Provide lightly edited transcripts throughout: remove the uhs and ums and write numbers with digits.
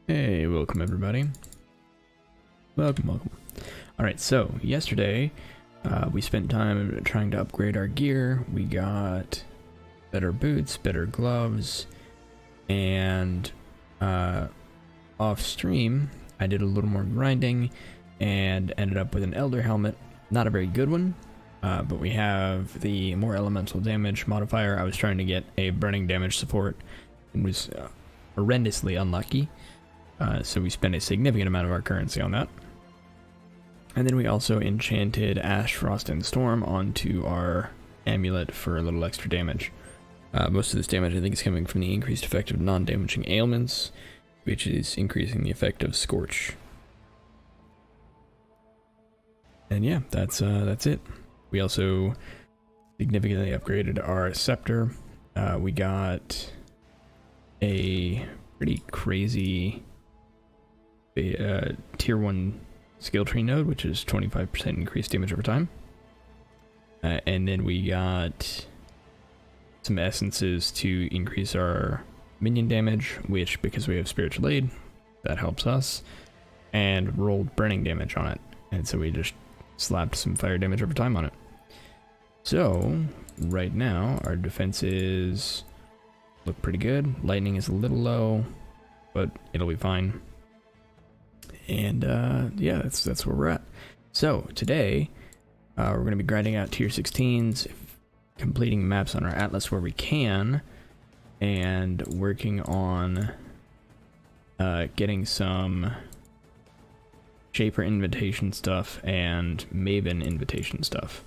Hey, welcome everybody. Welcome. Alright, so yesterday we spent time trying to upgrade our gear. We got better boots, better gloves, and off stream I did a little more grinding and ended up with an elder helmet. Not a very good one, but we have the more elemental damage modifier. I was trying to get a burning damage support and was horrendously unlucky. So we spent a significant amount of our currency on that. And then we also enchanted Ash, Frost, and Storm onto our amulet for a little extra damage. Most of this damage I think is coming from the increased effect of non-damaging ailments, which is increasing the effect of Scorch. And yeah, that's it. We also significantly upgraded our scepter. We got a pretty crazy tier 1 skill tree node, which is 25% increased damage over time. And then we got some essences to increase our minion damage, which, because we have spiritual aid, that helps us, and rolled burning damage on it. And so we just slapped some fire damage over time on it. So right now our defenses look pretty good. Lightning is a little low, but it'll be fine. And yeah, that's where we're at. So today we're going to be grinding out tier 16s, completing maps on our atlas where we can, and working on getting some Shaper invitation stuff and Maven invitation stuff.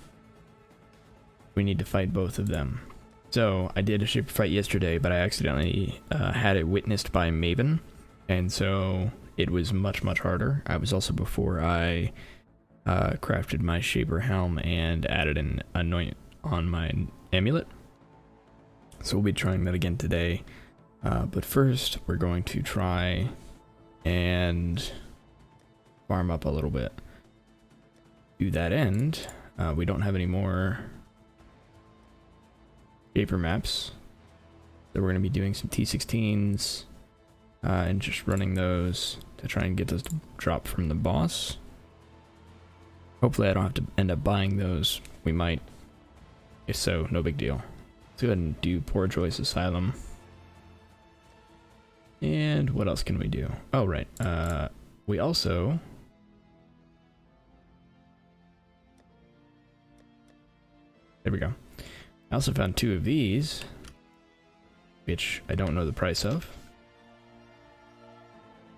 We need to fight both of them. So I did a Shaper fight yesterday, but I accidentally had it witnessed by Maven, and so it was much harder. I was also before I crafted my Shaper helm and added an anoint on my amulet. So we'll be trying that again today. But first, we're going to try and farm up a little bit. To that end, we don't have any more Shaper maps. So we're going to be doing some T16s and just running those to try and get those to drop from the boss. Hopefully I don't have to end up buying those. We might. If so, no big deal. Let's go ahead and do Poor Choice Asylum. And what else can we do? Oh, right. We also... There we go. I also found 2 of these, which I don't know the price of.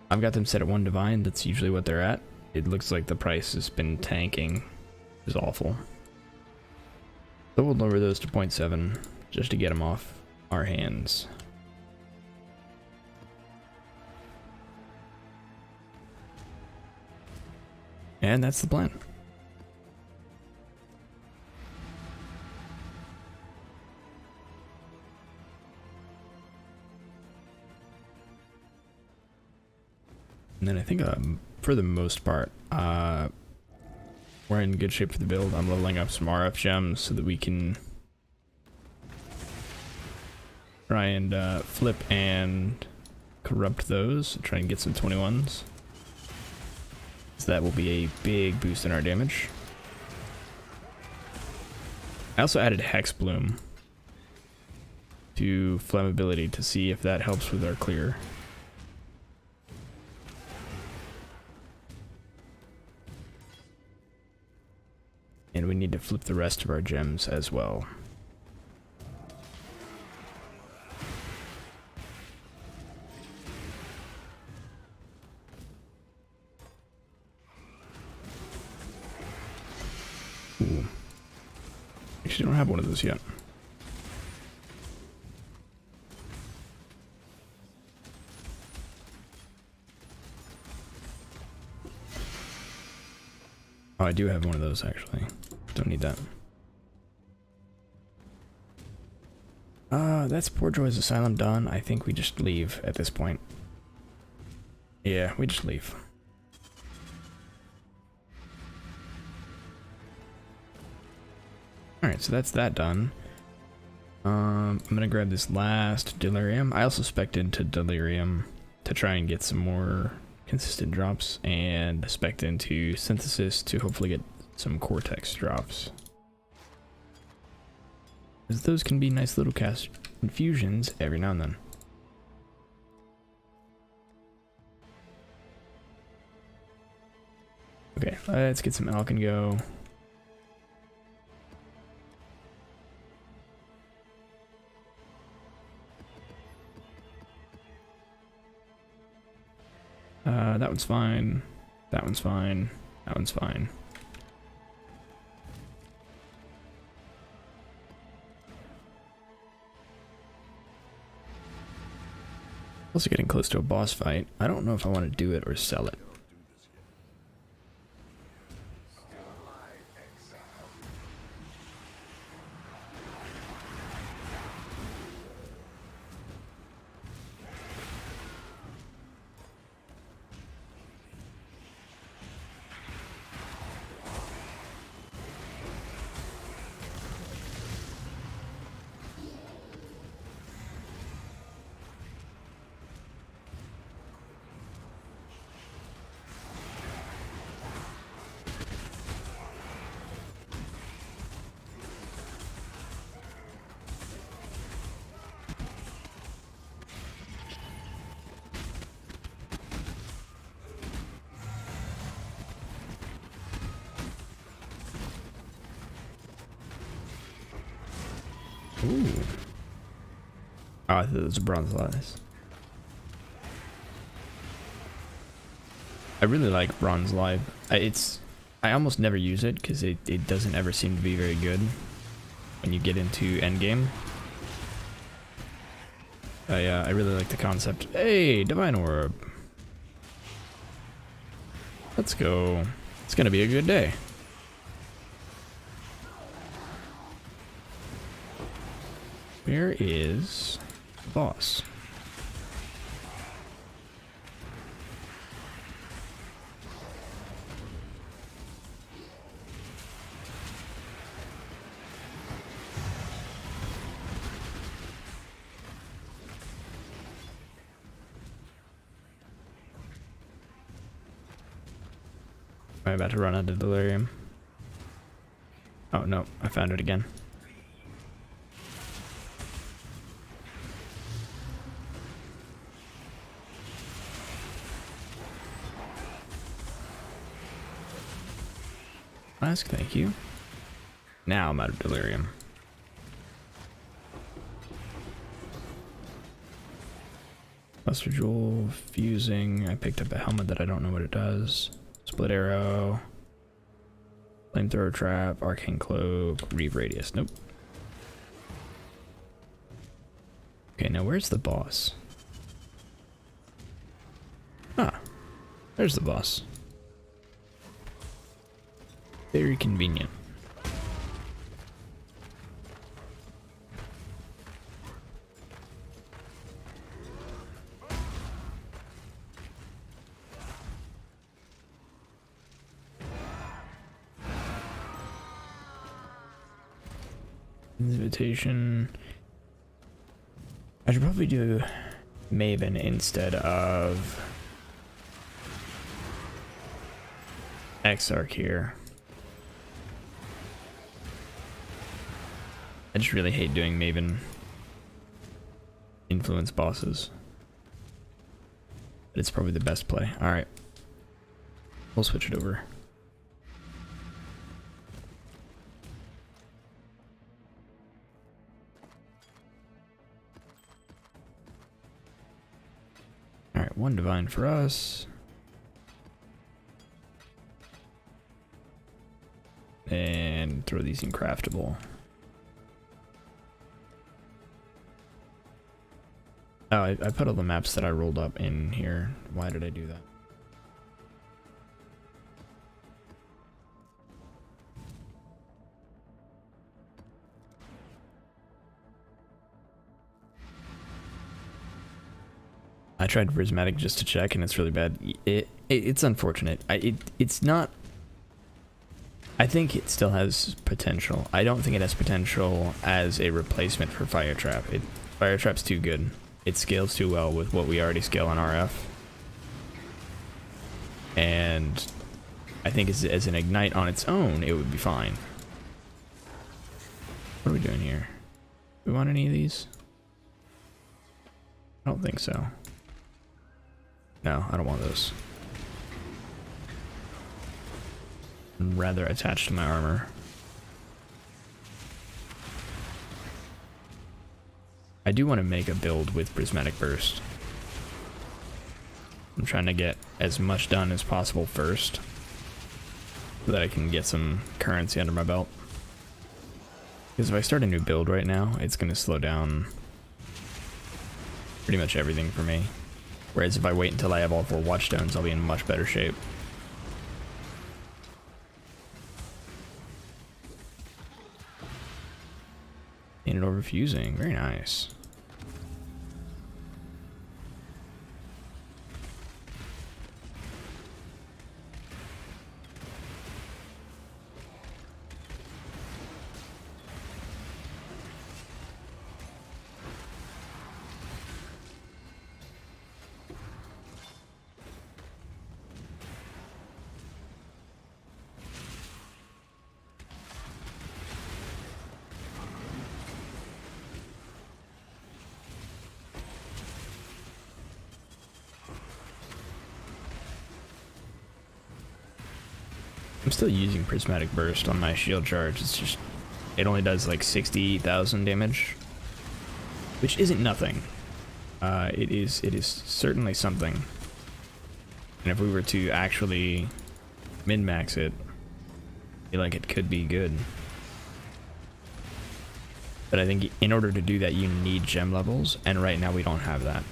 I've got them set at 1 divine. That's usually what they're at. It looks like the price has been tanking. It's awful. So we'll lower those to 0.7 just to get them off our hands. And that's the plan. And then I think for the most part, we're in good shape for the build. I'm leveling up some RF gems so that we can try and flip and corrupt those. Try and get some 21s. So that will be a big boost in our damage. I also added Hex Bloom to flammability to see if that helps with our clear. And we need to flip the rest of our gems as well. Ooh. Actually, don't have one of those yet. Oh, I do have one of those actually. Don't need that. That's Poor Choice Asylum done. I think we just leave at this point. Yeah, we just leave. Alright, so that's that done. I'm gonna grab this last Delirium. I also spec'd into Delirium to try and get some more consistent drops, and spec into synthesis to hopefully get some cortex drops. Because those can be nice little cast infusions every now and then. Okay, let's get some alch and go. That one's fine. That one's fine. That one's fine. Also getting close to a boss fight. I don't know if I want to do it or sell it. Ooh. Oh, I thought it was a bronze lies. I really like bronze live. I almost never use it because it doesn't ever seem to be very good when you get into endgame. I really like the concept. Hey, Divine Orb. Let's go. It's gonna be a good day. Where is the boss? Am I about to run out of delirium? Oh no, I found it again. Flask, thank you. Now I'm out of delirium. Luster Jewel, fusing. I picked up a helmet that I don't know what it does. Split arrow. Flamethrower trap, arcane cloak, reave radius. Nope. Okay, now where's the boss? Ah, there's the boss. Very convenient. Invitation. I should probably do Maven instead of Exarch here. I just really hate doing Maven influence bosses. But it's probably the best play. Alright. We'll switch it over. Alright, one divine for us. And throw these in craftable. Oh, I put all the maps that I rolled up in here. Why did I do that? I tried Prismatic just to check, and it's really bad. It's unfortunate. It's not. I think it still has potential. I don't think it has potential as a replacement for Fire Trap. Fire Trap's too good. it scales too well with what we already scale on RF. And I think as an ignite on its own, it would be fine. What are we doing here? Do we want any of these? I don't think so. No, I don't want those. I'm rather attached to my armor. I do want to make a build with Prismatic Burst. I'm trying to get as much done as possible first, so that I can get some currency under my belt. Because if I start a new build right now, it's going to slow down pretty much everything for me. Whereas if I wait until I have all 4 watchstones, I'll be in much better shape. Painted over fusing, very nice. I'm still using Prismatic Burst on my shield charge. It's just, it only does like 60,000 damage, which isn't nothing. It is certainly something. And if we were to actually min-max it, I feel like it could be good. But I think in order to do that, you need gem levels, and right now we don't have that.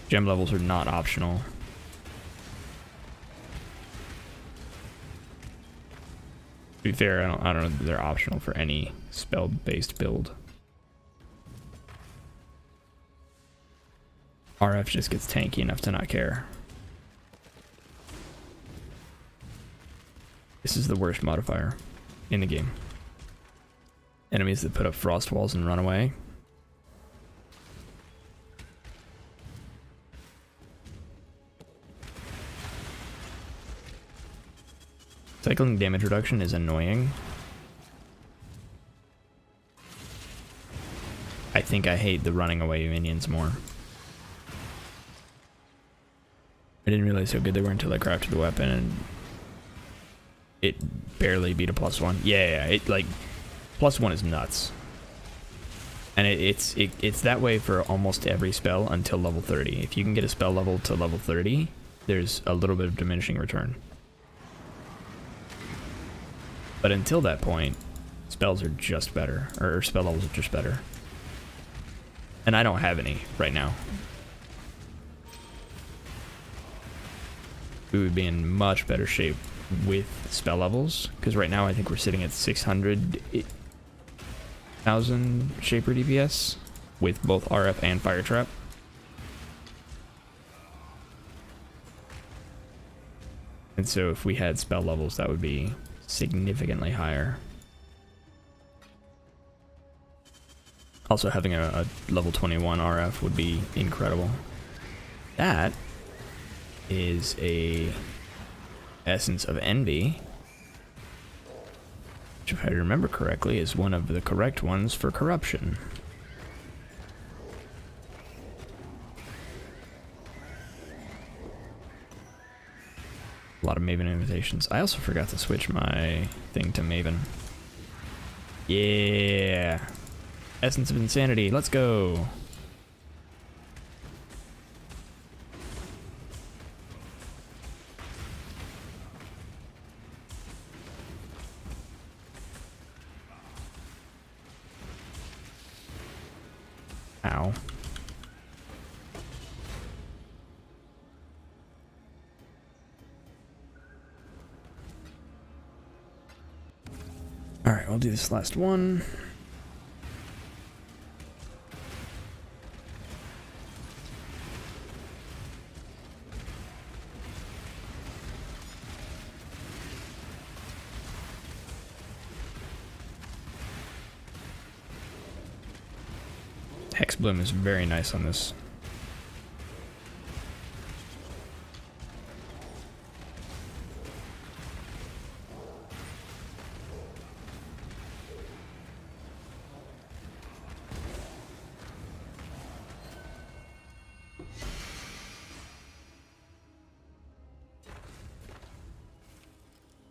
Gem levels are not optional. To be fair, I don't know that they're optional for any spell-based build. RF just gets tanky enough to not care. This is the worst modifier in the game. Enemies that put up frost walls and run away. Cycling damage reduction is annoying. I think I hate the running away minions more. I didn't realize how good they were until I crafted the weapon and it barely beat a +1. Yeah, it like +1 is nuts. And it's that way for almost every spell until level 30. If you can get a spell level to level 30, there's a little bit of diminishing return. But until that point, spells are just better, or spell levels are just better. And I don't have any right now. We would be in much better shape with spell levels, because right now I think we're sitting at 600,000 Shaper DPS with both RF and Fire Trap. And so if we had spell levels, that would be significantly higher. Also having a level 21 RF would be incredible. That is a Essence of Envy, which if I remember correctly is one of the correct ones for corruption. A lot of Maven invitations. I also forgot to switch my thing to Maven. Yeah. Essence of Insanity. Let's go. Ow. Alright, I'll do this last one. Hex Bloom is very nice on this.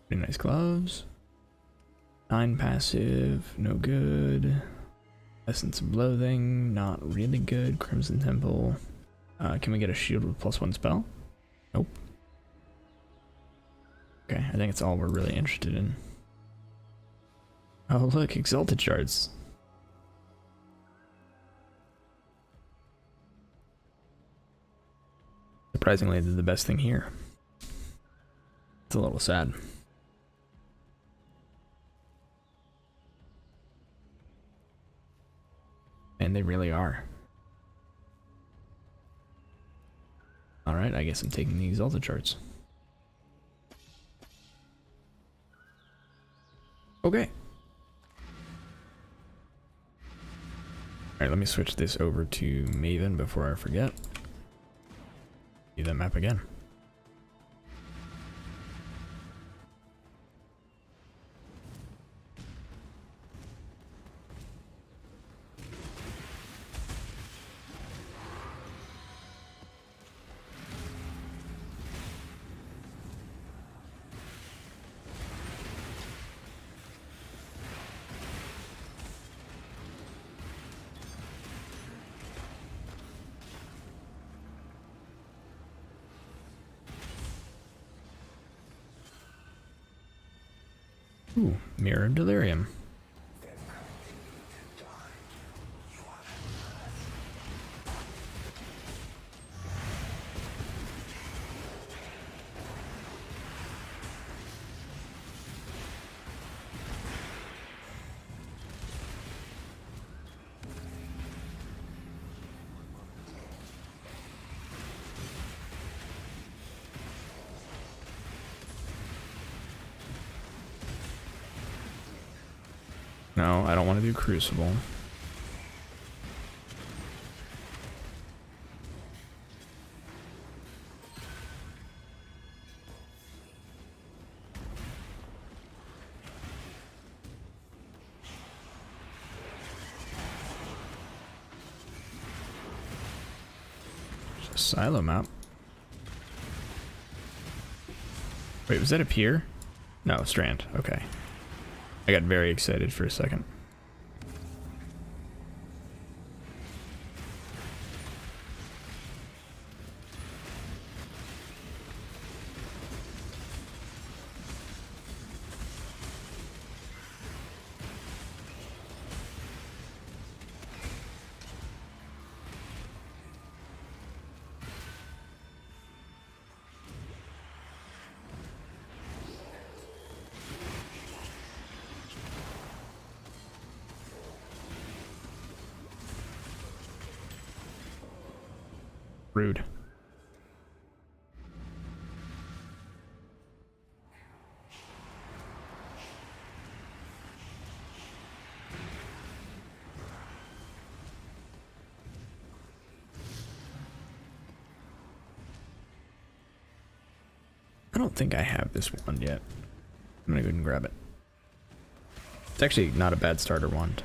Pretty nice gloves. 9 passive, no good. Essence of Loathing, not really good. Crimson Temple. Can we get a shield with +1 spell? Nope. Okay, I think it's all we're really interested in. Oh look, Exalted Shards. Surprisingly, they're the best thing here. It's a little sad. And they really are. Alright, I guess I'm taking the Exalted charts. Okay. Alright, let me switch this over to Maven before I forget. Do that map again. Ooh, Mirror of Delirium. No, I don't want to do Crucible. There's a silo map. Wait, was that a pier? No, Strand. Okay. I got very excited for a second. Rude. I don't think I have this wand yet. I'm gonna go ahead and grab it. It's actually not a bad starter wand.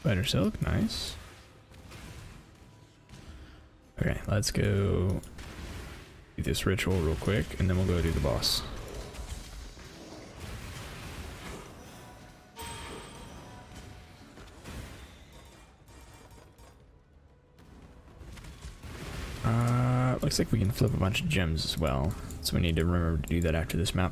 Spider Silk, nice. Okay, let's go do this ritual real quick, and then we'll go do the boss. looks like we can flip a bunch of gems as well. So we need to remember to do that after this map.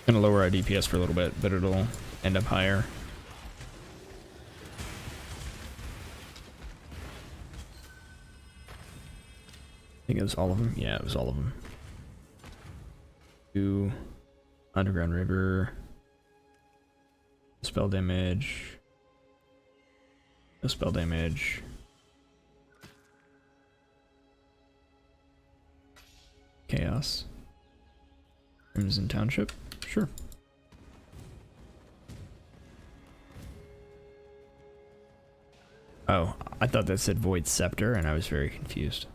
Gonna lower our DPS for a little bit, but it'll end up higher. I think it was all of them. Yeah, it was all of them. 2 underground river. Spell damage. No spell damage. Chaos. Crimson Township. Sure. Oh, I thought that said Void Scepter, and I was very confused.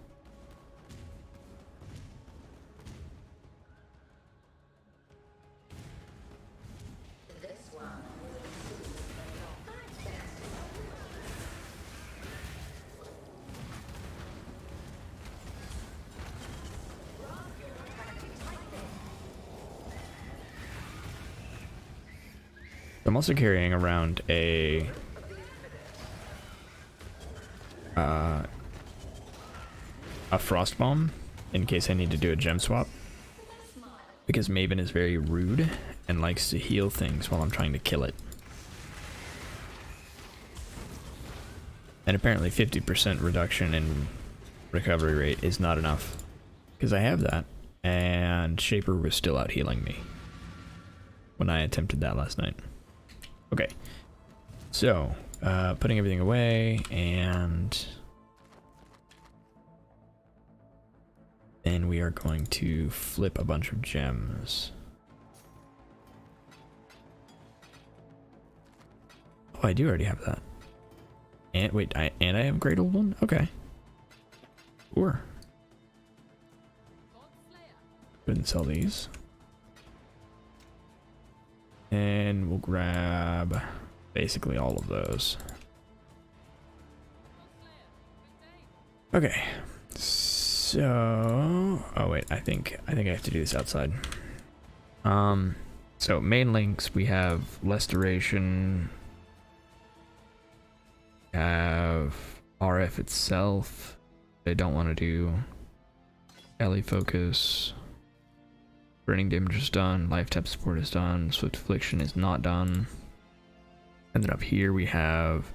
I'm also carrying around a frost bomb in case I need to do a gem swap, because Maven is very rude and likes to heal things while I'm trying to kill it. And apparently 50% reduction in recovery rate is not enough, because I have that and Shaper was still out healing me when I attempted that last night. Okay, so putting everything away, and then we are going to flip a bunch of gems. Oh, I do already have that. And wait, I have Great Old One? Okay. Sure. Go ahead and sell these. And we'll grab basically all of those. Okay. So, oh wait, I think I have to do this outside. So main links, we have less duration, have RF itself. They don't want to do LE focus. Burning damage is done, life tap support is done, swift affliction is not done. And then up here we have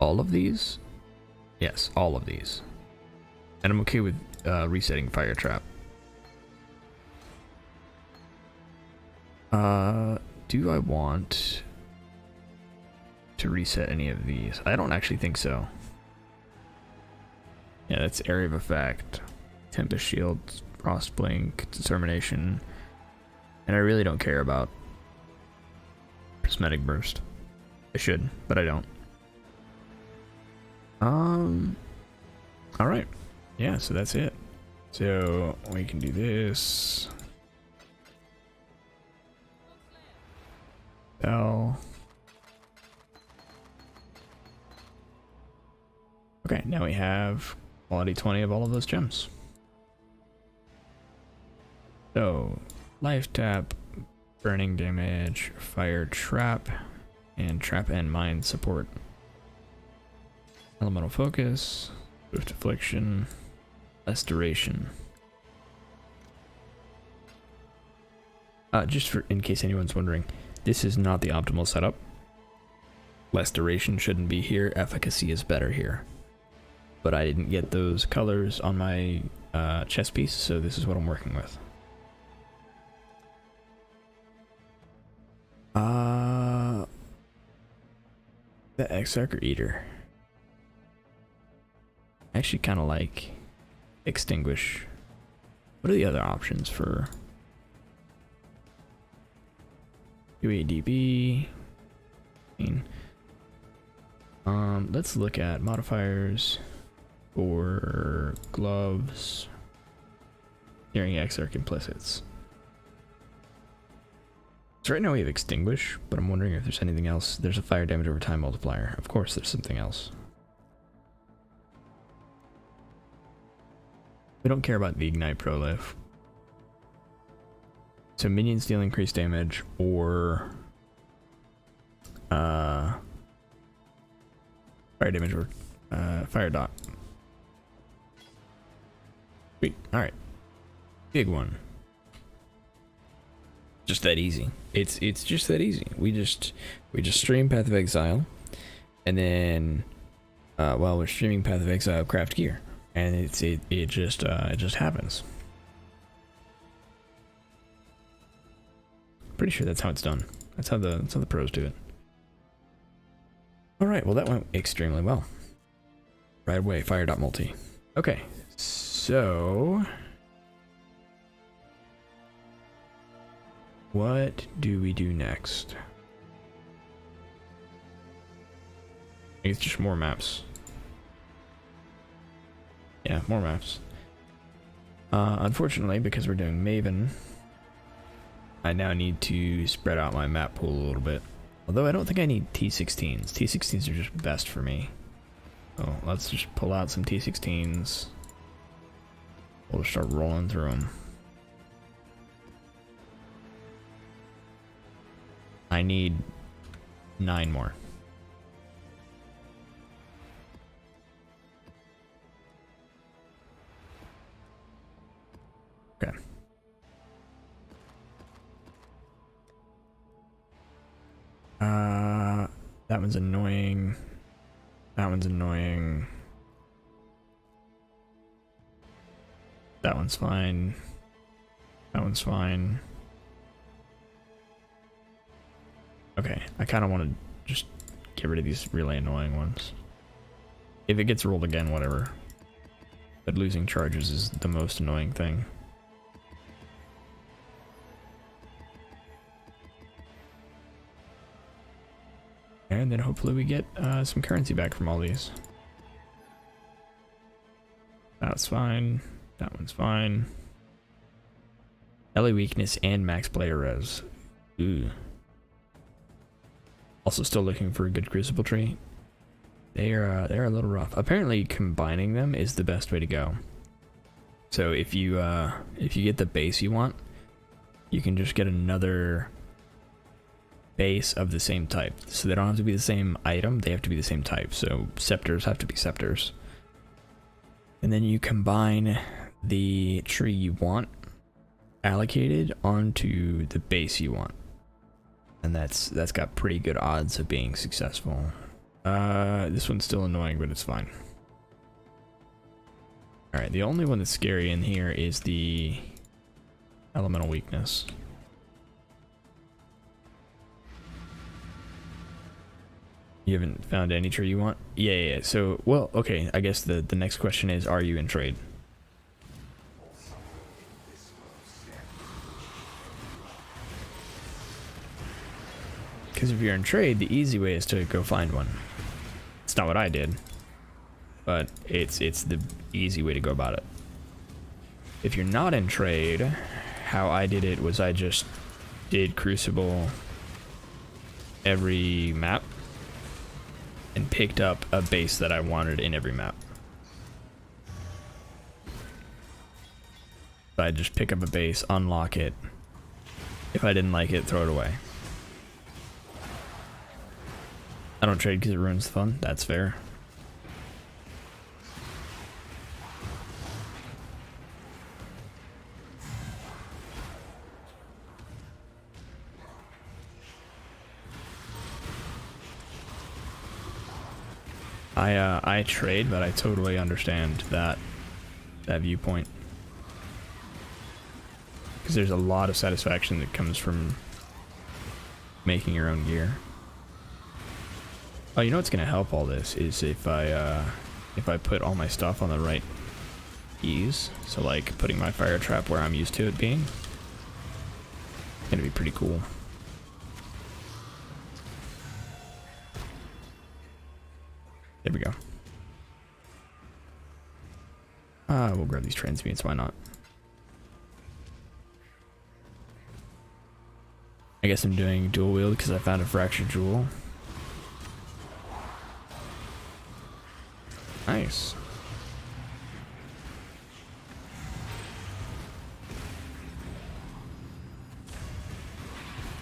all of these. Yes, all of these. And I'm okay with resetting fire trap. Do I want to reset any of these? I don't actually think so. Yeah, that's area of effect, Tempest Shield, Frost Blink, Determination, and I really don't care about Prismatic Burst. I should, but I don't. Alright. Yeah, so that's it. So we can do this. Bell. Okay, now we have quality 20 of all of those gems. So, life tap, burning damage, fire trap, and trap and mine support. Elemental focus, swift affliction, less duration. Just for in case anyone's wondering, this is not the optimal setup. Less duration shouldn't be here. Efficacy is better here. But I didn't get those colors on my chess piece, so this is what I'm working with. The Exarch Eater. I actually kind of like Extinguish. What are the other options for UADB? Let's look at modifiers for gloves. Hearing Exarch implicits. So right now we have Extinguish, but I'm wondering if there's anything else. There's a fire damage over time multiplier. Of course there's something else. We don't care about the Ignite Prolif. So minions deal increased damage, or fire damage, or fire dot. Sweet. All right. Big one. Just that easy. It's just that easy. We just stream Path of Exile, and then while we're streaming Path of Exile, craft gear, and it just happens. Pretty sure that's how it's done. That's how the pros do it. All right. Well, that went extremely well. Right away, fire dot multi. Okay. So, what do we do next? I think it's just more maps. Yeah, more maps. Unfortunately, because we're doing Maven, I now need to spread out my map pool a little bit. Although I don't think I need T16s. T16s are just best for me. So let's just pull out some T16s. We'll just start rolling through them. I need 9 more. Okay. That one's annoying. That one's annoying. That one's fine. That one's fine. Okay, I kind of want to just get rid of these really annoying ones. If it gets rolled again, whatever. But losing charges is the most annoying thing. And then hopefully we get some currency back from all these. That's fine. That one's fine. LA weakness and max player res. Ooh. Also still looking for a good Crucible tree. They're a little rough. Apparently combining them is the best way to go. So if you get the base you want, you can just get another base of the same type. So they don't have to be the same item, they have to be the same type. So scepters have to be scepters. And then you combine the tree you want allocated onto the base you want. And that's got pretty good odds of being successful. This one's still annoying, but it's fine. Alright, the only one that's scary in here is the elemental weakness. You haven't found any tree you want? Yeah. So, well, okay, I guess the next question is, are you in trade? Because if you're in trade, the easy way is to go find one. It's not what I did, but it's the easy way to go about it. If you're not in trade, how I did it was I just did Crucible every map and picked up a base that I wanted in every map. So I'd just pick up a base, unlock it. If I didn't like it, throw it away. I don't trade because it ruins the fun. That's fair. I trade, but I totally understand that viewpoint. Because there's a lot of satisfaction that comes from making your own gear. Oh, you know what's gonna help all this is if I put all my stuff on the right keys. So like putting my fire trap where I'm used to it being. It's gonna be pretty cool. There we go. We'll grab these transmutes, why not? I guess I'm doing dual wield because I found a fractured jewel. Nice.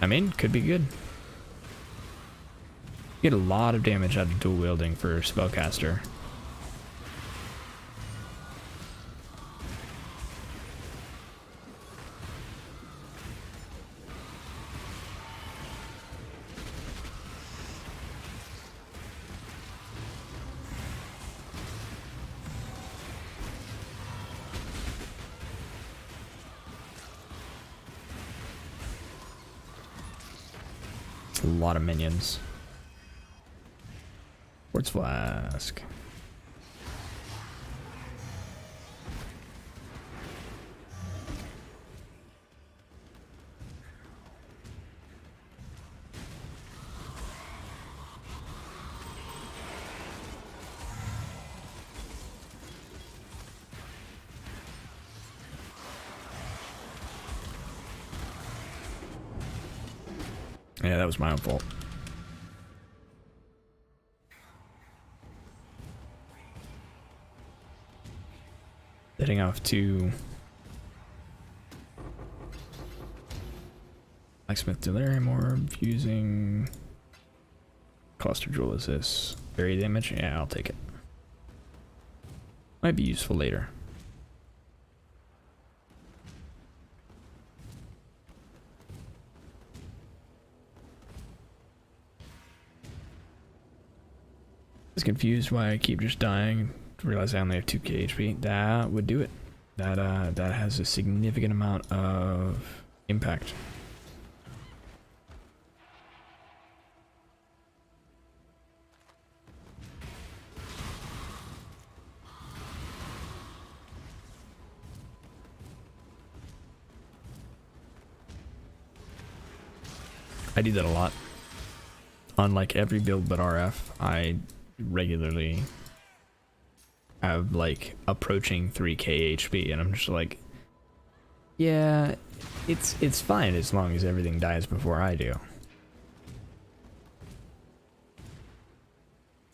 I mean, could be good. Get a lot of damage out of dual wielding for spellcaster. A lot of minions. Quartz flask. Yeah, that was my own fault. Heading off to Blacksmith Delirium Orb using Cluster Jewel. Is this very damage? Yeah, I'll take it. Might be useful later. I was confused why I keep just dying. Realize I only have 2k HP. That would do it. That has a significant amount of impact. I do that a lot. On like every build but RF, I regularly have like approaching 3k HP, and I'm just like, yeah, it's fine as long as everything dies before I do.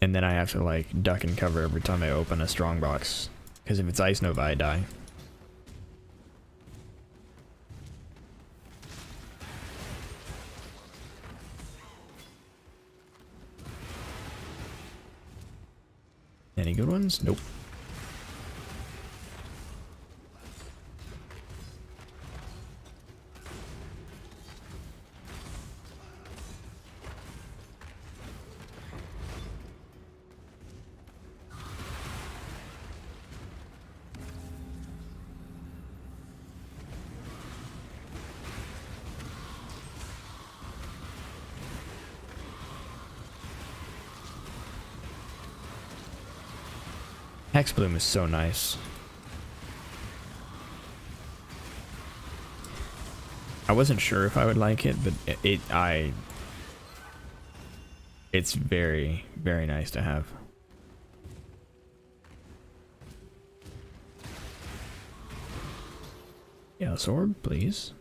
And then I have to like duck and cover every time I open a strong box, because if it's Ice Nova I die. Any good ones? Nope. Hex Bloom is so nice. I wasn't sure if I would like it, but it's very, very nice to have. Yeah, sword, please.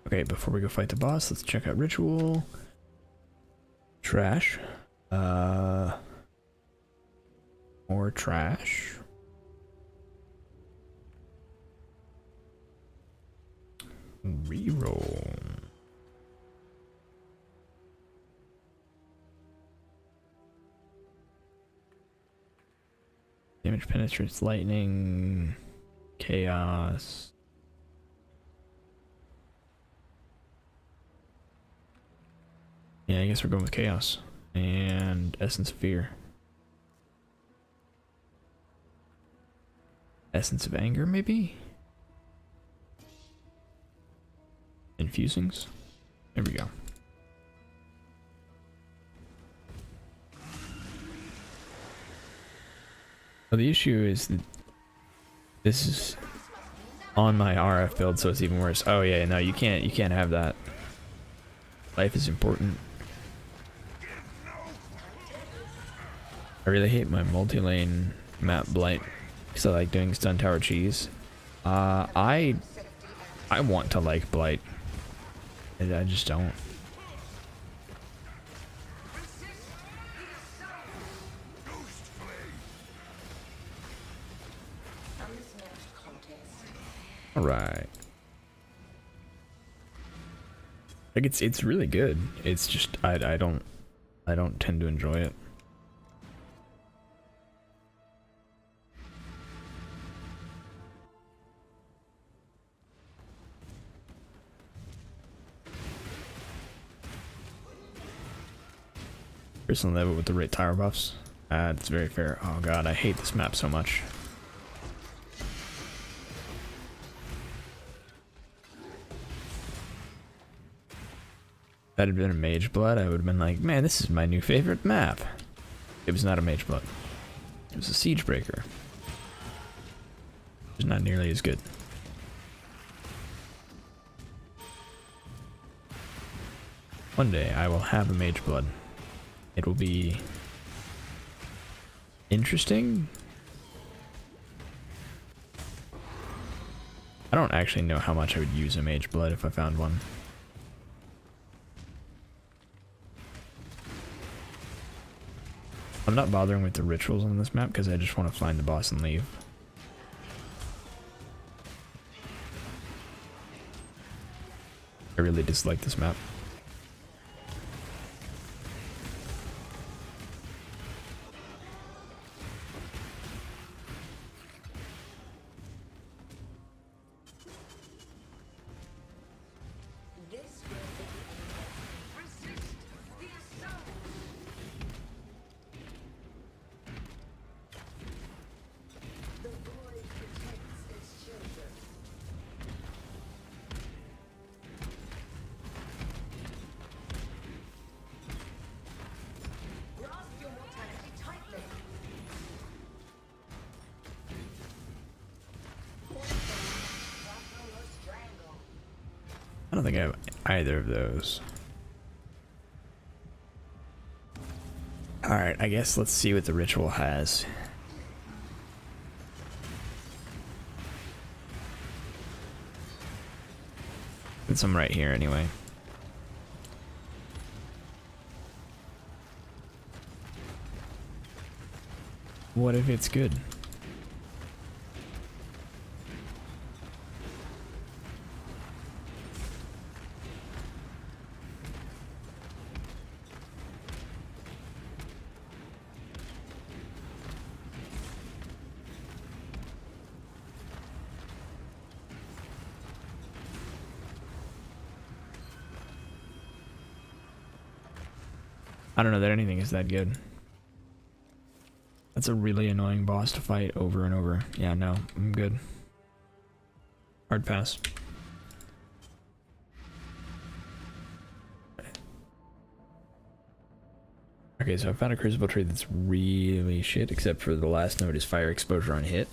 Okay, before we go fight the boss, let's check out Ritual. Trash. More trash. Reroll. Damage penetrates lightning. Chaos. Yeah, I guess we're going with Chaos. And Essence of Fear. Essence of Anger, maybe? Infusings? There we go. Well, the issue is that this is on my RF build, so it's even worse. Oh yeah, no, you can't have that. Life is important. I really hate my multi-lane map blight because I like doing stun tower cheese. I want to like blight, and I just don't. All right. Like it's really good. It's just I don't tend to enjoy it. Personally, level with the right tower buffs. It's very fair. Oh god, I hate this map so much. If that had been a Mage Blood, I would have been like, man, this is my new favorite map. It was not a Mage Blood. It was a Siege Breaker. It's not nearly as good. One day I will have a Mage Blood. It will be interesting. I don't actually know how much I would use a Mage Blood if I found one. I'm not bothering with the rituals on this map because I just want to find the boss and leave. I really dislike this map. I don't think I have either of those. Alright, I guess let's see what the ritual has. It's some right here anyway. What if it's good? I don't know that anything is that good. That's a really annoying boss to fight over and over. Yeah, no, I'm good. Hard pass. Okay, so I found a Crucible trade that's really shit, except for the last note is fire exposure on hit.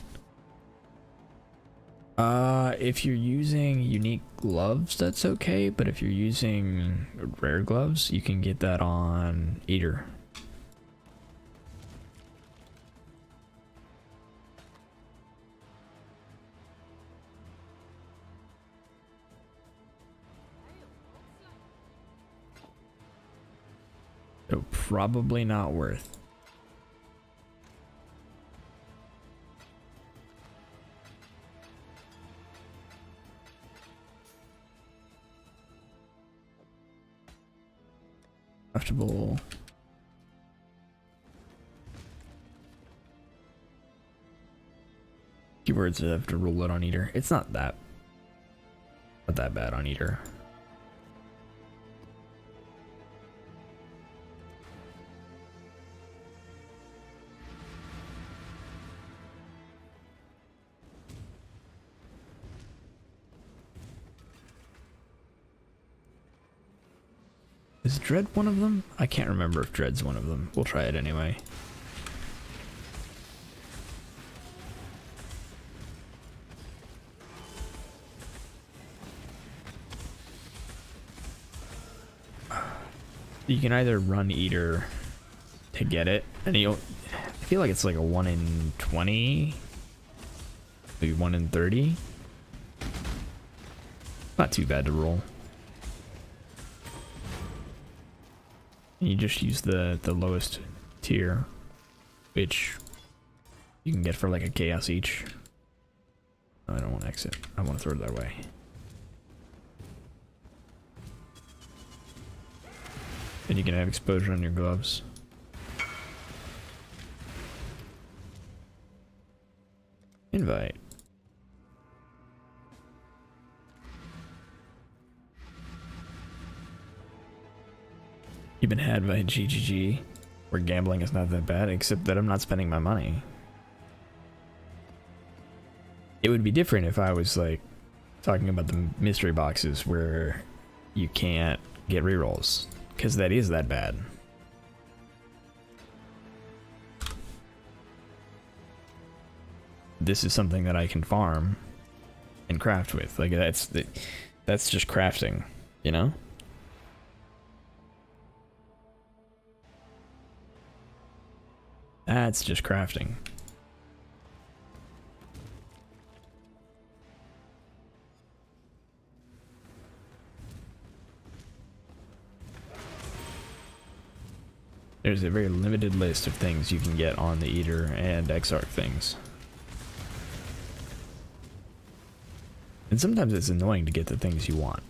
If you're using unique gloves, that's okay, but if you're using rare gloves, you can get that on Eater. So probably not worth. Comfortable. Keywords I have to roll it on Eater. It's not that bad on Eater. Is Dread one of them? I can't remember if Dread's one of them. We'll try it anyway. You can either run Eater to get it, And I feel like it's like a 1 in 20, maybe 1 in 30. Not too bad to roll. And you just use the lowest tier, which you can get for like a chaos each. No, I don't want to exit. I want to throw it that way. And you can have exposure on your gloves. Invite. You've been had by GGG, where gambling is not that bad, except that I'm not spending my money. It would be different if I was like talking about the mystery boxes where you can't get rerolls, because that is that bad. This is something that I can farm and craft with. Like that's just crafting, you know? That's just crafting. There's a very limited list of things you can get on the Eater and Exarch things. And sometimes it's annoying to get the things you want.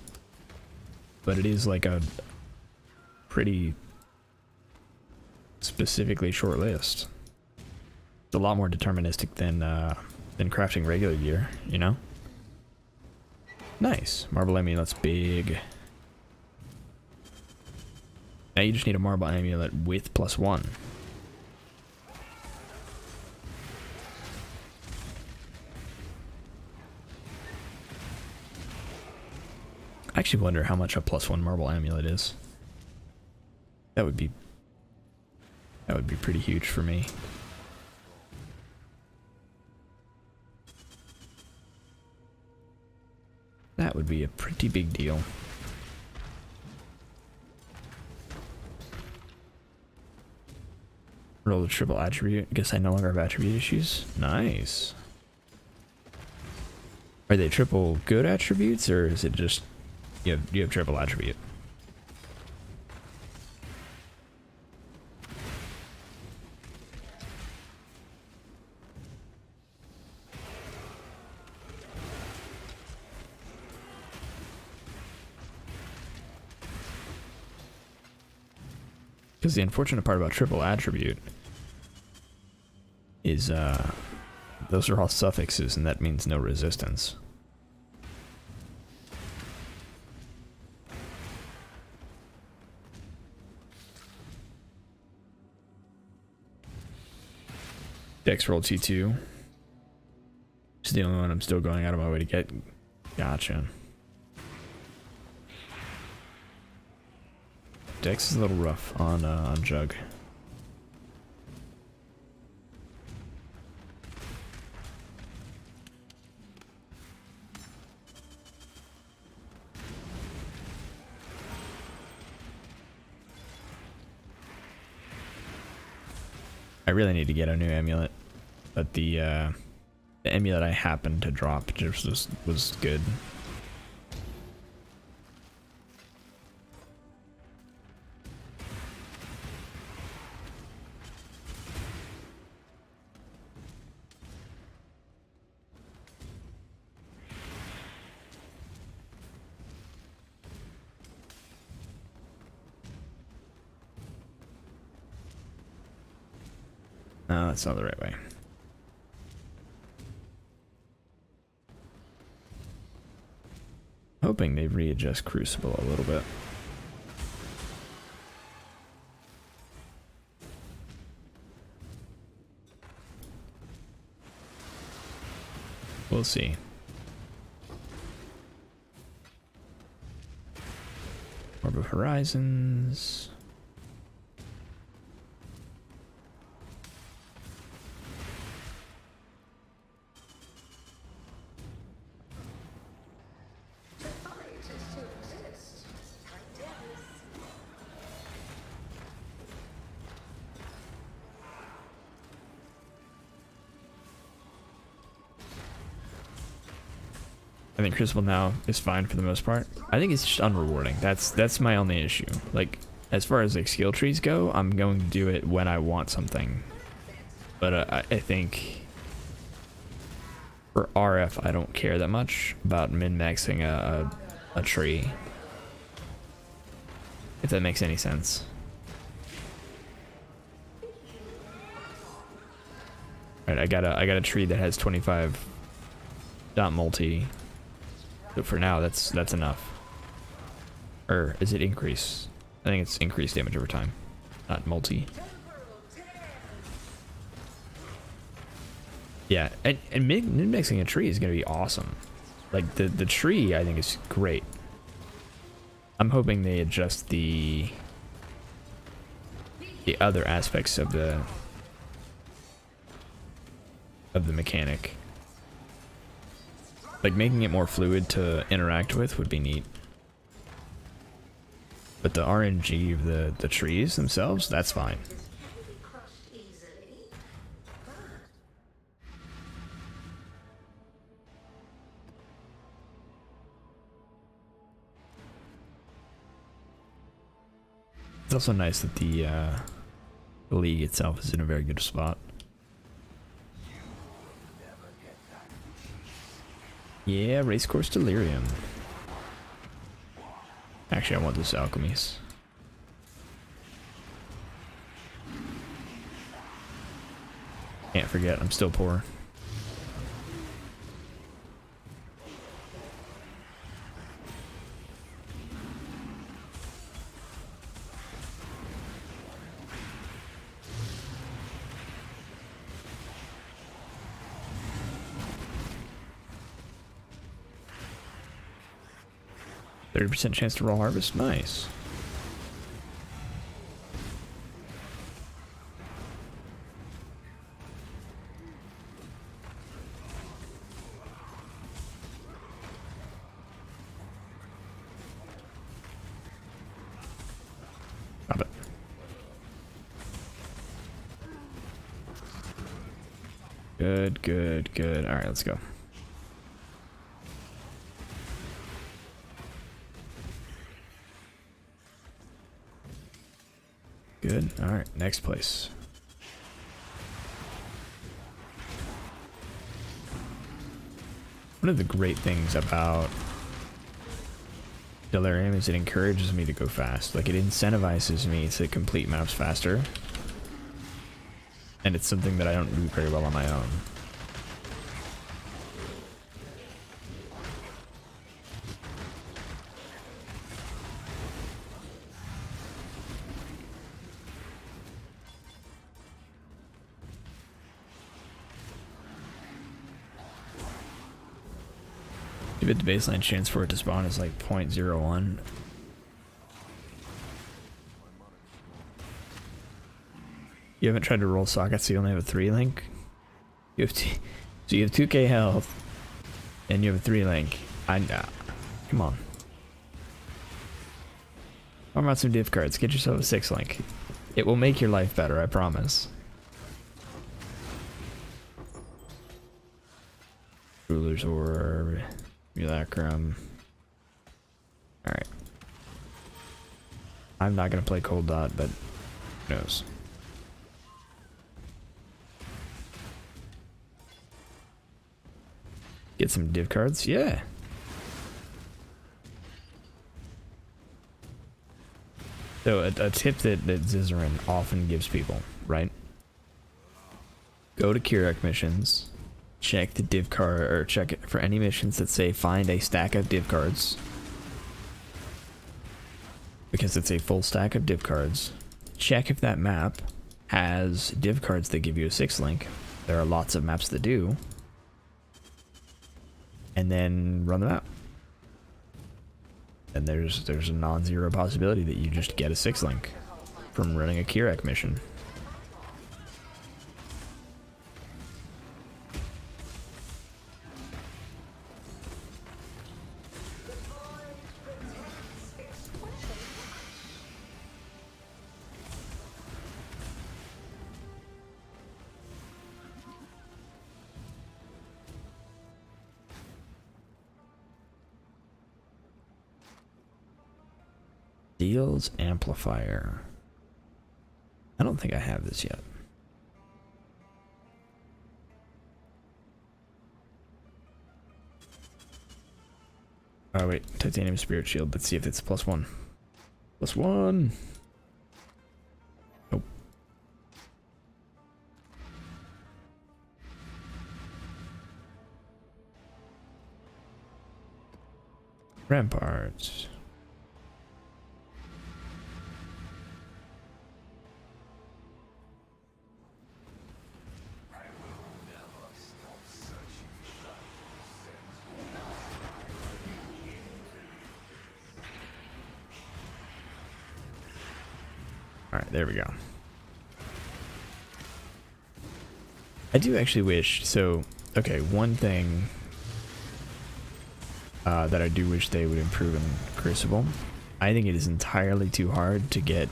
But it is like a pretty specifically short list. It's a lot more deterministic than crafting regular gear, you know? Nice. Marble amulet's big. Now you just need a marble amulet with +1. I actually wonder how much a +1 marble amulet is. That would be pretty huge for me. That would be a pretty big deal. Roll the triple attribute. I guess I no longer have attribute issues. Nice. Are they triple good attributes, or is it just you have triple attribute? Because the unfortunate part about triple attribute is those are all suffixes, and that means no resistance. Dex roll T2. It's the only one I'm still going out of my way to get. Gotcha. Dex is a little rough on Jugg. I really need to get a new amulet, but the amulet I happened to drop just was good. No, that's not the right way. Hoping they readjust Crucible a little bit. We'll see. Orb of Horizons. I think Crucible now is fine for the most part. I think it's just unrewarding. That's my only issue. Like, as far as like skill trees go, I'm going to do it when I want something. But I think for RF, I don't care that much about min-maxing a tree. If that makes any sense. Alright, I got a tree that has 25 dot multi. But for now, that's enough. Or is it increase? I think it's increased damage over time, not multi. Yeah, and min-maxing a tree is gonna be awesome. Like the tree, I think is great. I'm hoping they adjust the other aspects of the mechanic. Like making it more fluid to interact with would be neat. But the RNG of the trees themselves, that's fine. It's also nice that the league itself is in a very good spot. Yeah, Racecourse Delirium. Actually, I want this Alchemies. Can't forget, I'm still poor. %30 chance to roll harvest, nice. Stop it. Good, good, good. All right, let's go. Good. All right, next place. One of the great things about Delirium is it encourages me to go fast. Like, it incentivizes me to complete maps faster. And it's something that I don't do very well on my own. I bet the baseline chance for it to spawn is like 0.01. You haven't tried to roll sockets so you only have a 3 link? You have so you have 2k health and you have a 3 link. Come on. Farm out some div cards, get yourself a 6 link. It will make your life better, I promise. Ruler's Orb. Mulacrum. Alright. I'm not gonna play Cold Dot, but who knows. Get some div cards? Yeah. So a tip that Zizaran often gives people, right? Go to Keurig missions. Check the div card, or check it for any missions that say find a stack of div cards. Because it's a full stack of div cards. Check if that map has div cards that give you a 6 link. There are lots of maps that do. And then run them out. And there's a non-zero possibility that you just get a 6 link from running a Keurig mission. Deals amplifier. I don't think I have this yet. Oh wait, titanium spirit shield. Let's see if it's +1. +1. Nope. Ramparts. Alright, there we go. I do actually wish, so, okay, one thing that I do wish they would improve in Crucible. I think it is entirely too hard to get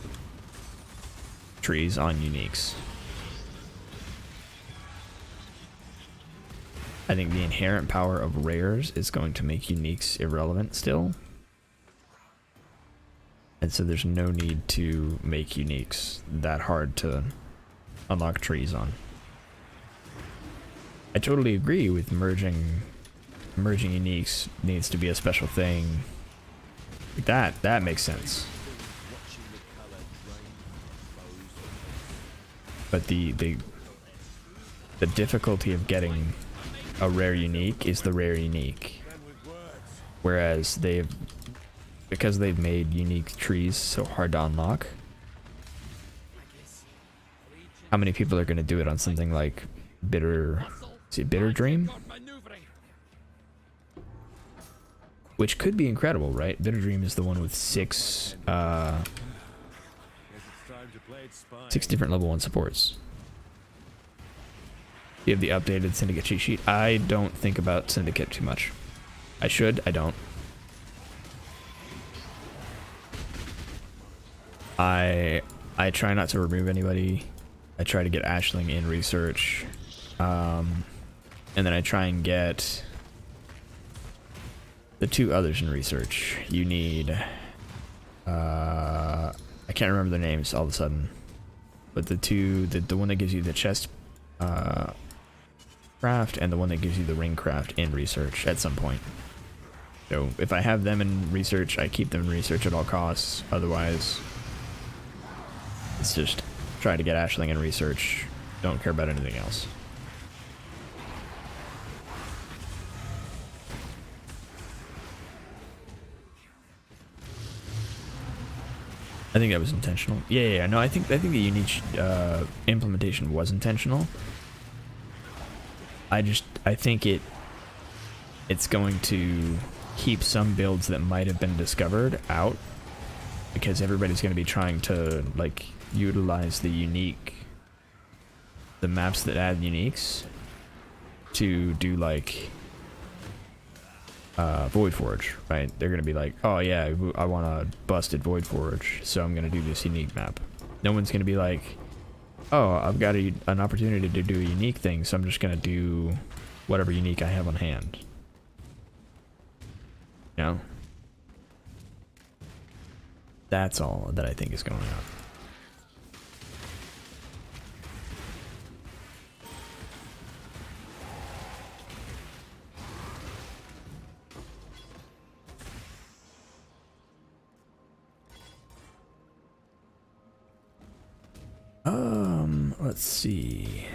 trees on uniques. I think the inherent power of rares is going to make uniques irrelevant still. And so there's no need to make uniques that hard to unlock trees on. I totally agree with merging uniques needs to be a special thing. That makes sense. But the difficulty of getting a rare unique is the rare unique. Whereas because they've made unique trees so hard to unlock, how many people are going to do it on something like Bitter Dream? Which could be incredible, right? Bitter Dream is the one with six different level 1 supports. You have the updated Syndicate cheat sheet. I don't think about Syndicate too much. I should, I don't. I try not to remove anybody. I try to get Ashling in research. And then I try and get the 2 others in research. You need I can't remember their names all of a sudden. But the one that gives you the chest craft and the one that gives you the ring craft in research at some point. So if I have them in research, I keep them in research at all costs. Otherwise, it's just try to get Ashling in research. Don't care about anything else. I think that was intentional. Yeah. No, I think the unique implementation was intentional. I think it's going to keep some builds that might have been discovered out, because everybody's going to be trying to like utilize the maps that add uniques to do like Void Forge, right? They're gonna be like, oh yeah, I want a busted Void Forge, so I'm gonna do this unique map. No one's gonna be like, oh, I've got an opportunity to do a unique thing, so I'm just gonna do whatever unique I have on hand. You know? That's all that I think is going on. Let's see.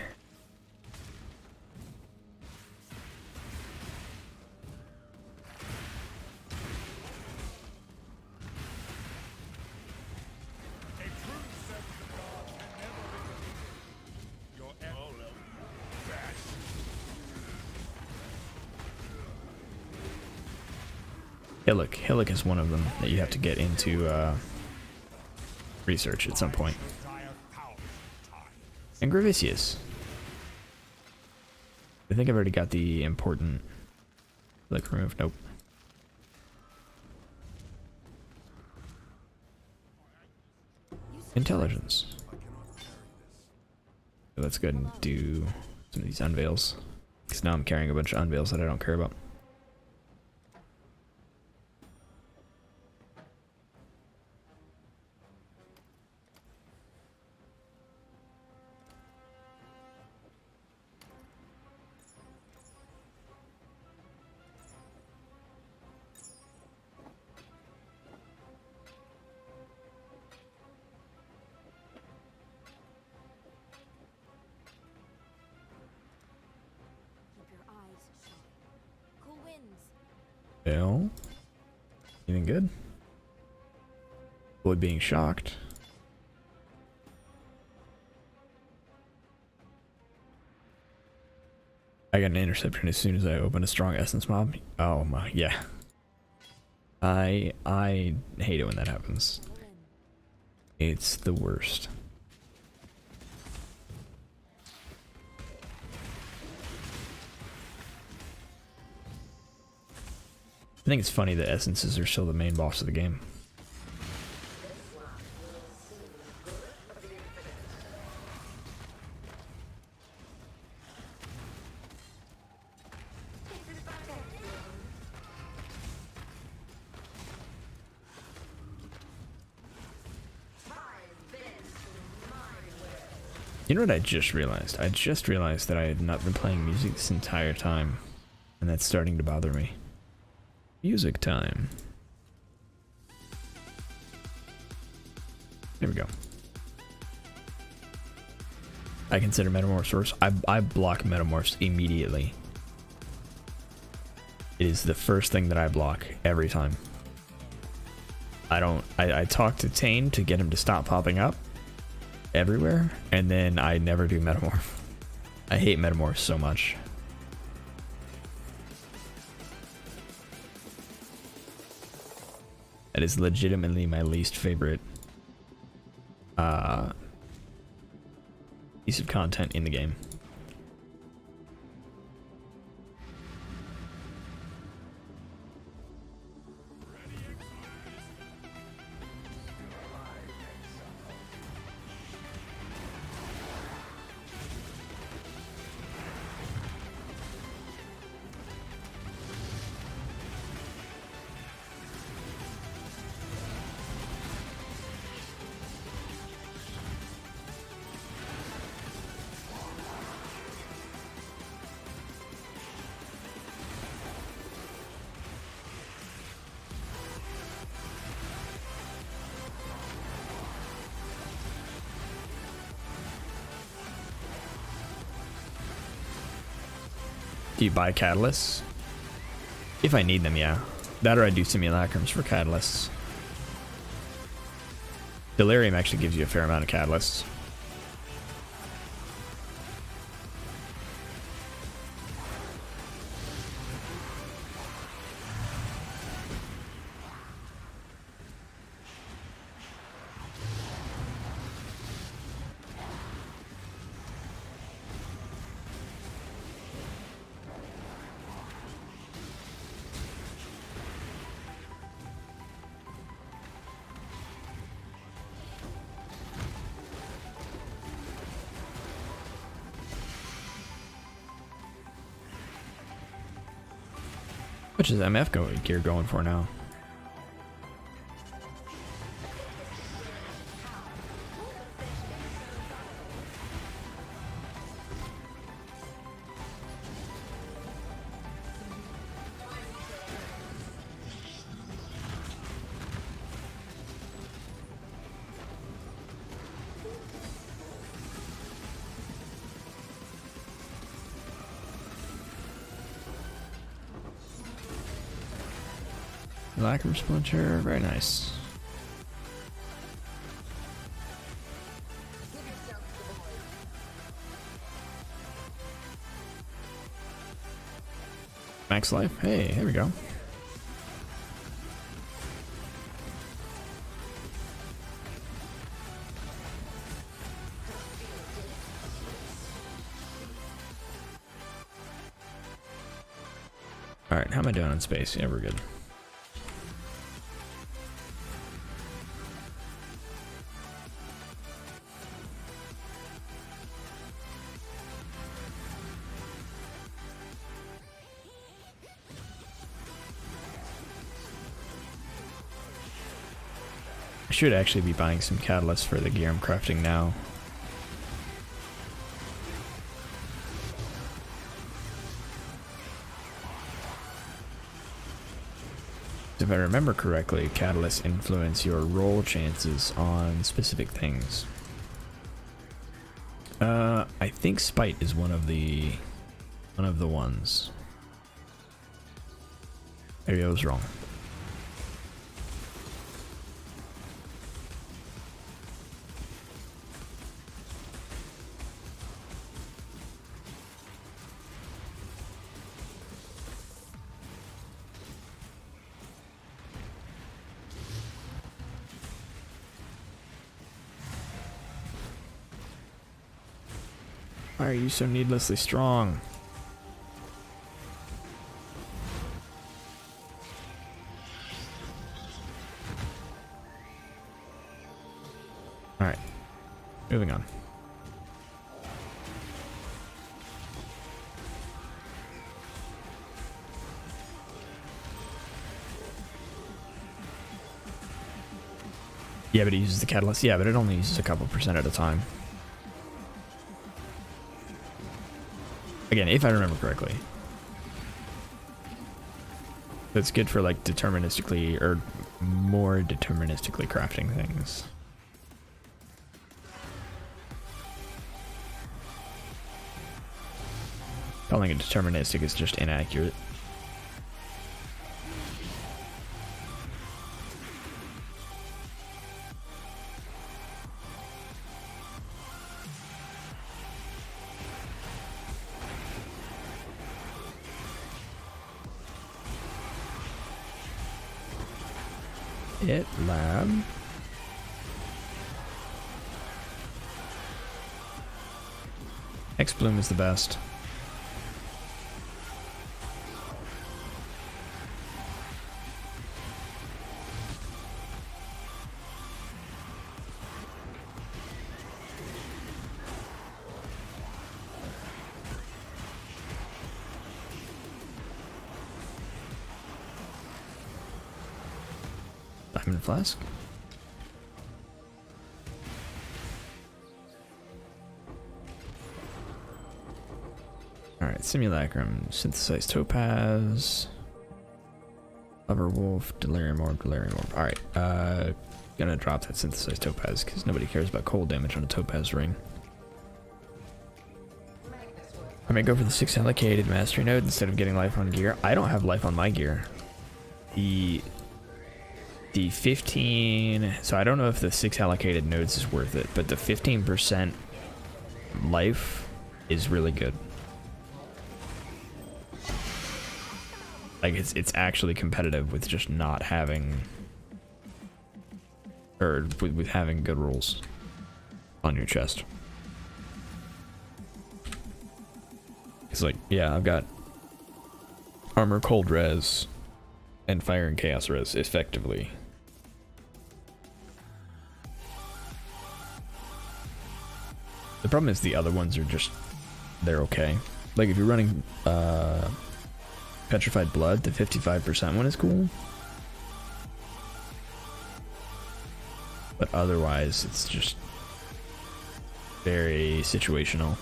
Hillock is one of them that you have to get into research at some point. And Gravicius. I think I've already got the important Hillock removed. Nope. Intelligence. So let's go ahead and do some of these unveils, because now I'm carrying a bunch of unveils that I don't care about. Well, anything good? Avoid being shocked. I got an interception as soon as I open a strong essence mob. Oh my, yeah. I hate it when that happens. It's the worst. I think it's funny that essences are still the main boss of the game. You know what I just realized? I just realized that I had not been playing music this entire time, and that's starting to bother me. Music time. There we go. I consider Metamorph source. I block Metamorphs immediately. It is the first thing that I block every time. I talk to Tane to get him to stop popping up everywhere, and then I never do Metamorph. I hate Metamorph so much. That is legitimately my least favorite piece of content in the game. Do you buy catalysts? If I need them, yeah. That or I do simulacrums for catalysts. Delirium actually gives you a fair amount of catalysts. Which is MF gear going for now? Lacquer splinter, very nice. Max life, hey, here we go. Alright, how am I doing in space? Yeah, we're good. I should actually be buying some catalysts for the gear I'm crafting now. If I remember correctly, catalysts influence your roll chances on specific things. I think Spite is one of the ones. Maybe I was wrong. Why are you so needlessly strong? Alright. Moving on. Yeah, but it uses the catalyst. Yeah, but it only uses a couple percent at a time. Again, if I remember correctly. That's good for like deterministically or more deterministically crafting things. Calling it deterministic is just inaccurate. It lab. X Bloom is the best. Diamond Flask. Alright, Simulacrum, Synthesized Topaz, Loverwolf, Delirium Orb, Delirium Orb. Alright, gonna drop that Synthesized Topaz because nobody cares about cold damage on a Topaz ring. I may go for the 6 allocated mastery node instead of getting life on gear. I don't have life on my gear. The 15, so I don't know if the 6 allocated nodes is worth it, but the 15% life is really good. Like it's actually competitive with just not having, or with having good rolls on your chest. It's like, yeah, I've got armor cold res and fire and chaos res effectively. The problem is the other ones are just, they're okay. Like if you're running Petrified Blood, the 55% one is cool. But otherwise, it's just very situational.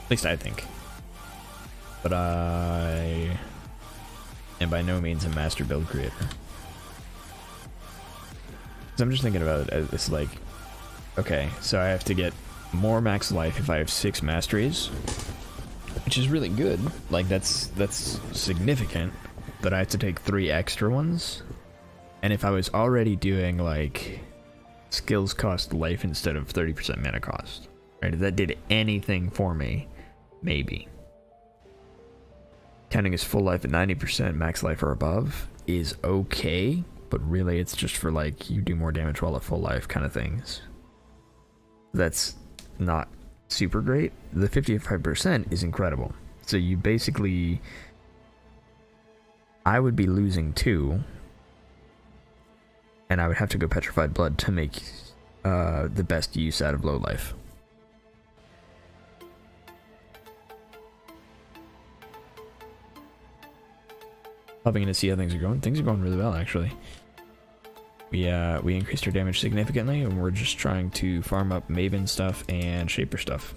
At least I think. But I am by no means a master build creator. So I'm just thinking about it as it's like, okay, so I have to get more max life if I have 6 masteries, which is really good. Like that's significant, but I have to take 3 extra ones. And if I was already doing like skills cost life instead of 30% mana cost, right? If that did anything for me, maybe. Counting as full life at 90% max life or above is okay, but really it's just for like you do more damage while at full life kind of things. That's not super great. The 55% is incredible. So you basically, I would be losing 2, and I would have to go Petrified Blood to make the best use out of low life. Hoping to see how things are going. Things are going really well, actually. We increased our damage significantly, and we're just trying to farm up Maven stuff and Shaper stuff.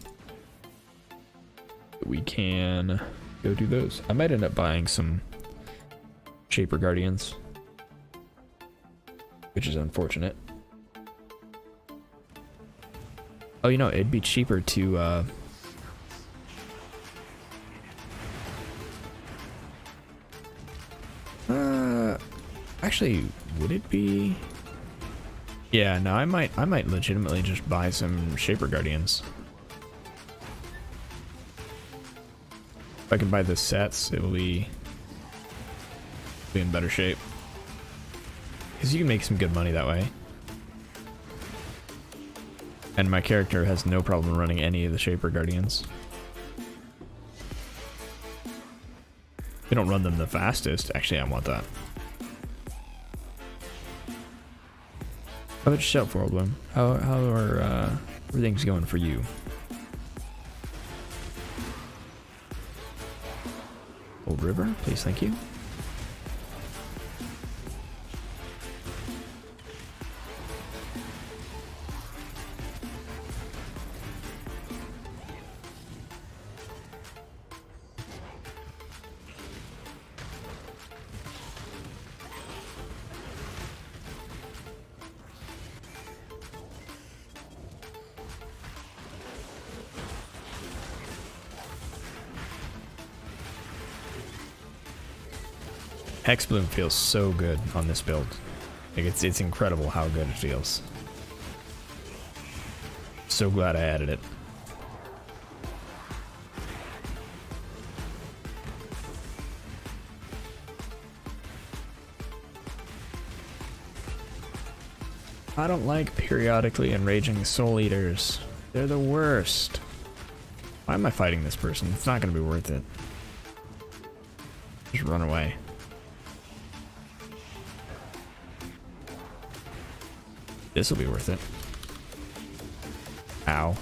We can go do those. I might end up buying some Shaper Guardians, which is unfortunate. Oh, you know, it'd be cheaper to Actually, would it be? Yeah, no, I might legitimately just buy some Shaper Guardians. If I can buy the sets, it will be in better shape. Because you can make some good money that way. And my character has no problem running any of the Shaper Guardians. They don't run them the fastest. Actually, I want that. How about yourself, Worldwim? How are things going for you? Old River, please, thank you. Hexbloom feels so good on this build. Like it's incredible how good it feels. So glad I added it. I don't like periodically enraging soul eaters. They're the worst. Why am I fighting this person? It's not going to be worth it. Just run away. This will be worth it. Ow.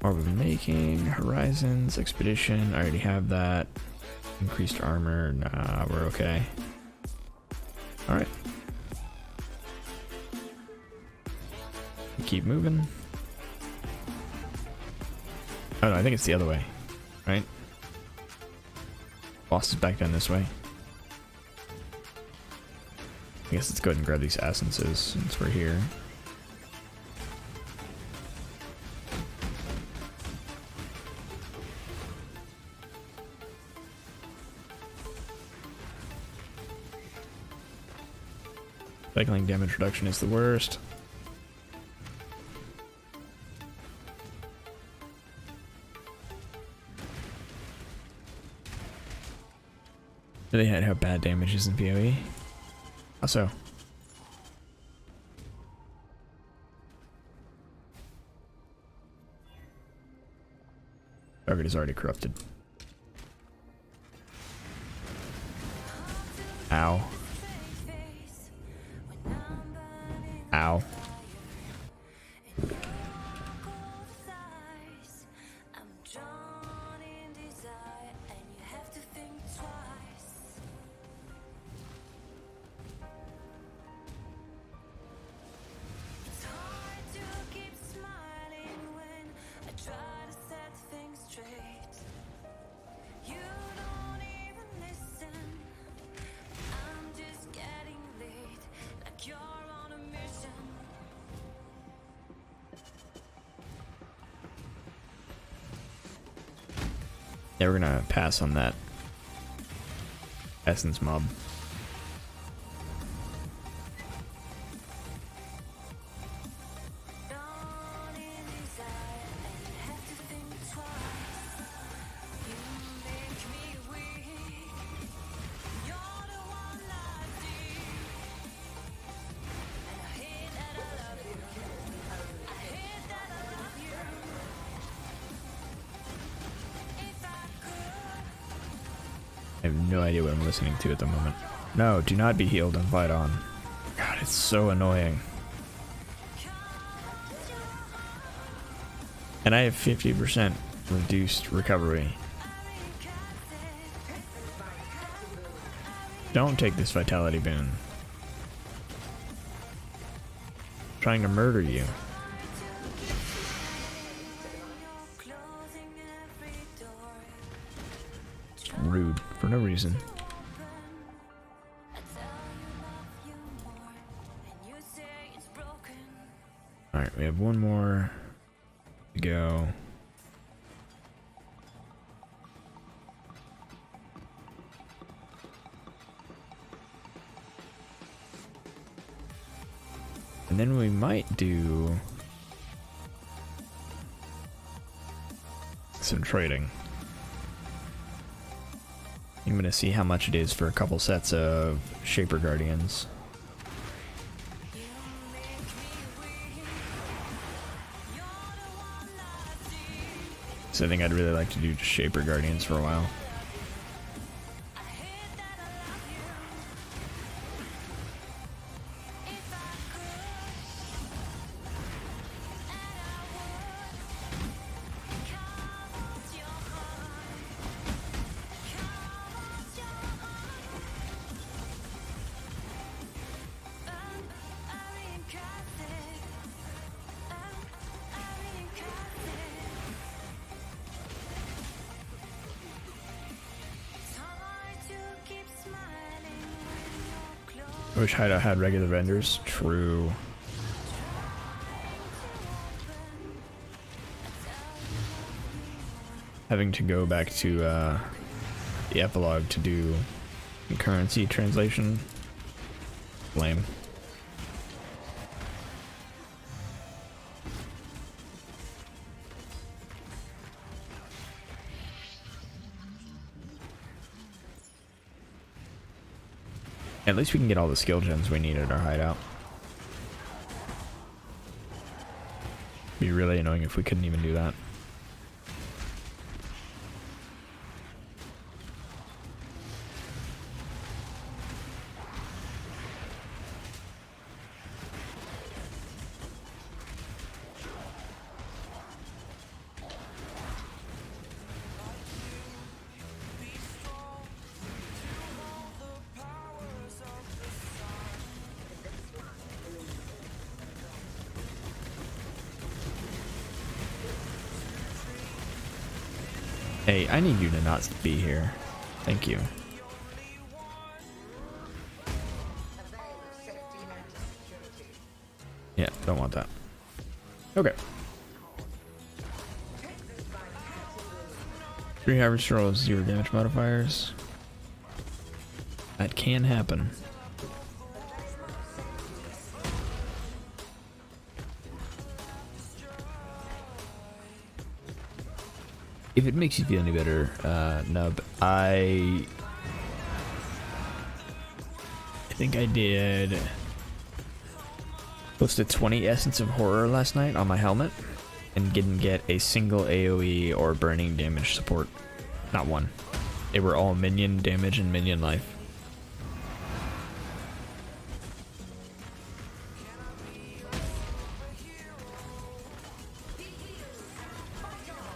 Orb of Making, Horizons, Expedition. I already have that. Increased armor. Nah, we're okay. Alright. Keep moving. Oh no, I think it's the other way, right? Boss is back down this way. I guess let's go ahead and grab these essences since we're here. Cycling damage reduction is the worst. They had how bad damage is in PoE. Also, target is already corrupted. Ow. Ow. Yeah, we're gonna pass on that essence mob. I have no idea what I'm listening to at the moment. No, do not be healed and fight on. God, it's so annoying. And I have 50% reduced recovery. Don't take this vitality boon. I'm trying to murder you. Rude for no reason. we have one more to go. And then we might do some trading. I'm gonna see how much it is for a couple sets of Shaper Guardians. So I think I'd really like to do just Shaper Guardians for a while. I wish Hideout had regular vendors. True. Having to go back to the epilogue to do currency translation. Lame. At least we can get all the skill gems we need at our hideout. Be really annoying if we couldn't even do that. Hey, I need you to not be here. Thank you. Yeah, don't want that. Okay. 3 harvest rolls, 0 damage modifiers. That can happen. If it makes you feel any better, Nub, I think I did close to 20 Essence of Horror last night on my helmet and didn't get a single AoE or burning damage support. Not one. They were all minion damage and minion life.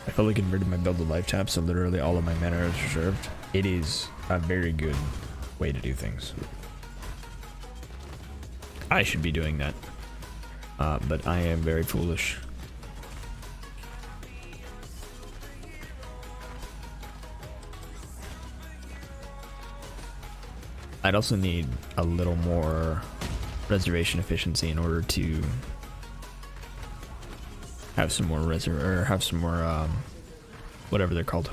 I fully converted my build to life tap, so literally all of my mana is reserved. It is a very good way to do things. I should be doing that, but I am very foolish. I'd also need a little more reservation efficiency in order to have some more whatever they're called.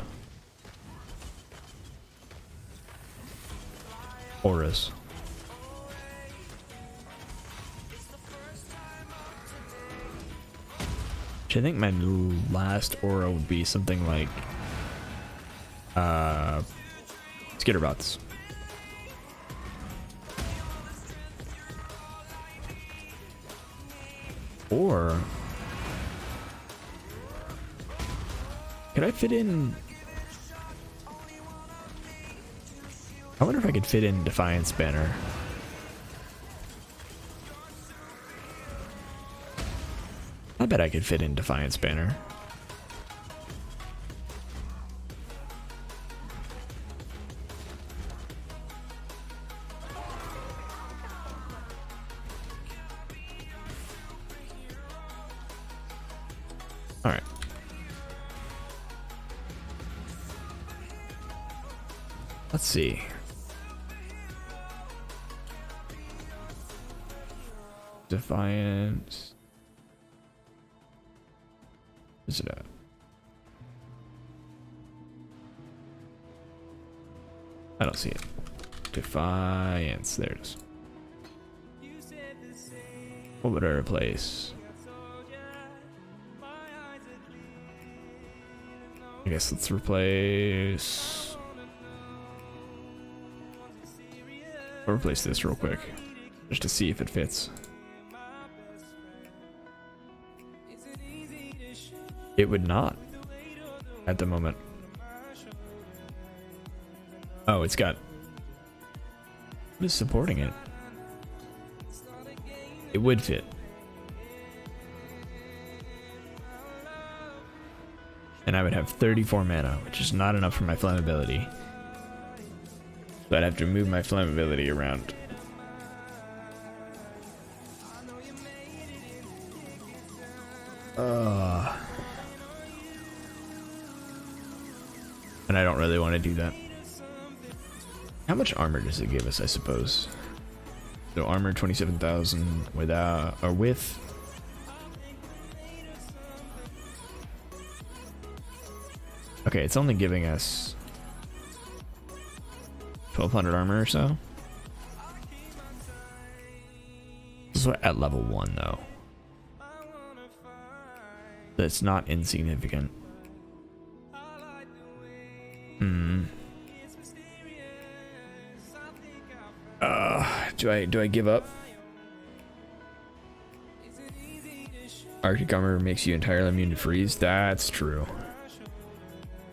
Auras. Which I think my last aura would be something like Skitterbots. Or could I fit in? I wonder if I could fit in Defiance Banner. I bet I could fit in Defiance Banner. All right. Let's see. Defiance. Is it at? I don't see it. Defiance. There it is. What would I replace? I guess let's replace... I'll replace this real quick, just to see if it fits. It would not at the moment. Oh, it's got... What is supporting it? It would fit. And I would have 34 mana, which is not enough for my flammability. So I'd have to move my flammability around. And I don't really want to do that. How much armor does it give us, I suppose? So armor 27,000 without, or with. Okay, it's only giving us 1,200 armor or so. This is at level 1 though. That's not insignificant. Do I give up? Arctic armor makes you entirely immune to freeze. That's true.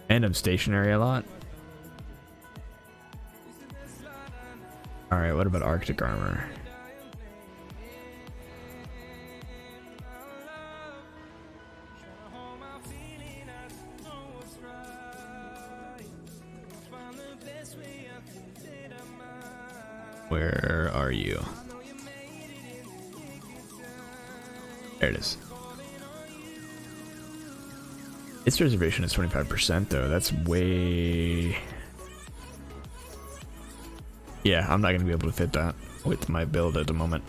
And I'm stationary a lot. Alright, what about Arctic armor? Where are you? There it is. Its reservation is 25% though. That's way... Yeah, I'm not going to be able to fit that with my build at the moment.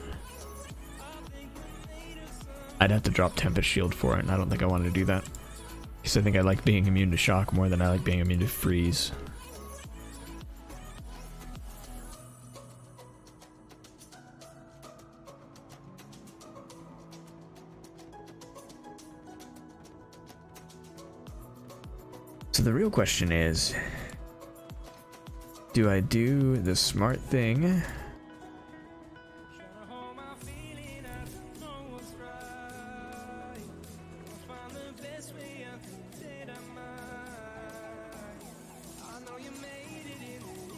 I'd have to drop Tempest Shield for it, and I don't think I want to do that. Because I think I like being immune to shock more than I like being immune to freeze. So the real question is, do I do the smart thing?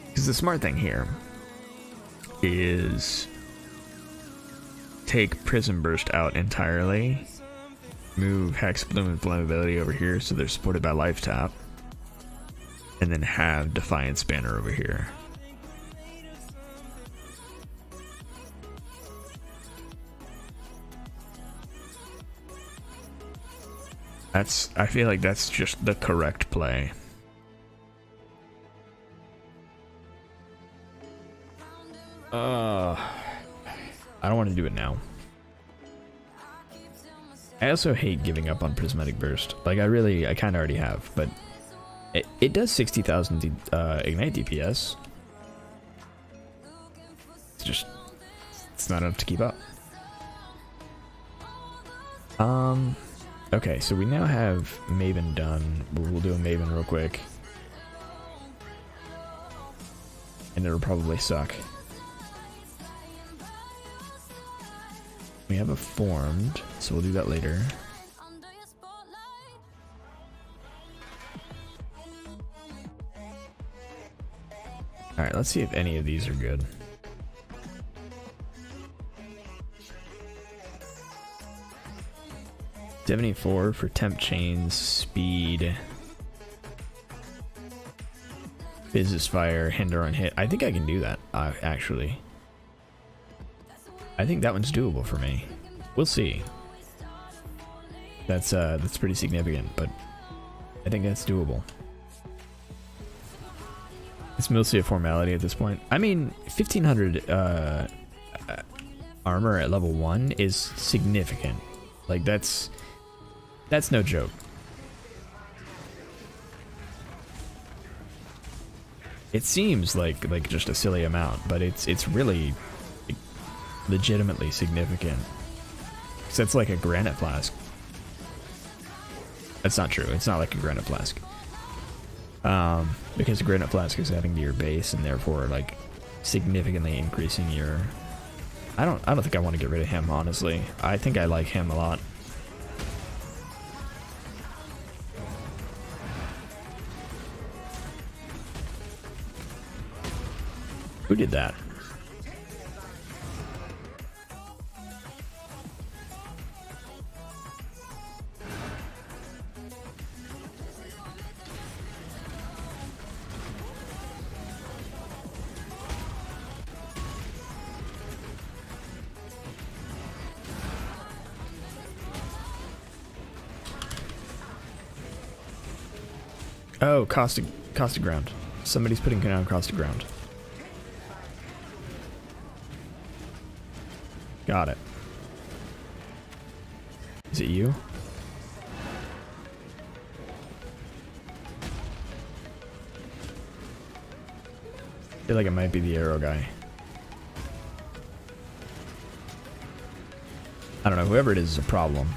Because the smart thing here is take Prism Burst out entirely, move Hex, Bloom, and Flammability over here so they're supported by Life Tap, and then have Defiance Banner over here. I feel like that's just the correct play. I don't want to do it now. I also hate giving up on Prismatic Burst. Like, I kind of already have, but it does 60,000 Ignite DPS. It's not enough to keep up. Okay, so we now have Maven done. We'll do a Maven real quick. And it'll probably suck. We have a formed, so we'll do that later. Alright, let's see if any of these are good. $74 for temp chains, speed, Fizz's fire, hinder on hit. I think I can do that, actually. I think that one's doable for me. We'll see. That's pretty significant, but I think that's doable. It's mostly a formality at this point. I mean, 1500 armor at level 1 is significant. Like, that's no joke. It seems like just a silly amount, but it's really like, legitimately significant. So it's like a granite flask. That's not true. It's not like a granite flask. Because a granite flask is adding to your base and therefore like significantly increasing your. I don't think I want to get rid of him, honestly. I think I like him a lot. Who did that? Oh, caustic ground. Somebody's putting down caustic ground. Got it. Is it you? I feel like it might be the arrow guy. I don't know, whoever it is a problem.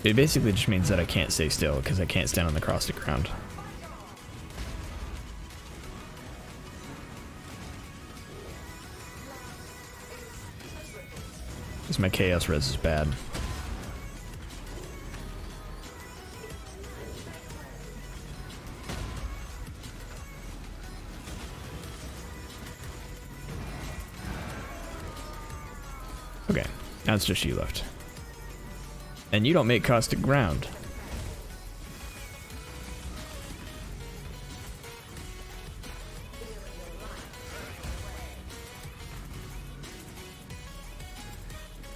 It basically just means that I can't stay still because I can't stand on the caustic ground. Because my chaos res is bad. Okay, now it's just you left. And you don't make caustic ground.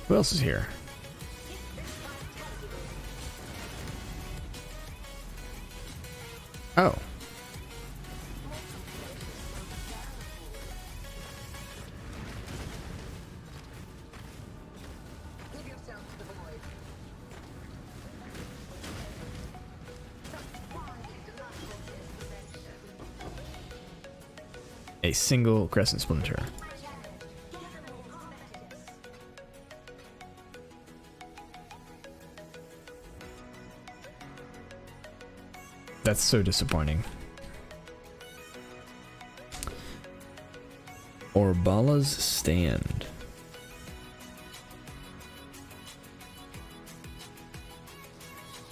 Who else is here? Oh. A single crescent splinter. That's so disappointing. Orbala's stand.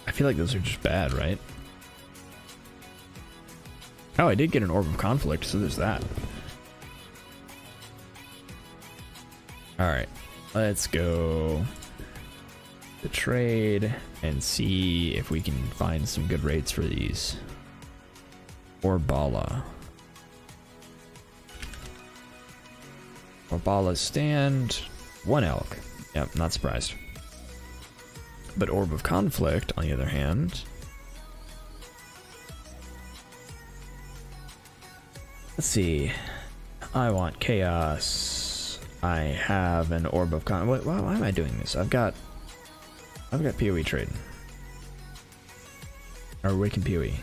I feel like those are just bad, right? Oh, I did get an Orb of Conflict, so there's that. Alright, let's go to trade and see if we can find some good rates for these. Orbala. Orbala's stand, 1 elk. Yep, not surprised. But Orb of Conflict, on the other hand... Let's see. I want chaos. I have an Orb of Conflict. Why am I doing this? I've got PoE trade. Or Awaken PoE.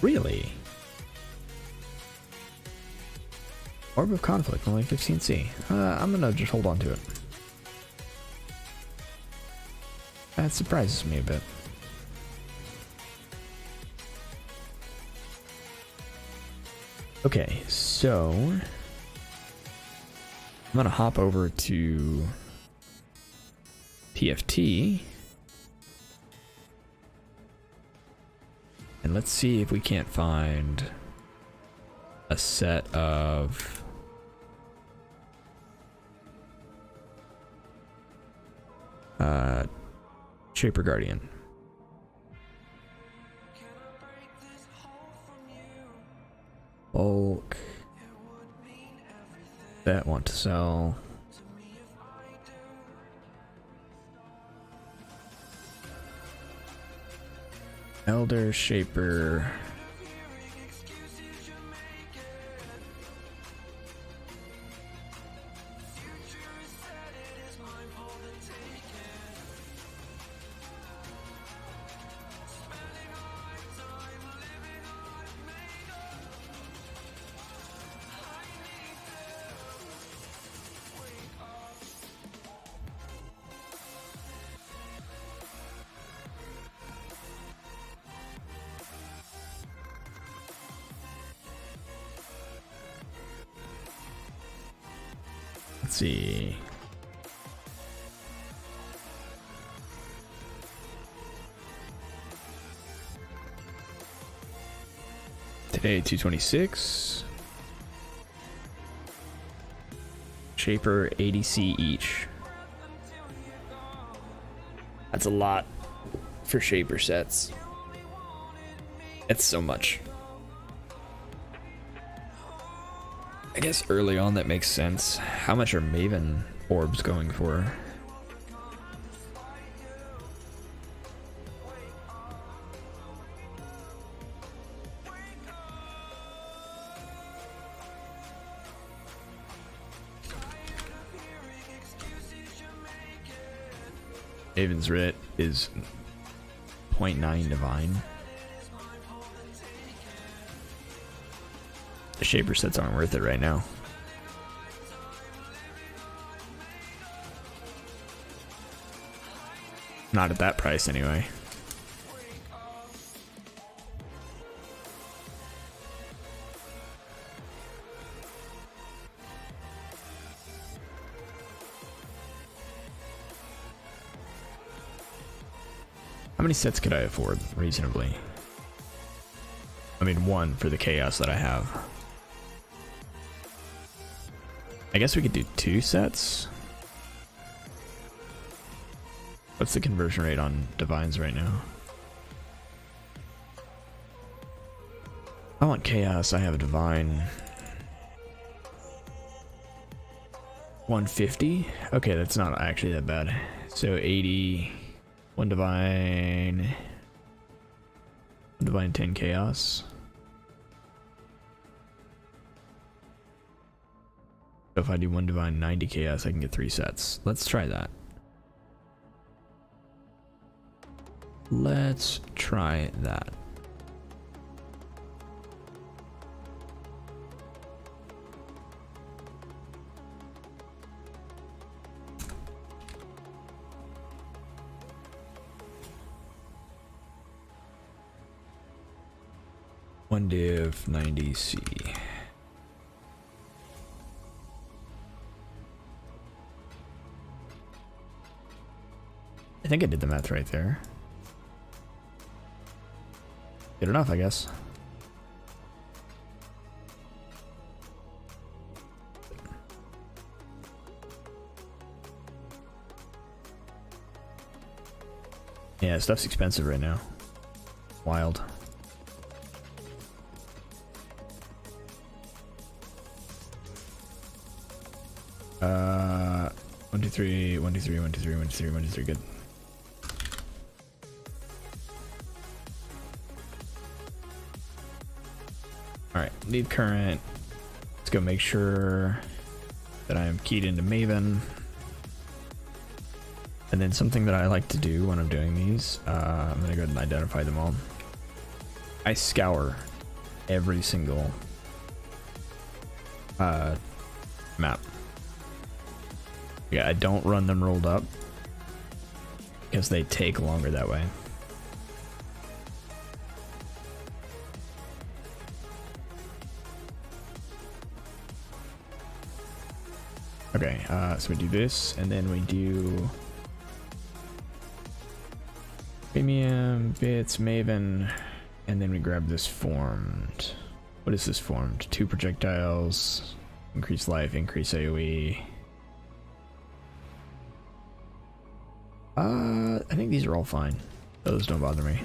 Really? Orb of Conflict, only 15C. I'm gonna just hold on to it. That surprises me a bit. Okay, so I'm gonna hop over to PFT and let's see if we can't find a set of Shaper Guardian. Bulk. That want to sell. Elder Shaper. Let's see. Today, 226. Shaper, 80C each. That's a lot for Shaper sets. It's so much. I guess early on that makes sense. How much are Maven orbs going for? Maven's writ is 0.9 divine. The Shaper sets aren't worth it right now. Not at that price anyway. How many sets could I afford reasonably? I mean, one for the chaos that I have. I guess we could do 2 sets. What's the conversion rate on divines right now? I want chaos. I have a divine. 150? Okay, that's not actually that bad. So 80, 1 divine, 1 divine, 10 chaos. So if I do 1 divine, 90 chaos, I can get 3 sets. Let's try that. Let's try that. One div 90C. I think I did the math right there. Good enough, I guess. Yeah, stuff's expensive right now. Wild. One, two, three, 1, 2, 3, 1, 2, 3, 1, 2, 3, 1, 2, 3, good. Alright, leave current. Let's go make sure that I am keyed into Maven. And then something that I like to do when I'm doing these, I'm gonna go ahead and identify them all. I scour every single map. Yeah, I don't run them rolled up because they take longer that way. Okay, so we do this, and then we do premium, bits, Maven, and then we grab this formed. What is this formed? 2 projectiles, increase life, increase AoE. I think these are all fine. Those don't bother me.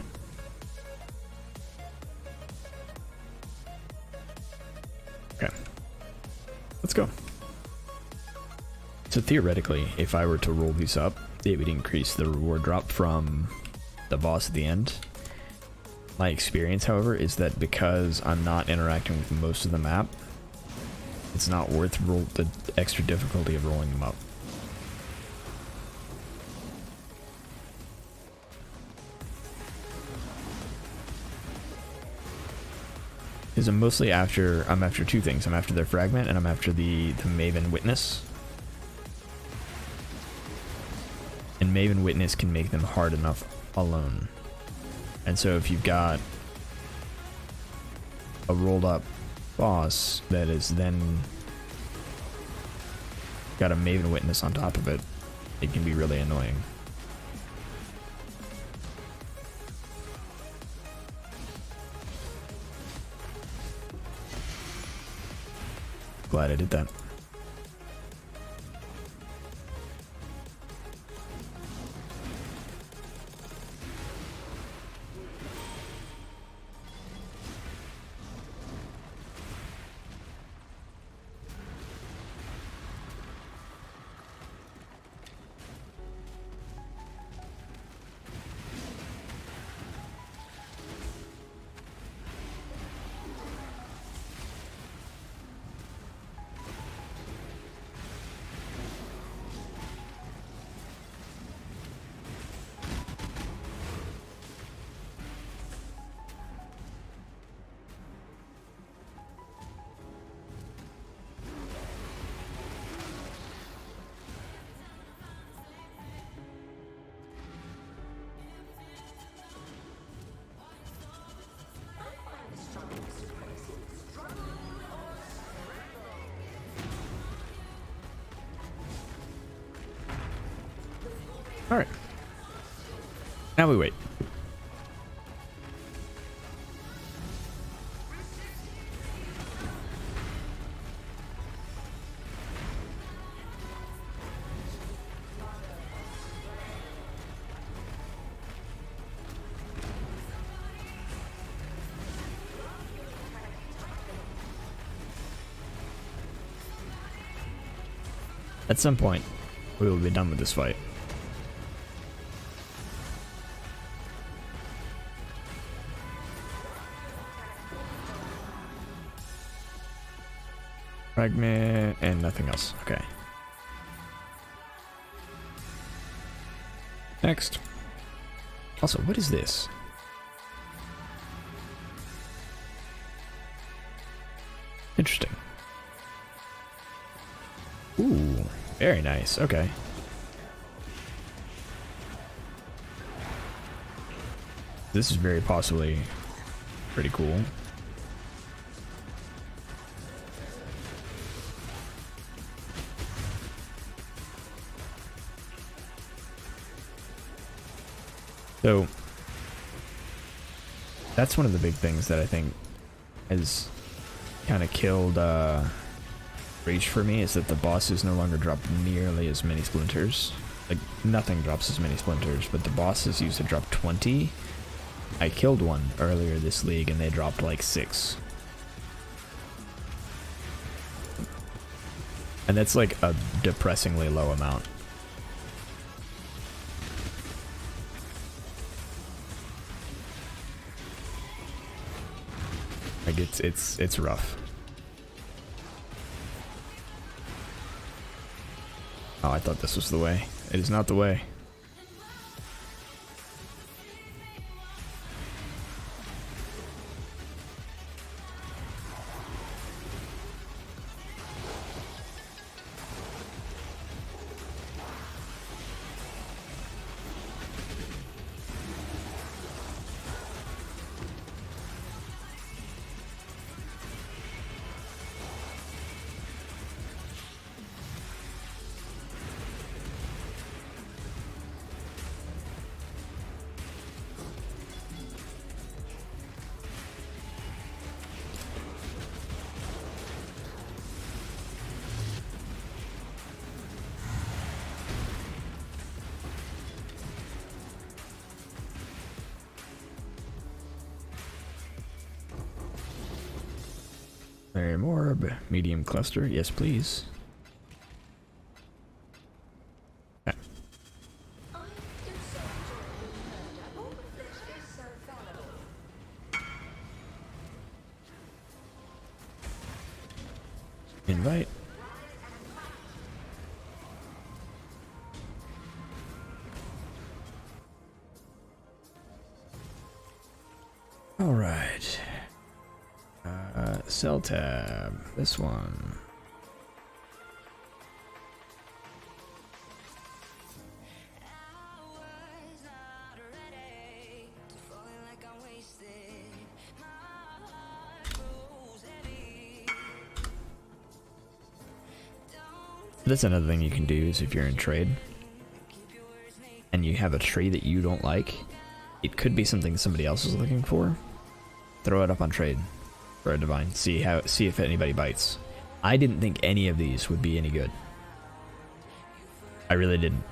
Okay, let's go. So theoretically, if I were to roll these up, it would increase the reward drop from the boss at the end. My experience, however, is that because I'm not interacting with most of the map, it's not worth the extra difficulty of rolling them up. Because I'm mostly after 2 things. I'm after their fragment, and I'm after the Maven Witness. And Maven Witness can make them hard enough alone. And so if you've got a rolled up boss that is then got a Maven Witness on top of it, it can be really annoying. Glad I did that. All right. Now we wait. At some point, we will be done with this fight. Fragment and nothing else. Okay. Next. Also, what is this? Interesting. Ooh, very nice. Okay. This is very possibly pretty cool. So that's one of the big things that I think has kind of killed Rage for me, is that the bosses no longer drop nearly as many splinters. Like, nothing drops as many splinters, but the bosses used to drop 20. I killed one earlier this league and they dropped like 6. And that's like a depressingly low amount. Like it's rough. Oh, I thought this was the way. It is not the way. Varium orb, medium cluster, yes please. Okay. Invite. All right. Cell tab, this one. That's another thing you can do is if you're in trade and you have a tree that you don't like, it could be something somebody else is looking for. Throw it up on trade for a divine. See if anybody bites. I didn't think any of these would be any good. I really didn't.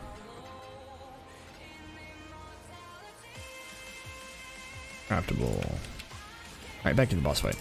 Craftable. Alright, back to the boss fight.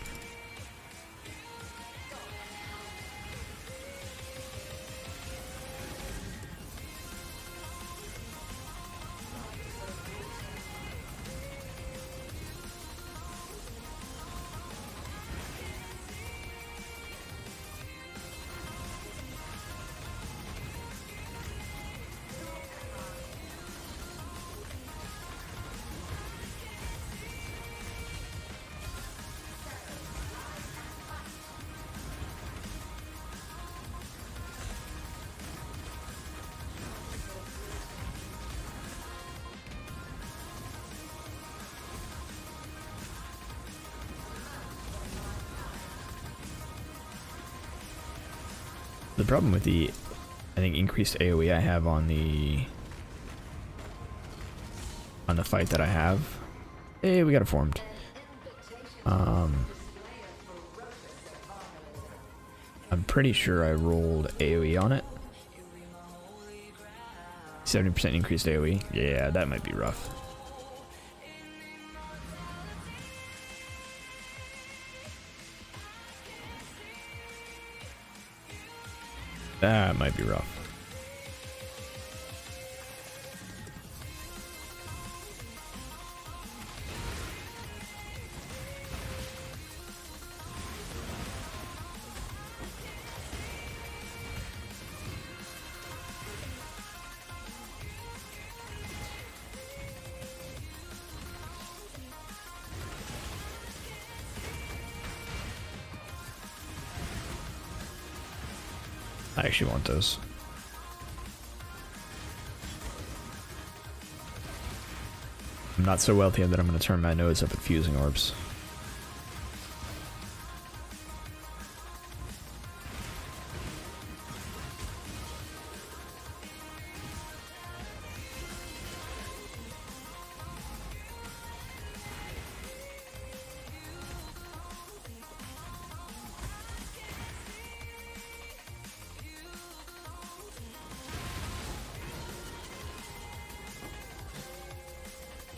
The problem with the, I think, increased AoE I have on the fight that I have. Hey, we got it formed. I'm pretty sure I rolled AoE on it. 70% increased AoE. Yeah, that might be rough. That might be rough. I actually want those. I'm not so wealthy that I'm going to turn my nose up at fusing orbs.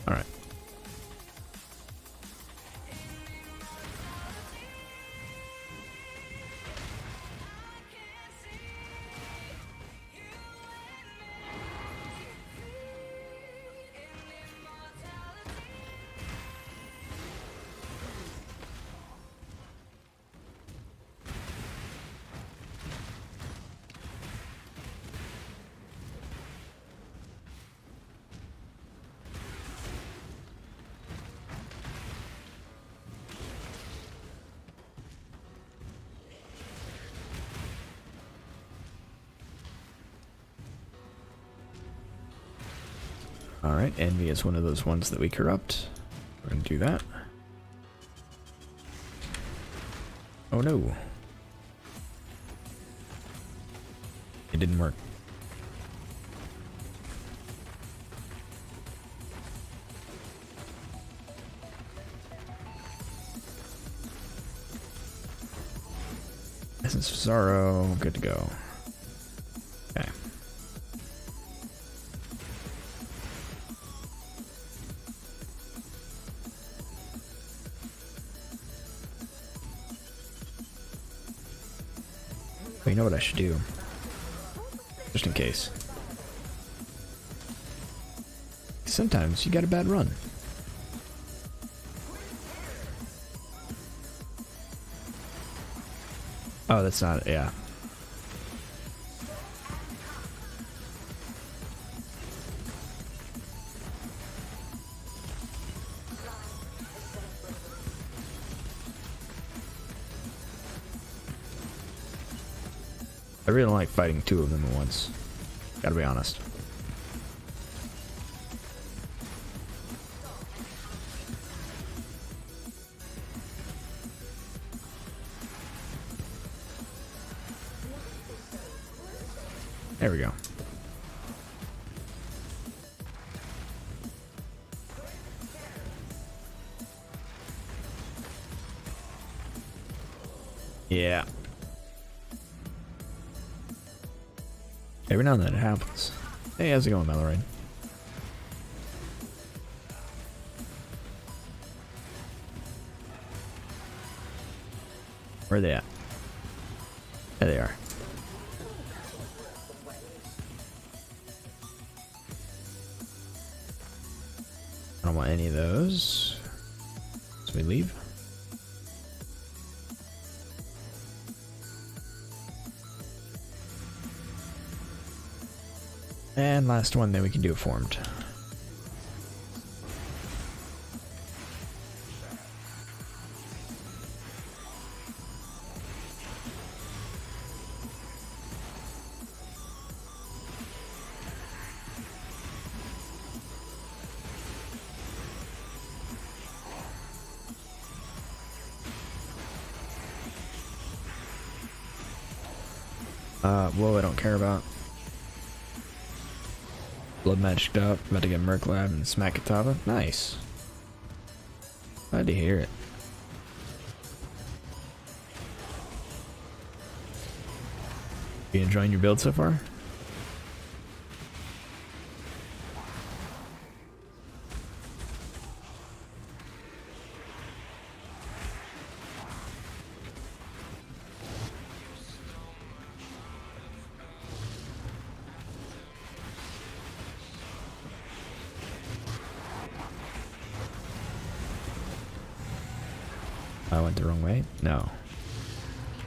Alright. Alright, Envy is one of those ones that we corrupt. We're gonna do that. Oh no. It didn't work. Essence of Sorrow, good to go. Okay. You know what I should do? Just in case. Sometimes you got a bad run. Oh, that's not, yeah. I really don't like fighting two of them at once. Gotta be honest. There we go. Yeah. Every now and then it happens. Hey, how's it going, Mallory? Where are they at? There they are. I don't want any of those. So we leave. And last one, then we can do it formed. Whoa, I don't care about. Blood magicked up, about to get Merc Lab and smack Katava. Nice. Glad to hear it. You enjoying your build so far? I went the wrong way? No.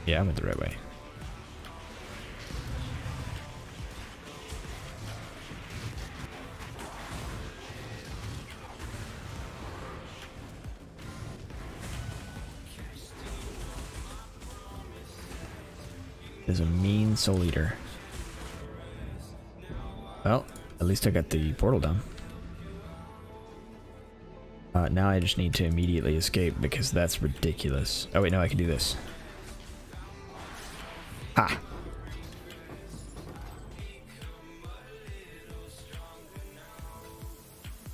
Yeah, I went the right way. There's a mean soul eater. Well, at least I got the portal down. Now I just need to immediately escape because that's ridiculous. Oh wait, no, I can do this. Ha!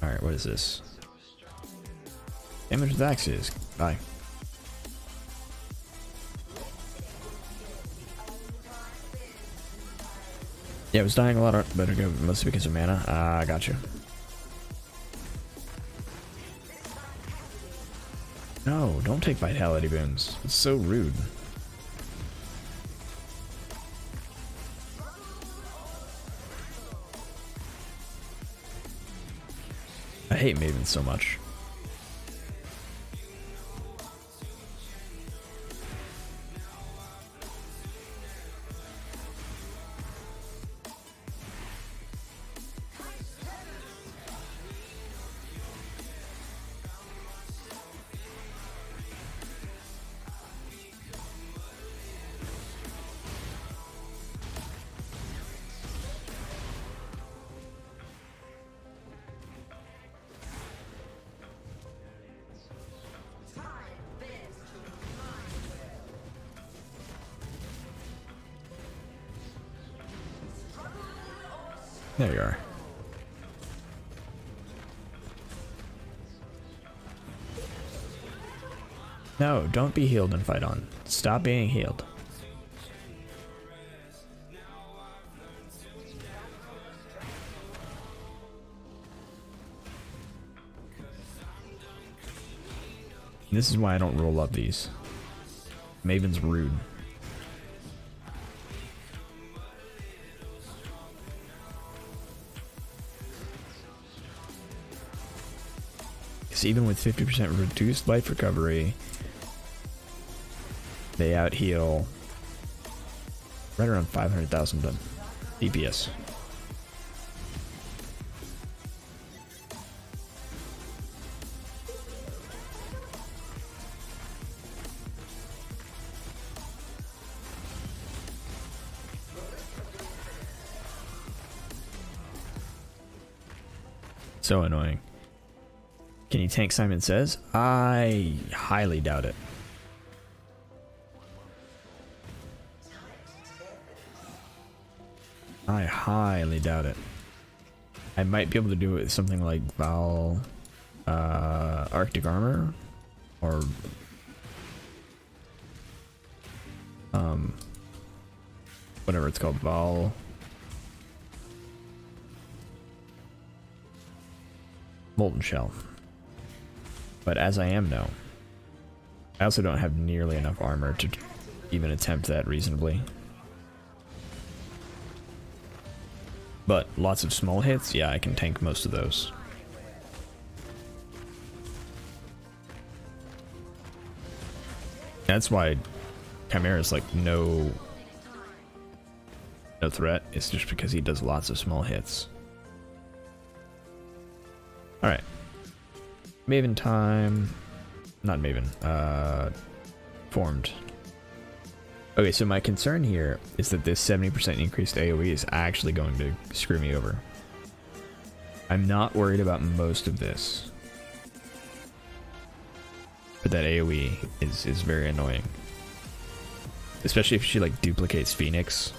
Alright, what is this? Damage with axes. Bye. Yeah, I was dying a lot, but mostly because of mana. I got you. No, don't take vitality boons. It's so rude. I hate Maven so much. There you are. No, don't be healed and fight on. Stop being healed. This is why I don't roll up these. Maven's rude. Even with 50% reduced life recovery, they out heal right around 500,000 DPS. So annoying. Can you tank Simon Says? I highly doubt it. I highly doubt it. I might be able to do it with something like Val Arctic Armor or whatever it's called, Val Molten Shell. But as I am, no. I also don't have nearly enough armor to even attempt that reasonably. But lots of small hits, yeah, I can tank most of those. That's why Chimera's like no threat. It's just because he does lots of small hits. Alright. Maven time. Not Maven. Formed. Okay, so my concern here is that this 70% increased AoE is actually going to screw me over. I'm not worried about most of this. But that AoE is very annoying. Especially if she like duplicates Phoenix.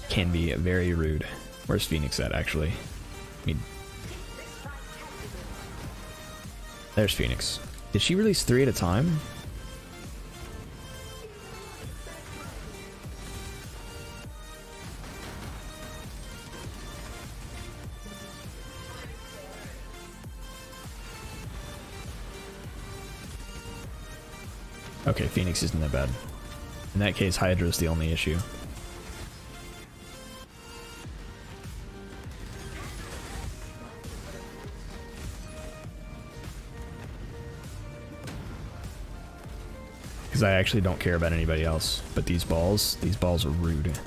Can be very rude. Where's Phoenix at actually? I mean, there's Phoenix. Did she release 3 at a time? Okay, Phoenix isn't that bad. In that case, Hydra's the only issue. Because I actually don't care about anybody else. But these balls are rude.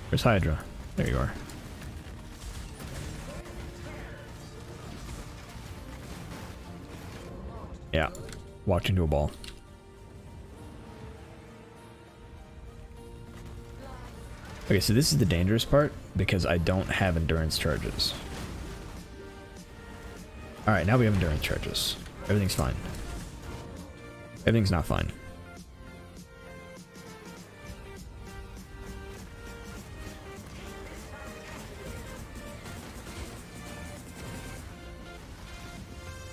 Where's Hydra? There you are. Yeah, walked into a ball. Okay, so this is the dangerous part because I don't have endurance charges. Alright, now we have endurance charges. Everything's fine. Everything's not fine.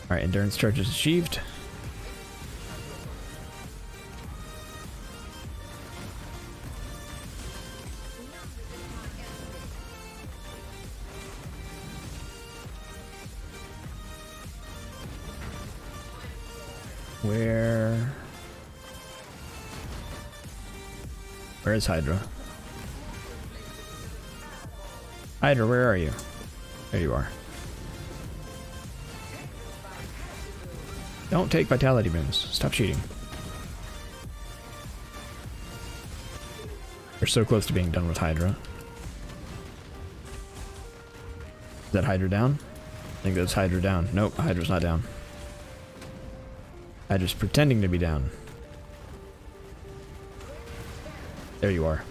Alright, endurance charges achieved. Where is Hydra? Hydra, where are you? There you are. Don't take vitality boons. Stop cheating. We're so close to being done with Hydra. Is that Hydra down? I think that's Hydra down. Nope, Hydra's not down. Hydra's pretending to be down. There you are.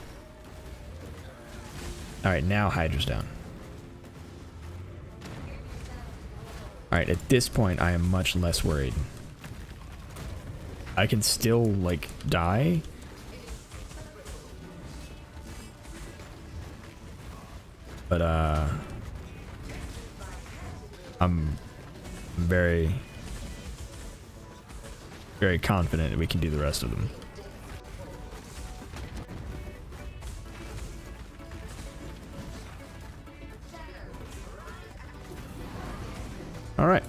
Alright, now Hydra's down. Alright, at this point I am much less worried. I can still, like, die. But, I'm very, very confident that we can do the rest of them. Alright.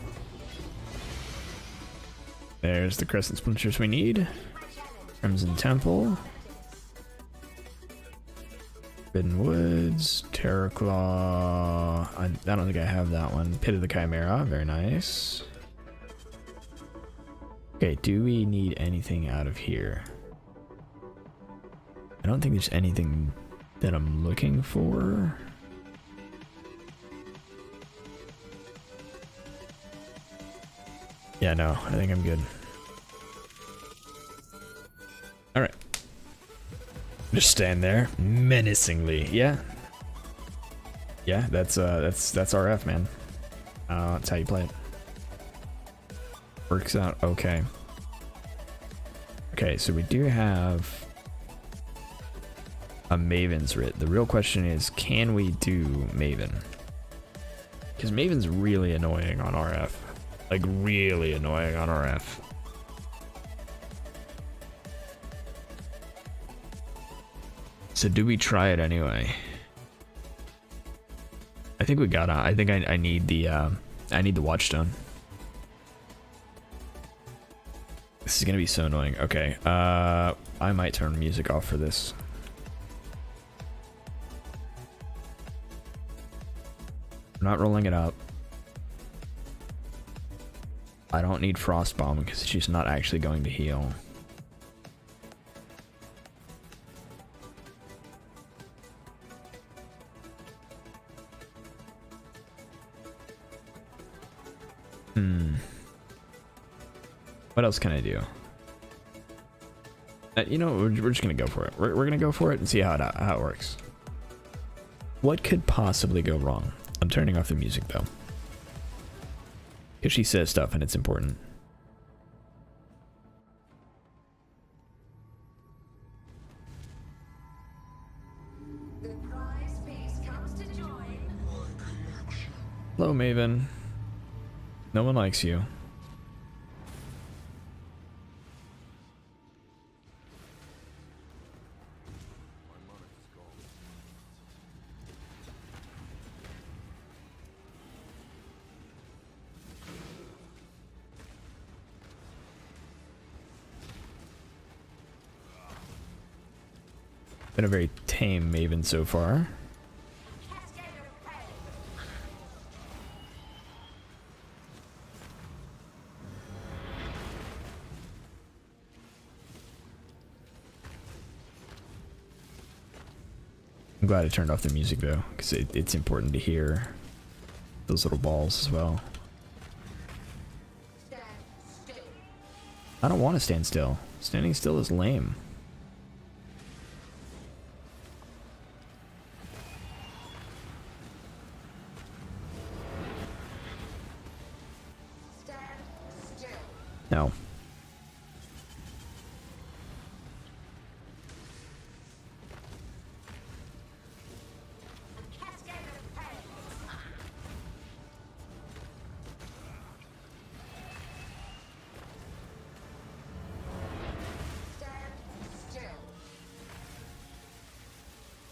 There's the crescent splinters we need. Crimson Temple. Forbidden Woods. Terraclaw. I don't think I have that one. Pit of the Chimera. Very nice. Okay, do we need anything out of here? I don't think there's anything that I'm looking for. Yeah, no, I think I'm good. Alright. Just stand there menacingly. Yeah. Yeah, that's RF, man. That's how you play it. Works out okay. Okay, so we do have a Maven's Writ. The real question is, can we do Maven? Because Maven's really annoying on RF. Like, really annoying on RF. So do we try it anyway? I think we gotta. I think I need the Watchstone. This is gonna be so annoying. Okay, I might turn music off for this. I'm not rolling it up. I don't need Frost Bomb because she's not actually going to heal. What else can I do? You know, we're just gonna go for it. We're gonna go for it and see how it works. What could possibly go wrong? I'm turning off the music though, because she says stuff and it's important. The prize piece comes to join. Hello, Maven. No one likes you. Been a very tame Maven so far. I'm glad I turned off the music though, because it's important to hear those little balls as well. I don't want to stand still. Standing still is lame. No.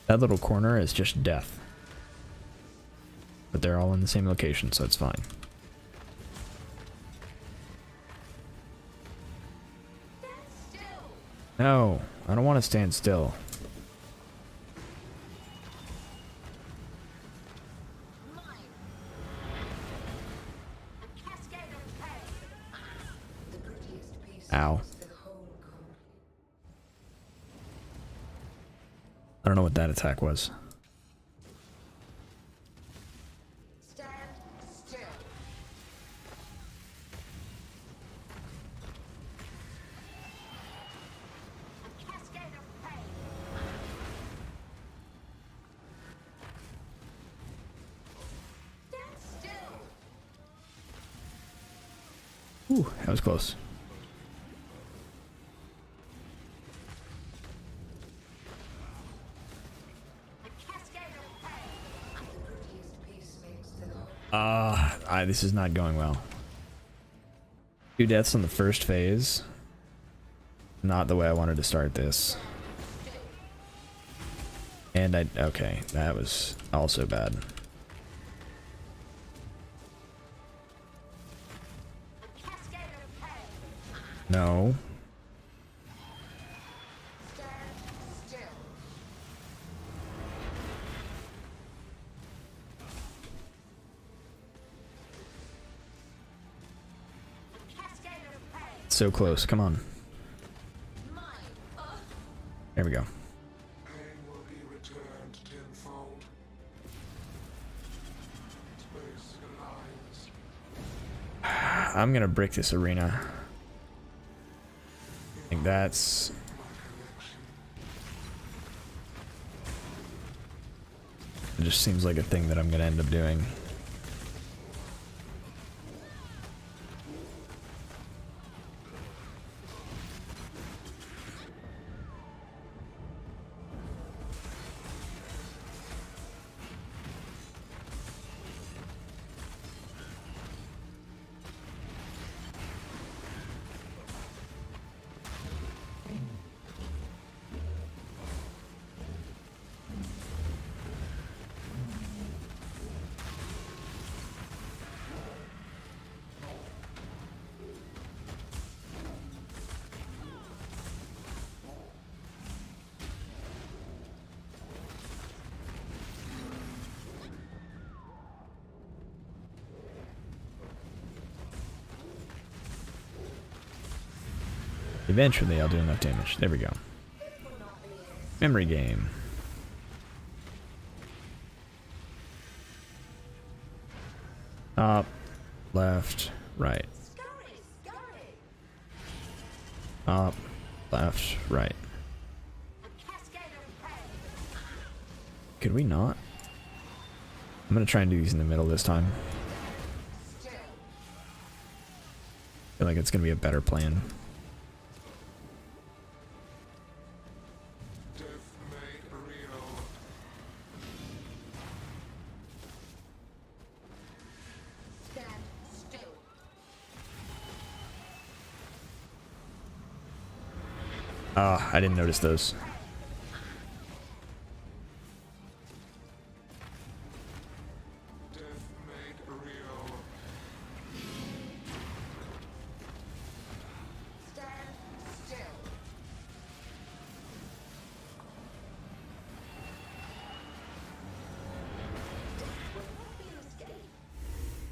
That little corner is just death. But they're all in the same location, so it's fine. No, I don't want to stand still. Ow. I don't know what that attack was. Ooh, that was close. This is not going well. 2 deaths on the first phase. Not the way I wanted to start this. And okay, that was also bad. No. So close, come on. There we go. I'm gonna brick this arena. I think that's... It just seems like a thing that I'm gonna end up doing. Eventually I'll do enough damage. There we go. Memory game. Up, left, right. Up, left, right. Could we not? I'm gonna try and do these in the middle this time. I feel like it's gonna be a better plan. Ah, I didn't notice those.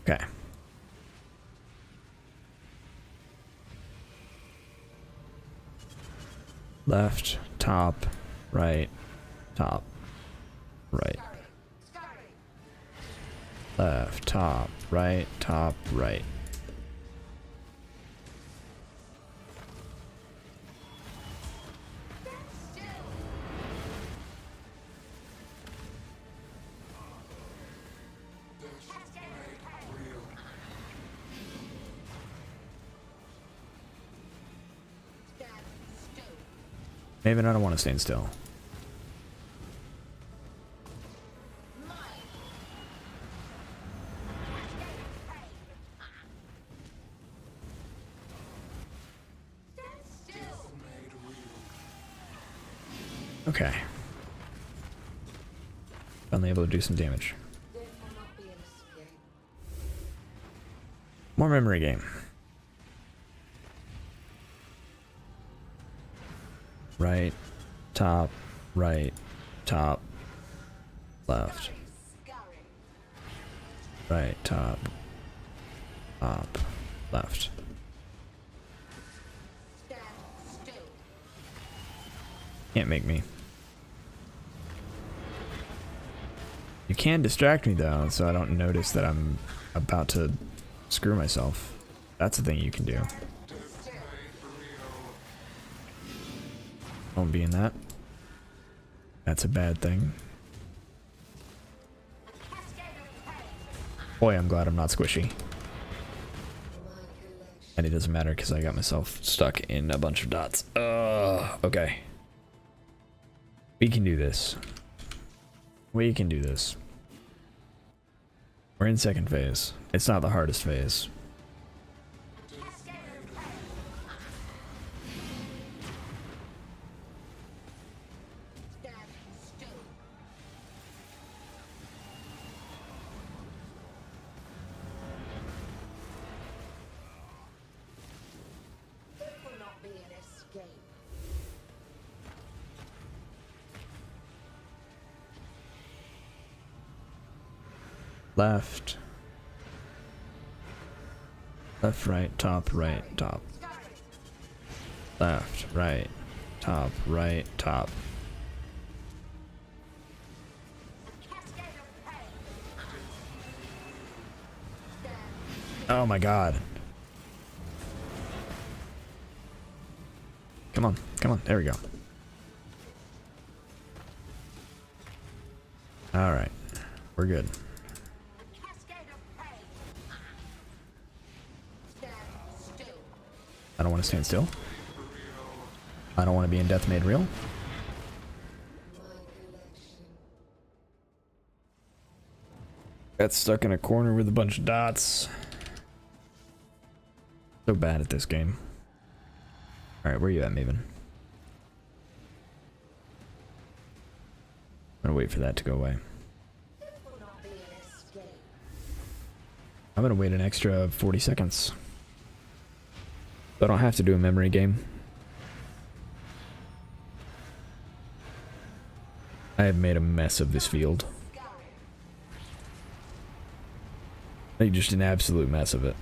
Okay. Left, top, right, top, right. Left, top, right, top, right. Maven, I don't want to stand still. Okay. Finally able to do some damage. More memory game. Right, top, left. Right, top, left. Can't make me. You can distract me though, so I don't notice that I'm about to screw myself. That's the thing you can do. Don't be in that. That's a bad thing. Boy, I'm glad I'm not squishy. And it doesn't matter because I got myself stuck in a bunch of dots. Okay. We can do this. We can do this. We're in second phase. It's not the hardest phase. Left. Left, right, top, right, top. Left, right, top, right, top. Oh my god. Come on, come on, there we go. Alright, we're good. I don't want to stand still. I don't want to be in death made real. Got stuck in a corner with a bunch of dots. So bad at this game. Alright, where are you at, Maven? I'm gonna wait for that to go away. I'm gonna wait an extra 40 seconds. So I don't have to do a memory game. I have made a mess of this field. Like just an absolute mess of it.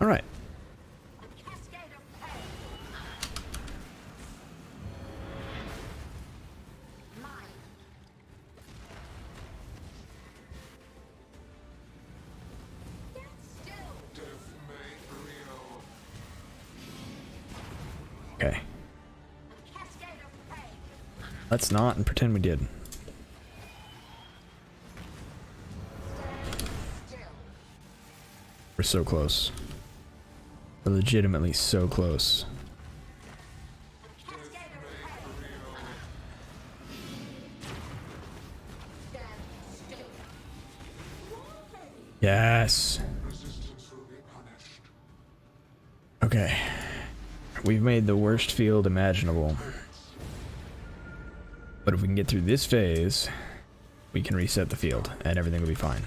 All right. Cascade of pain. Mine. Stand still. Okay. Cascade of pain. Let's not and pretend we did. Still. We're so close. We're legitimately so close. Cascade of pain. Stand still. Yes. Okay. We've made the worst field imaginable. But if we can get through this phase, we can reset the field and everything will be fine.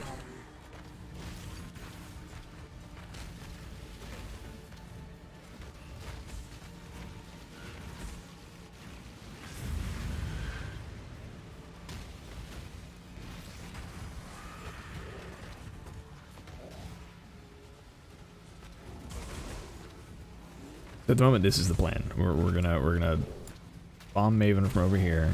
At the moment, this is the plan. We're gonna bomb Maven from over here.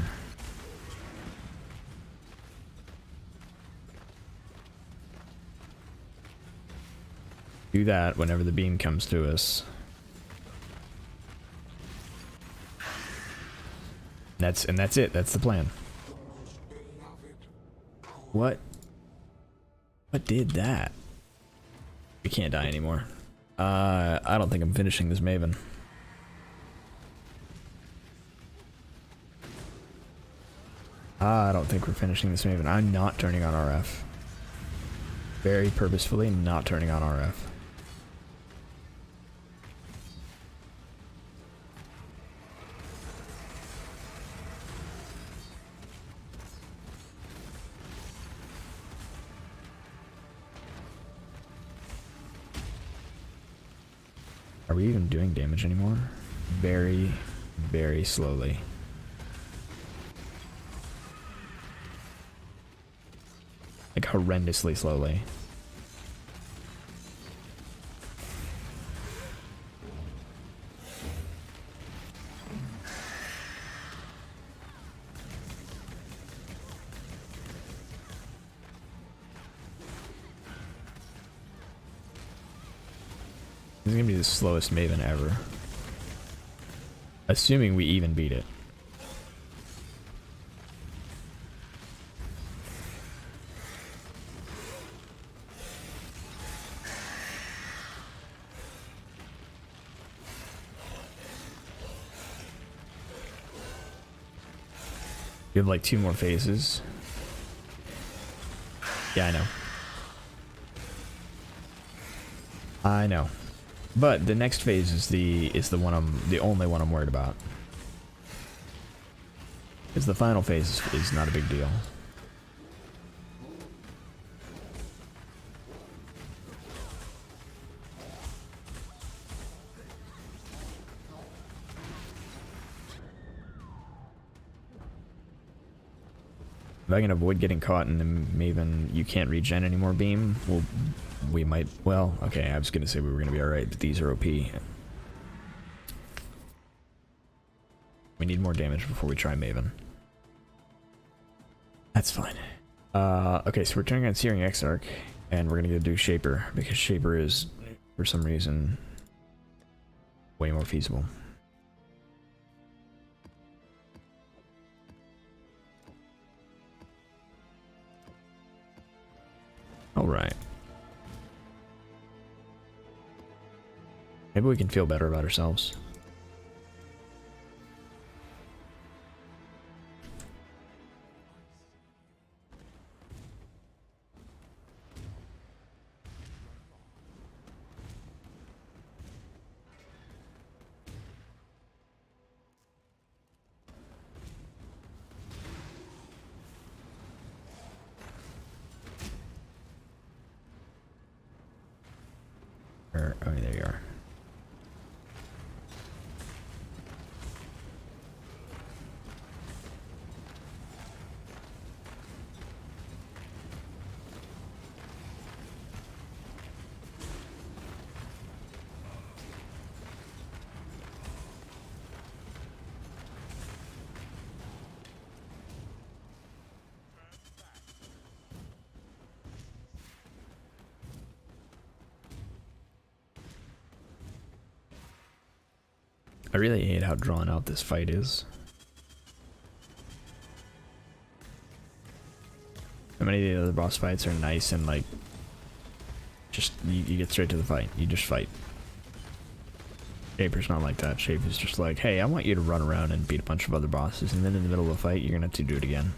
Do that whenever the beam comes to us. That's it. That's the plan. What did that? We can't die anymore. I don't think I'm finishing this Maven. I don't think we're finishing this Maven. I'm not turning on RF. Very purposefully not turning on RF. Are we even doing damage anymore? Very, very slowly. Like horrendously slowly. This is gonna be the slowest Maven ever. Assuming we even beat it. We have like 2 more phases. Yeah, I know. I know. But the next phase is the only one I'm worried about. Because the final phase is not a big deal. If I can avoid getting caught in the Maven, you can't regen anymore beam, well, we might, well, okay, I was gonna say we were gonna be alright, but these are OP. We need more damage before we try Maven. That's fine. Okay, so we're turning on Searing Exarch, and we're gonna go do Shaper, because Shaper is, for some reason, way more feasible. Alright. Maybe we can feel better about ourselves. Oh, there you are. I really hate how drawn out this fight is. So many of the other boss fights are nice and like, just, you get straight to the fight. You just fight. Shaper's not like that. Shaper's just like, hey, I want you to run around and beat a bunch of other bosses, and then in the middle of a fight, you're gonna have to do it again.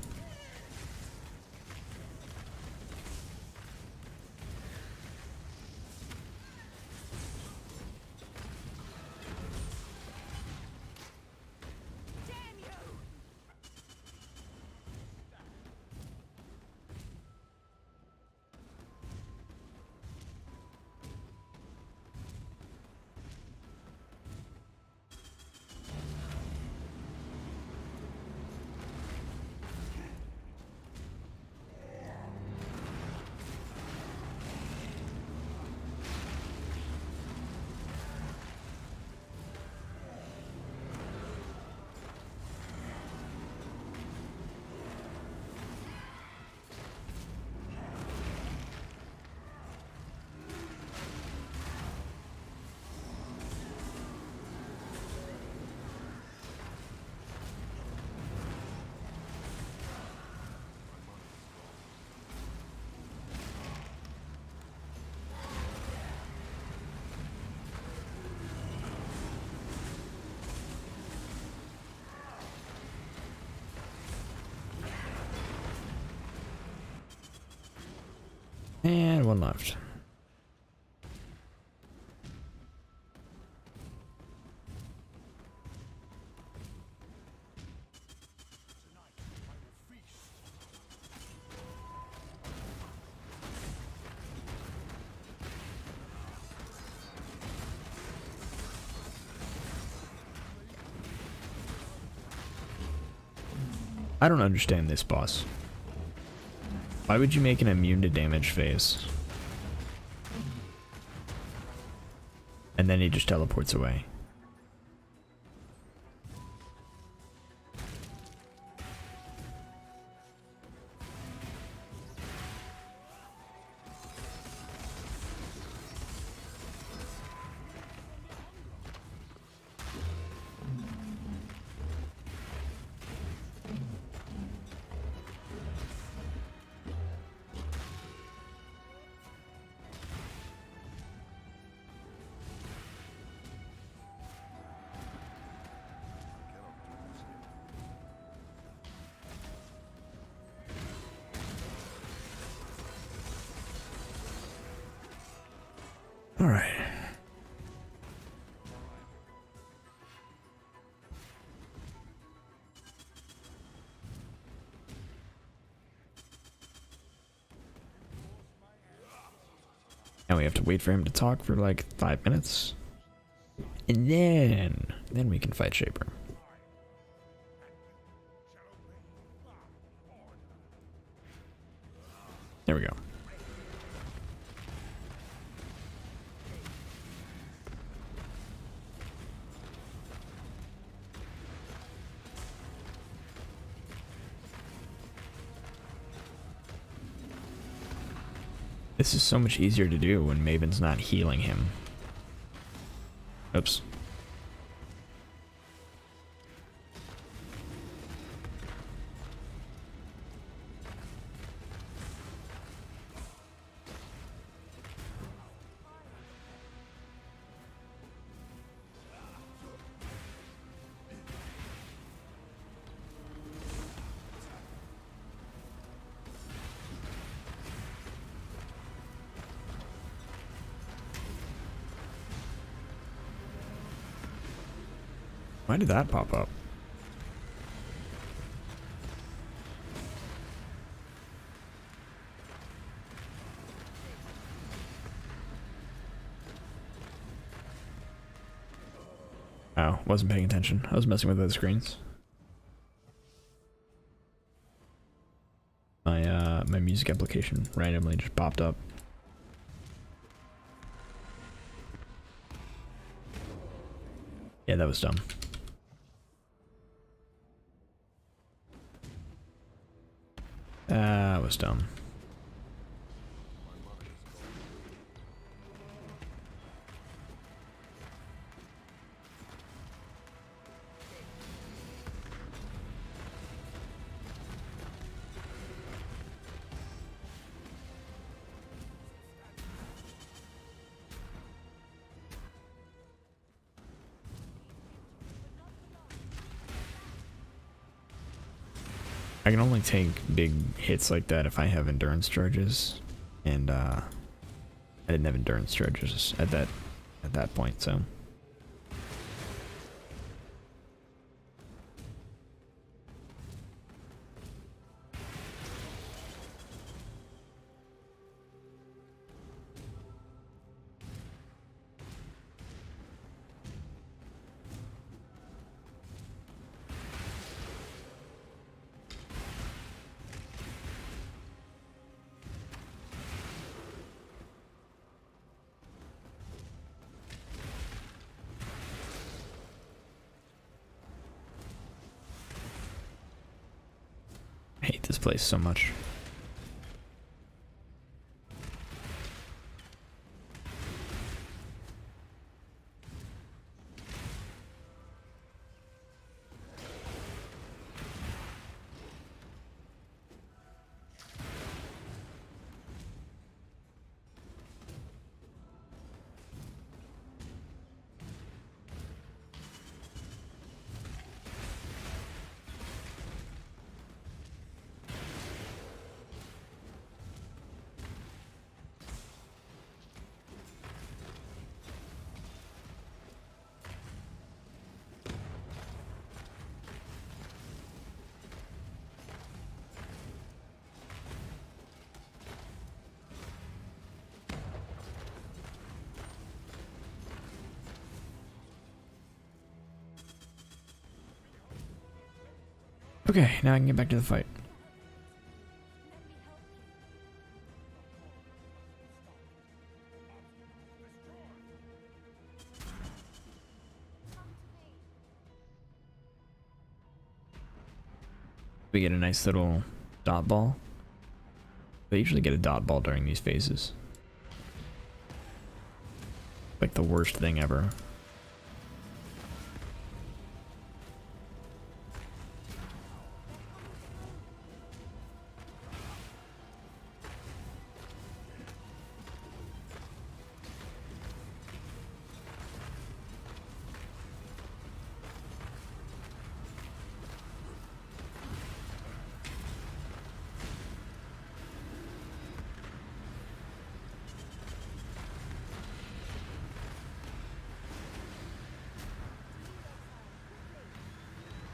And one left. I don't understand this boss. Why would you make an immune to damage phase? And then he just teleports away. All right. Now we have to wait for him to talk for like 5 minutes. And then we can fight Shaper. There we go. This is so much easier to do when Maven's not healing him. Oops. Why did that pop up? Oh, wasn't paying attention. I was messing with other screens. My music application randomly just popped up. Yeah, that was dumb. That was dumb. I can only take big hits like that if I have endurance charges, and I didn't have endurance charges at that point, so. I hate this place so much. Okay, now I can get back to the fight. We get a nice little dot ball. They usually get a dot ball during these phases. Like the worst thing ever.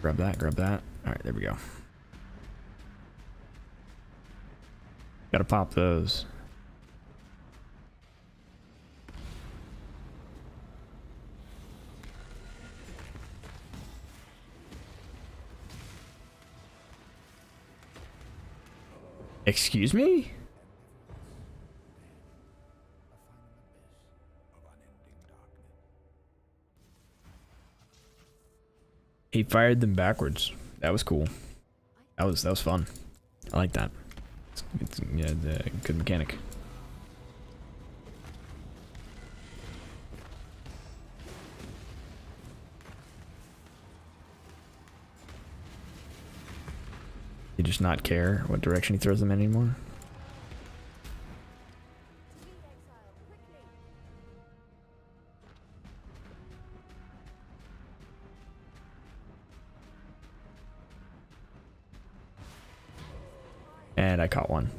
Grab that, grab that. Alright, there we go. Gotta pop those. Excuse me? He fired them backwards. That was cool. That was fun. I like that. It's yeah, the good mechanic. You just not care what direction he throws them in anymore? And I caught one.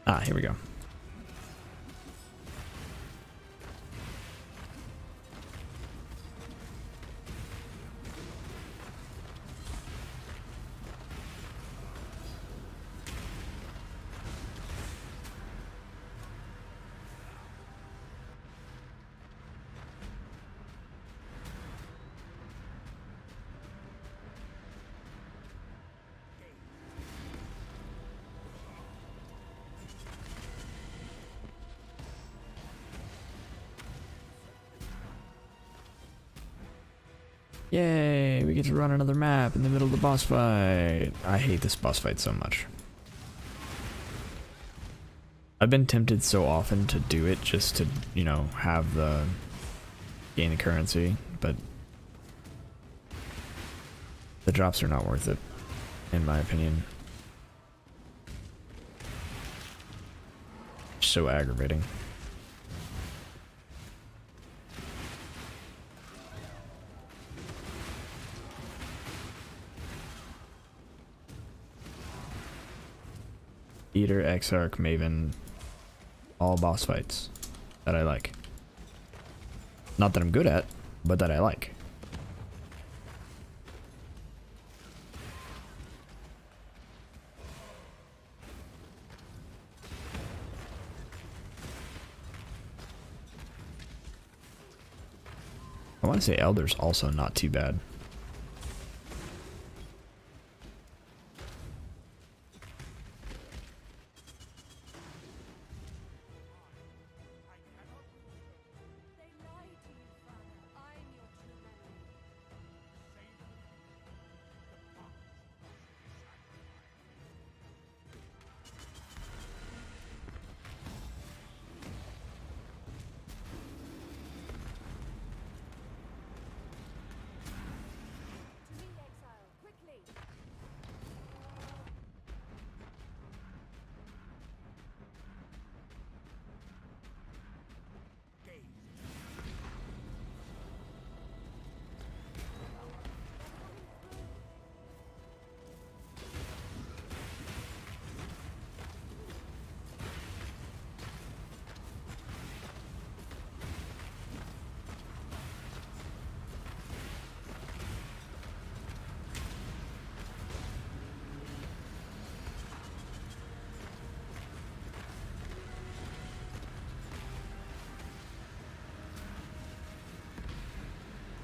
Ah, here we go. Yay, we get to run another map in the middle of the boss fight. I hate this boss fight so much. I've been tempted so often to do it just to, you know, have the gain the currency, but the drops are not worth it, in my opinion. So aggravating. Eater, Exarch, Maven, all boss fights that I like. Not that I'm good at, but that I like. I want to say Elder's also not too bad.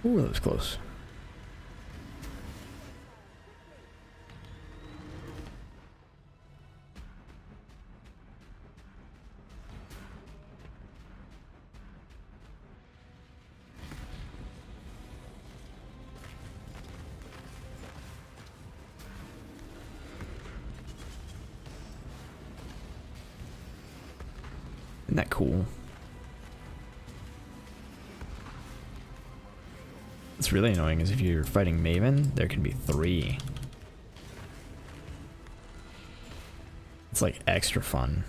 Ooh, that was close. Isn't that cool? What's really annoying is if you're fighting Maven, there can be 3. It's like extra fun.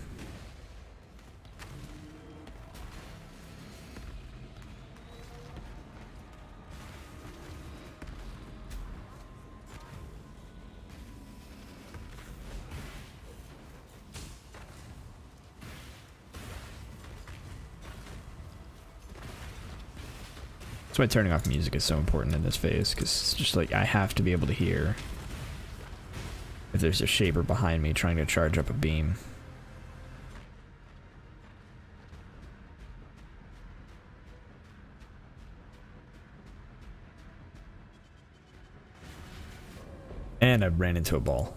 That's why turning off music is so important in this phase, because it's just like I have to be able to hear if there's a shaper behind me trying to charge up a beam. And I ran into a ball.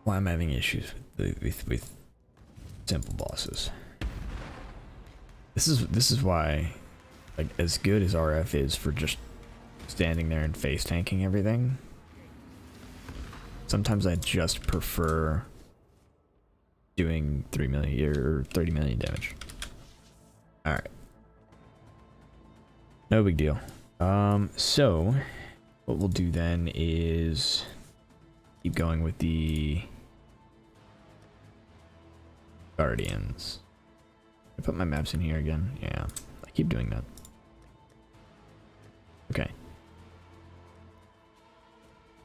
Why I'm having issues with simple bosses. This is why, like, as good as RF is for just standing there and face tanking everything, sometimes I just prefer doing 3 million or 30 million damage. All right, no big deal. So what we'll do then is keep going with the Guardians. I put my maps in here again. Yeah, I keep doing that. Okay.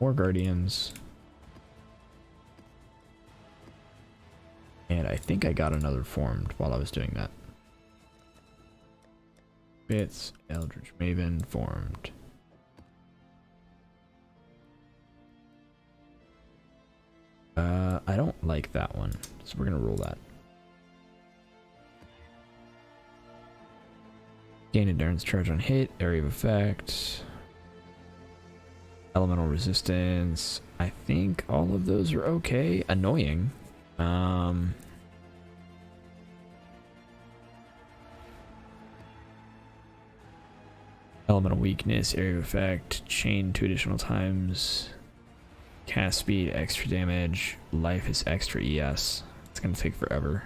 More guardians. And I think I got another formed while I was doing that. Bits, Eldritch Maven formed. I don't like that one, so we're gonna roll that. Gain endurance charge on hit, area of effect, elemental resistance. I think all of those are okay. Annoying. Elemental weakness, area of effect, chain 2 additional times, cast speed, extra damage, life is extra ES. It's gonna take forever.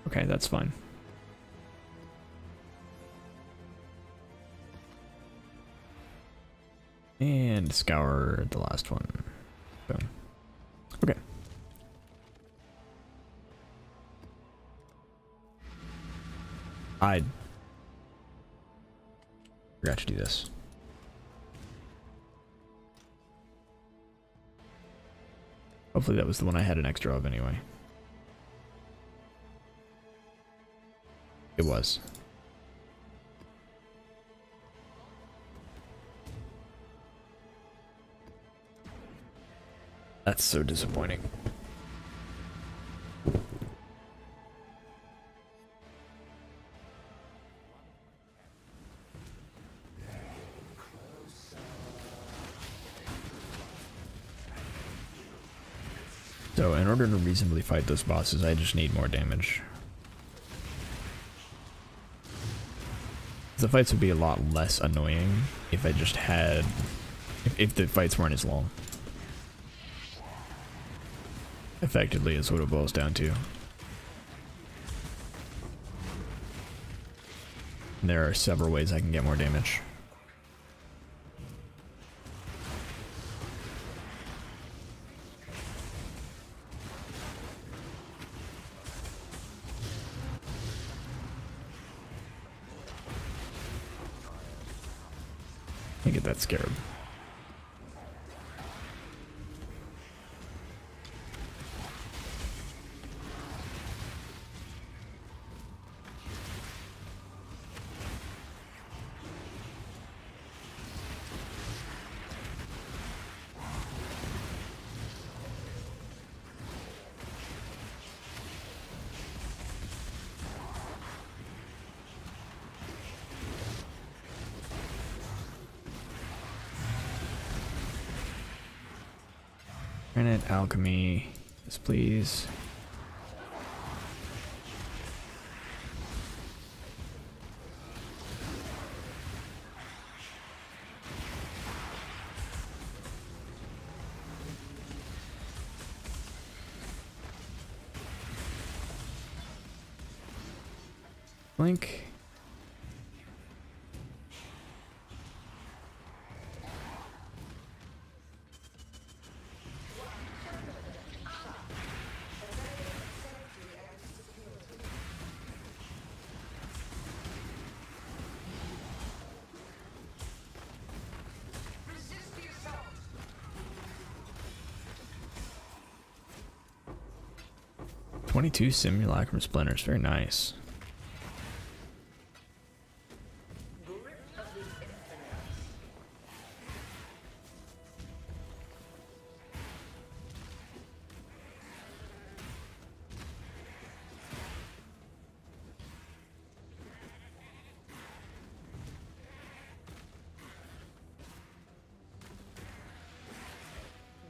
Okay, that's fine. And scour the last one. Boom. Okay. I forgot to do this. Hopefully that was the one I had an extra of anyway. It was. That's so disappointing. So in order to reasonably fight those bosses, I just need more damage. The fights would be a lot less annoying if I just had... if the fights weren't as long. Effectively is what it boils down to. And there are several ways I can get more damage. Let me get that scarab. Granite, alchemy, yes please. Blink. Resist the assault. 22 simulacrum splinters, very nice. Grip of the infinite.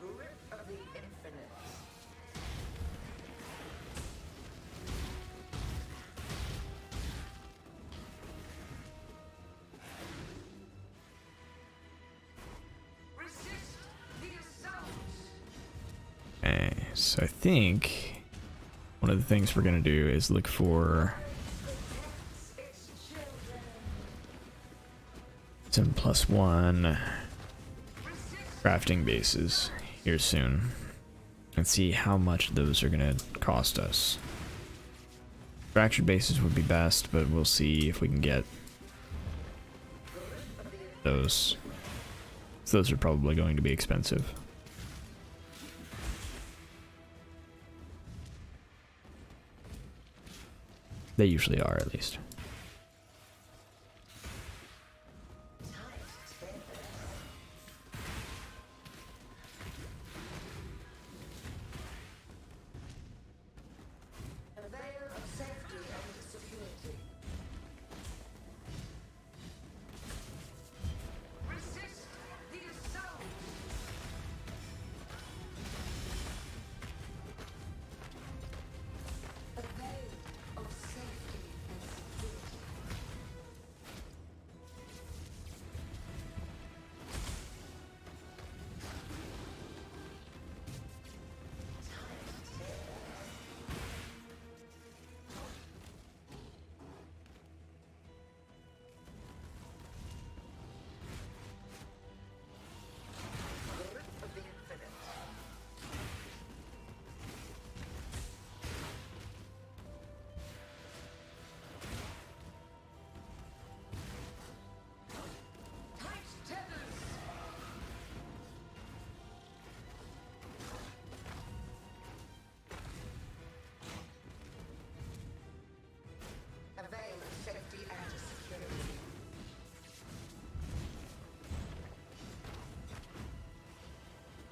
Grip of the infinite. Resist the assault. Okay, so I think one of the things we're gonna do is look for Its children. some +1 Resist. crafting bases here soon and see how much those are gonna cost us. Fractured bases would be best, but we'll see if we can get those. So those are probably going to be expensive. They usually are, at least. A veil of safety and security. Resist the assault. A veil of safety and security. Grip of the infinite. Tight tethers. A veil of safety and security.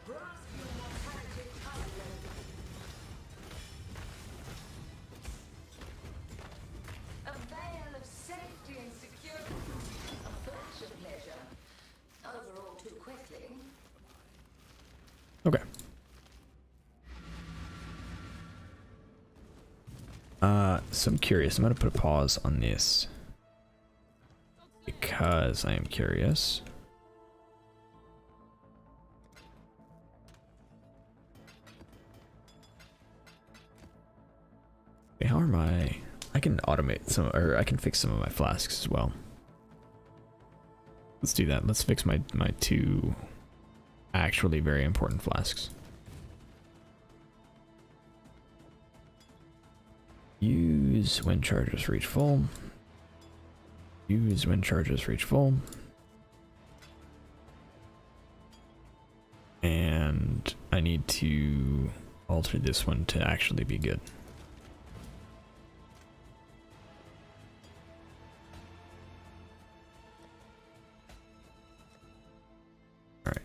Grasp your mortality tightly. A veil of safety and security. A flash of pleasure. Overall too quickly. Okay. So I'm curious. I'm gonna put a pause on this because I am curious. Okay, how am I can automate some, or I can fix some of my flasks as well. Let's do that. Let's fix my two actually very important flasks. Use when charges reach full. Use when charges reach full. And I need to alter this one to actually be good. All right.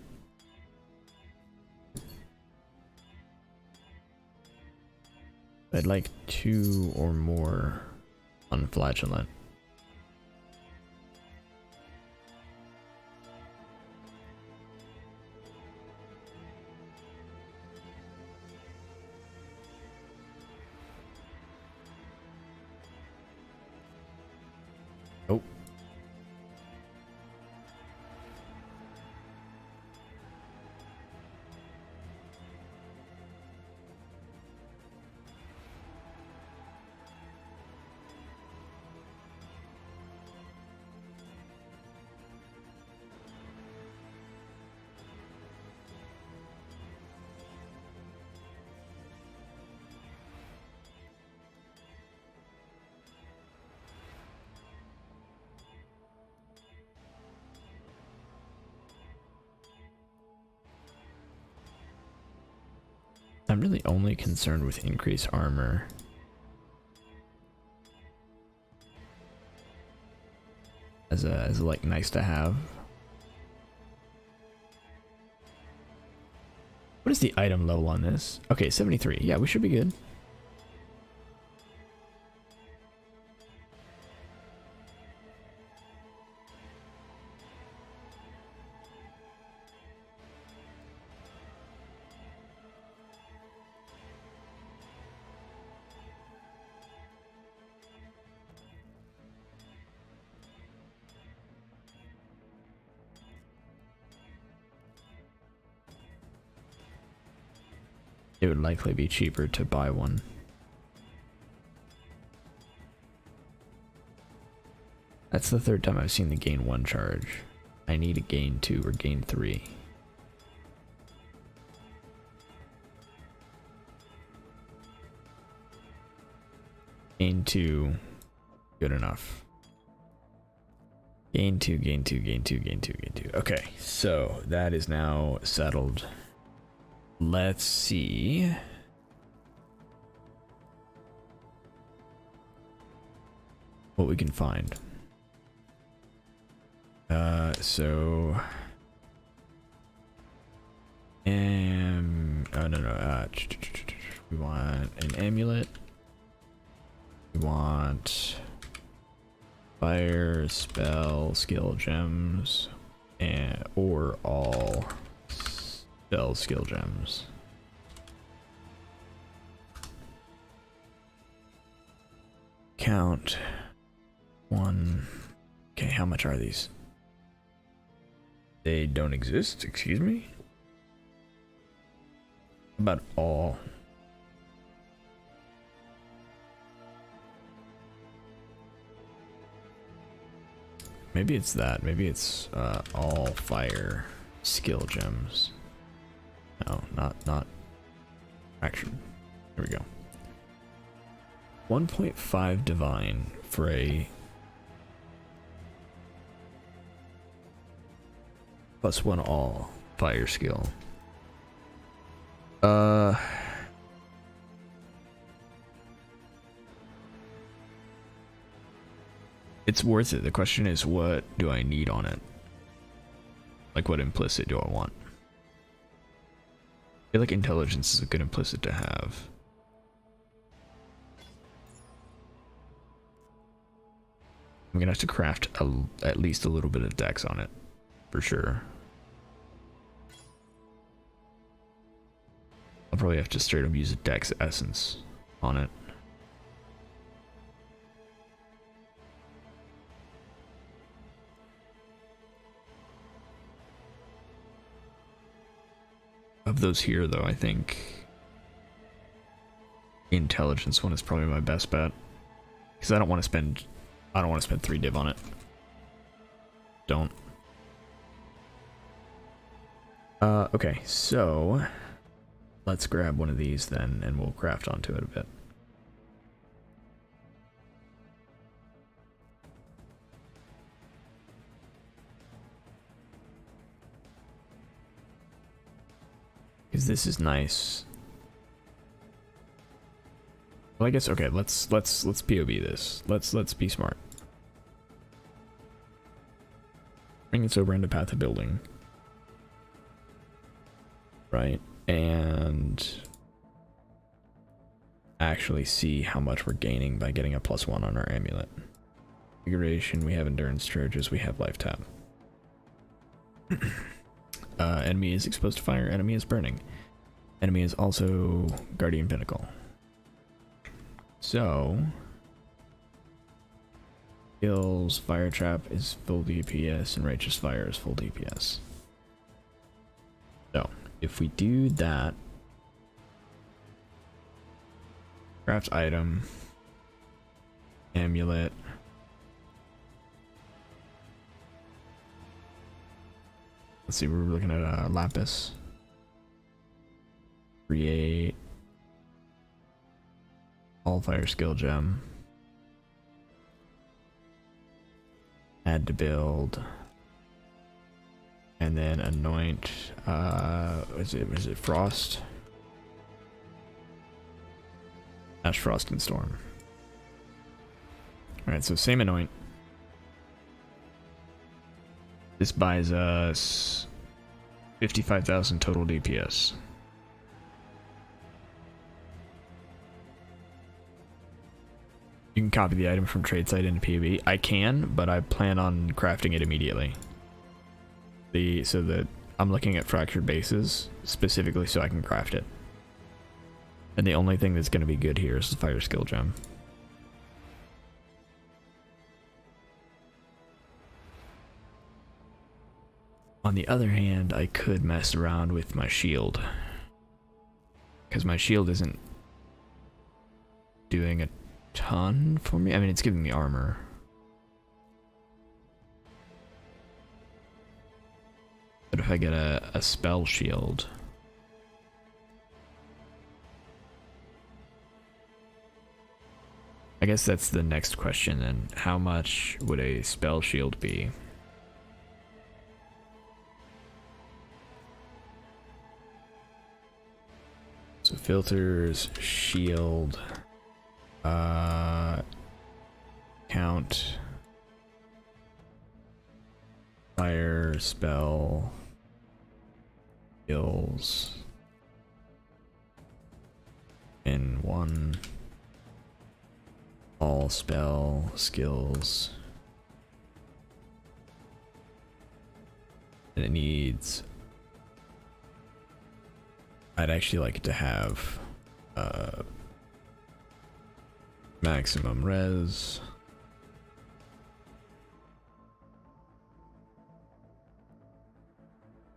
I'd like 2 or more unflagellant. Oh. I'm really only concerned with increased armor. As a like nice to have. What is the item level on this? Okay, 73. Yeah, we should be good. It would likely be cheaper to buy one. That's the third time I've seen the gain 1 charge. I need a gain 2 or gain 3. Gain 2, good enough. Gain 2, gain 2, gain 2, gain 2, gain 2. Okay, so that is now settled. Let's see. What we can find. So oh no, we want an amulet. We want fire, spell, skill gems, or all spell skill gems. Count 1. Okay, how much are these? They don't exist, excuse me? About all. Maybe it's that. Maybe it's all fire skill gems. No, not. Actually, here we go. 1.5 divine for a +1 all fire skill. It's worth it. The question is, what do I need on it? Like, what implicit do I want? I feel like intelligence is a good implicit to have. I'm gonna have to craft at least a little bit of dex on it, for sure. I'll probably have to straight up use a dex essence on it. Of those here, though, I think the intelligence one is probably my best bet, because I don't want to spend 3 div on it. Don't. Okay, so let's grab one of these then, and we'll craft onto it a bit. Because this is nice. Well, I guess, okay, let's POV this. Let's be smart. Bring this over into path of building. Right, and actually see how much we're gaining by getting a +1 on our amulet. Configuration, we have endurance charges, we have life tap. Enemy is exposed to fire, enemy is burning. Enemy is also Guardian Pinnacle. So, skills, Fire Trap is full DPS, and Righteous Fire is full DPS. So, if we do that, craft item, amulet, let's see, we're looking at lapis, create all fire skill gem, add to build, and then anoint, was it frost? Ash, frost, and storm. Alright, so same anoint. This buys us 55,000 total DPS. You can copy the item from trade site into PvP. I can, but I plan on crafting it immediately. So that I'm looking at fractured bases specifically so I can craft it. And the only thing that's going to be good here is the fire skill gem. On the other hand, I could mess around with my shield, because my shield isn't doing a ton for me. I mean, it's giving me armor. But if I get a spell shield, I guess that's the next question then. How much would a spell shield be? So filters, shield, count, fire, spell, skills, in one, all spell, skills, and it needs, I'd actually like it to have maximum res,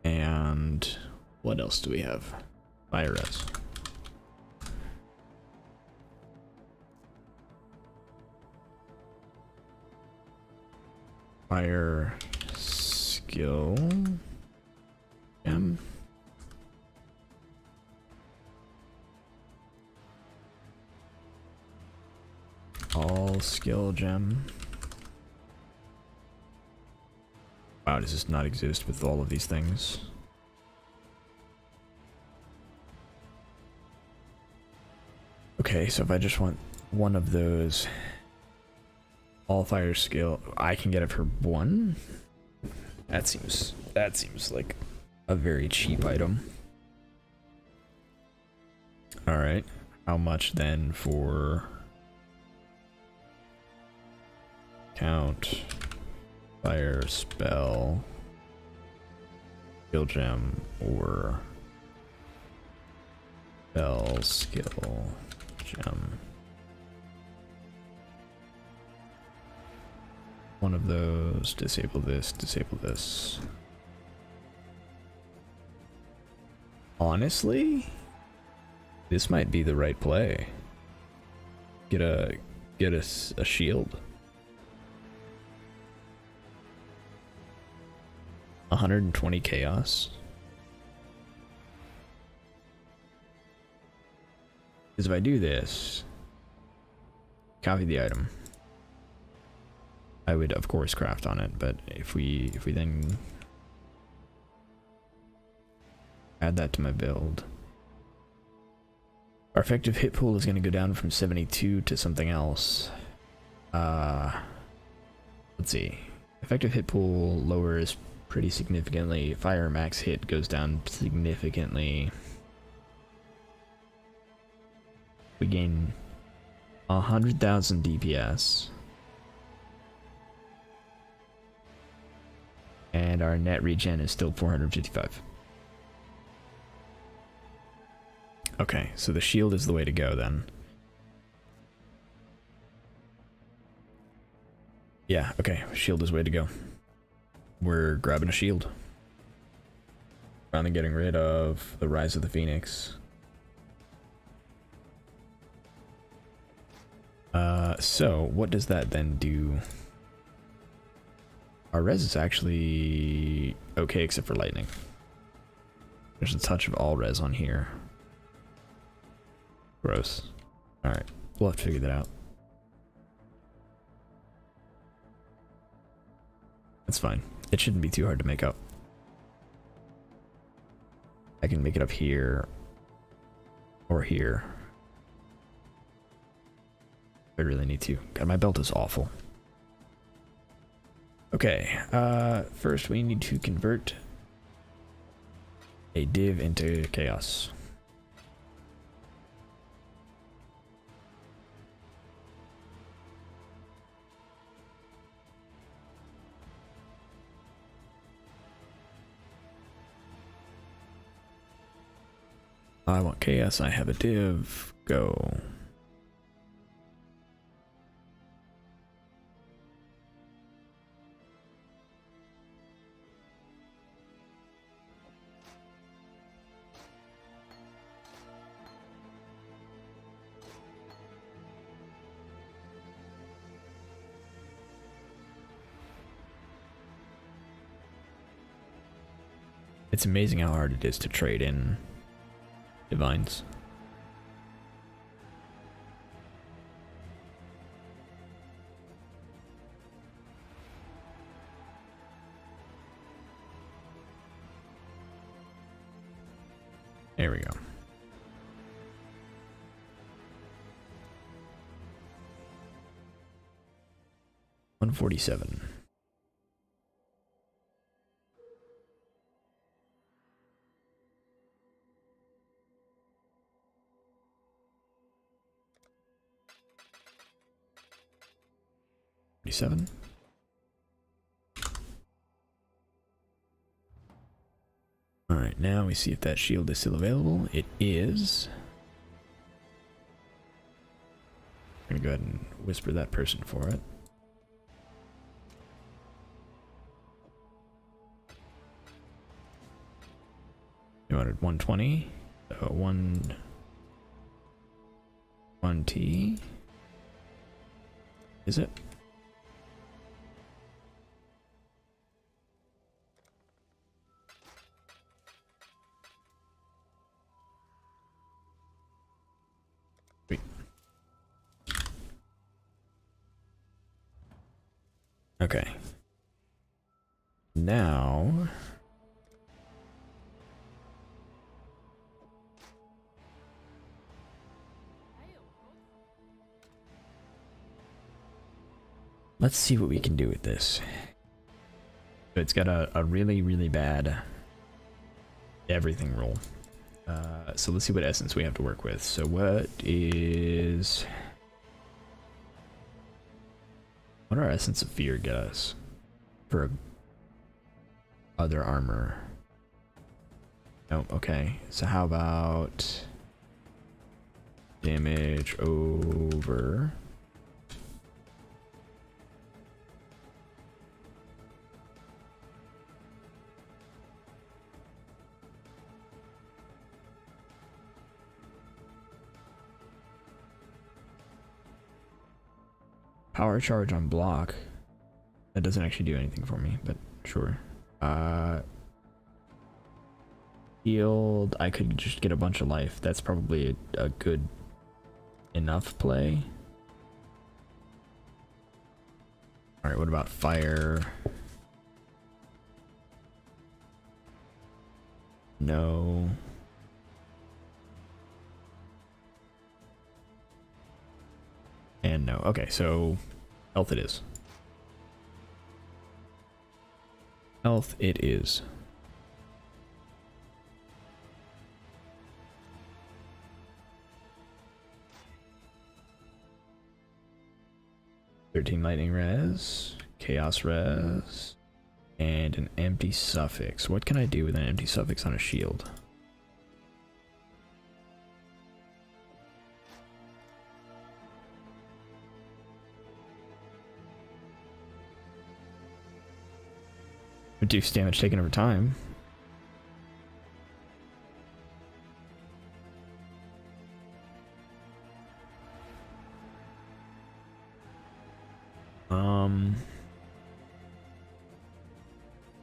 and what else do we have? Fire res. Fire skill gem. All skill gem. Wow, does this not exist with all of these things? Okay, so if I just want one of those, all fire skill, I can get it for one? That seems like a very cheap item. Alright, how much then for count, fire spell, skill gem, or spell skill gem? One of those, disable this, disable this. Honestly, this might be the right play. Get a shield. 120 chaos. Because if I do this, copy the item, I would of course craft on it, but if we then add that to my build, our effective hit pool is going to go down from 72 to something else. Let's see. Effective hit pool lowers pretty significantly. Fire max hit goes down significantly. We gain 100,000 DPS. And our net regen is still 455. Okay, so the shield is the way to go then. Yeah, okay, shield is the way to go. We're grabbing a shield. Finally getting rid of the Rise of the Phoenix. So what does that then do? Our res is actually okay except for lightning. There's a touch of all res on here. Gross. Alright, we'll have to figure that out. That's fine. It shouldn't be too hard to make up. I can make it up here or here. I really need to. God, my belt is awful. Okay, first we need to convert a div into chaos. I want chaos, I have a div, go. It's amazing how hard it is to trade in divines. There we go. $147. $47. Alright, now we see if that shield is still available. It is. I'm gonna go ahead and whisper that person for it. You wanted 120, so 1T. Is it? Wait. Okay. Now. Let's see what we can do with this. It's got a really, really bad everything roll. So let's see what essence we have to work with. So what our essence of fear get us for other armor? No, okay. So how about damage over power charge on block? That doesn't actually do anything for me, but sure. Healed, I could just get a bunch of life. That's probably a good enough play. Alright, what about fire? No. And no. Okay, so health it is. Health it is. $13 lightning res, chaos res, and an empty suffix. What can I do with an empty suffix on a shield? Reduce damage taken over time.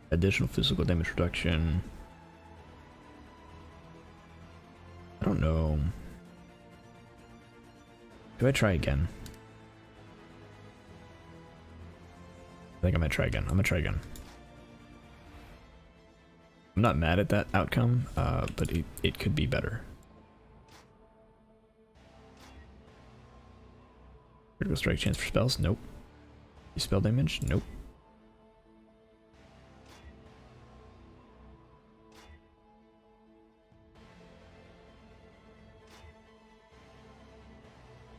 Additional physical damage reduction. I don't know. Do I try again? I think I'm gonna try again. I'm gonna try again. I'm not mad at that outcome, but it could be better. Critical strike chance for spells? Nope. Spell damage? Nope.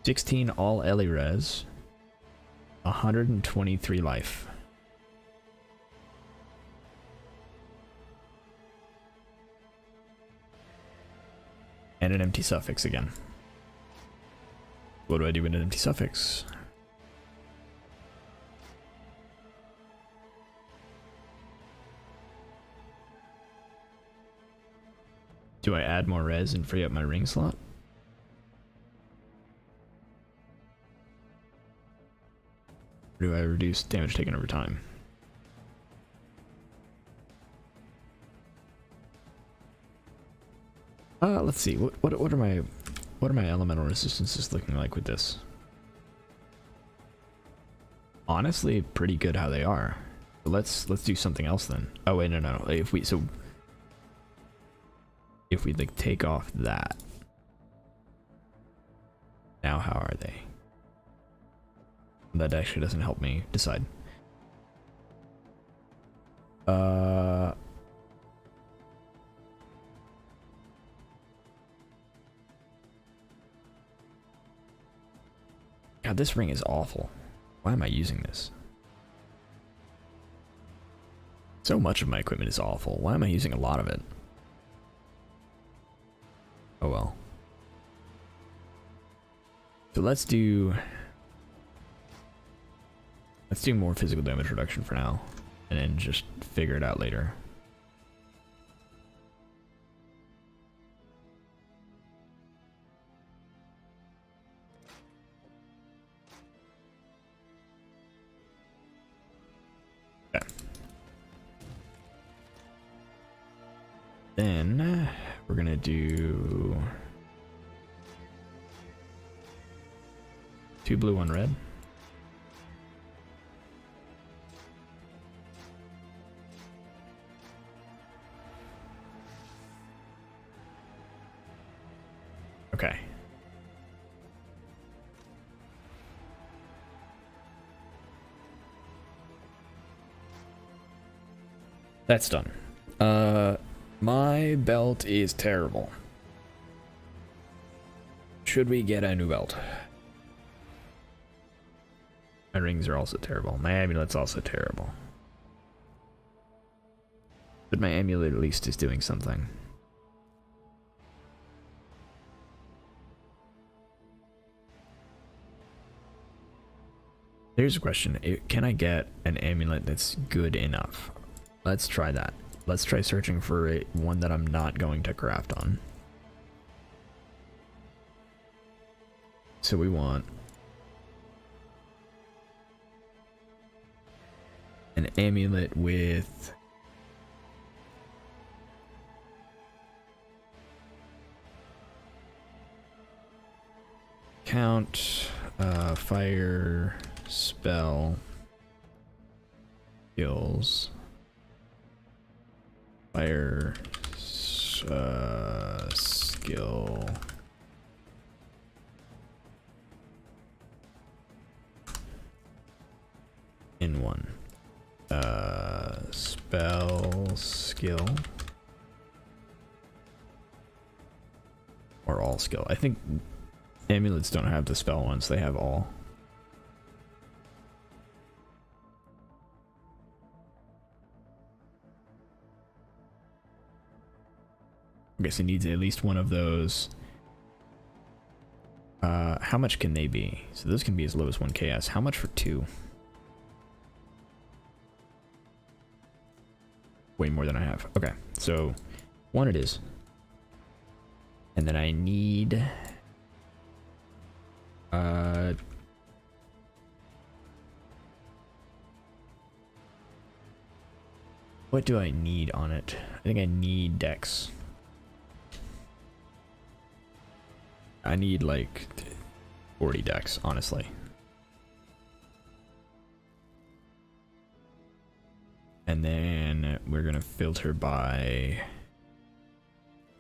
$16 all Ellie res. 123 life. And an empty suffix again. What do I do with an empty suffix? Do I add more res and free up my ring slot? Or do I reduce damage taken over time? Let's see. What are my elemental resistances looking like with this? Honestly, pretty good how they are. But let's do something else then. Oh wait, no. If we if we like take off that. Now how are they? That actually doesn't help me decide. God, this ring is awful. Why am I using this? So much of my equipment is awful. Why am I using a lot of it? Oh well. So let's do more physical damage reduction for now, and then just figure it out later. Okay. Then we're gonna do 2 blue, 1 red. Okay. That's done. My belt is terrible. Should we get a new belt? My rings are also terrible. My amulet's also terrible. But my amulet at least is doing something. Here's a question. Can I get an amulet that's good enough? Let's try that. Let's try searching for one that I'm not going to craft on. So we want an amulet with count, fire, spell, skills, fire, skill, in one, spell, skill, or all skill. I think amulets don't have the spell ones, they have all. I guess it needs at least one of those. How much can they be? So those can be as low as 1 KS. How much for 2? Way more than I have. Okay, so 1 it is. And then I need... what do I need on it? I think I need dex. I need like 40 dex, honestly. And then we're gonna filter by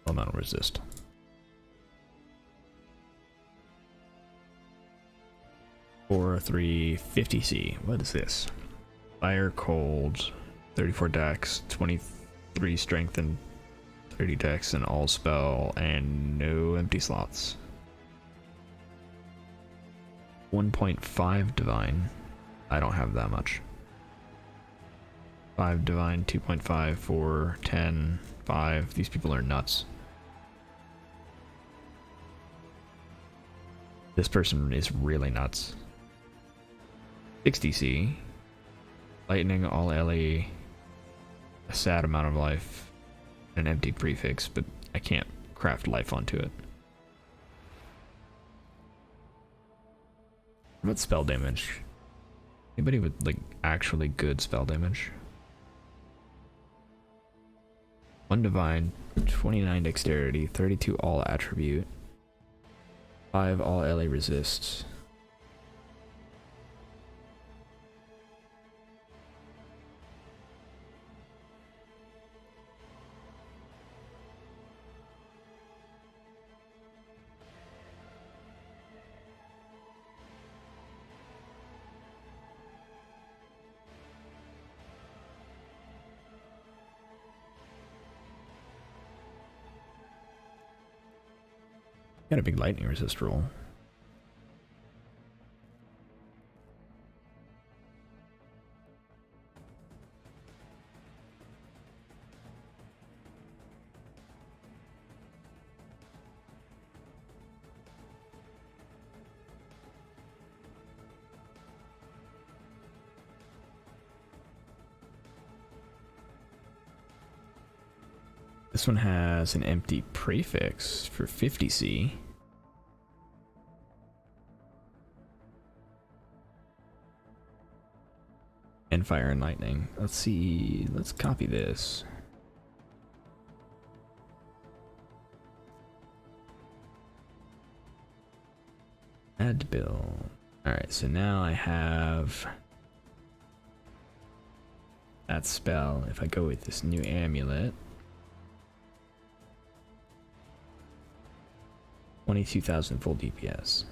elemental resist. 4, 3, 50C. What is this? Fire, cold, 34 dex, 23 strength, and 30 dex, and all spell, and no empty slots. 1.5 divine. I don't have that much. 5 divine, 2.5, 4, 10, 5. These people are nuts. This person is really nuts. 60C. Lightning, all LE. A sad amount of life. An empty prefix, but I can't craft life onto it. What spell damage? Anybody with like actually good spell damage? 1 divine, 29 dexterity, 32 all attribute, 5 all LA resists. Got a big lightning resist roll. This one has an empty prefix for 50C. And fire and lightning. Let's see. Let's copy this. Add bill. Alright, so now I have that spell. If I go with this new amulet, 22,000 full DPS.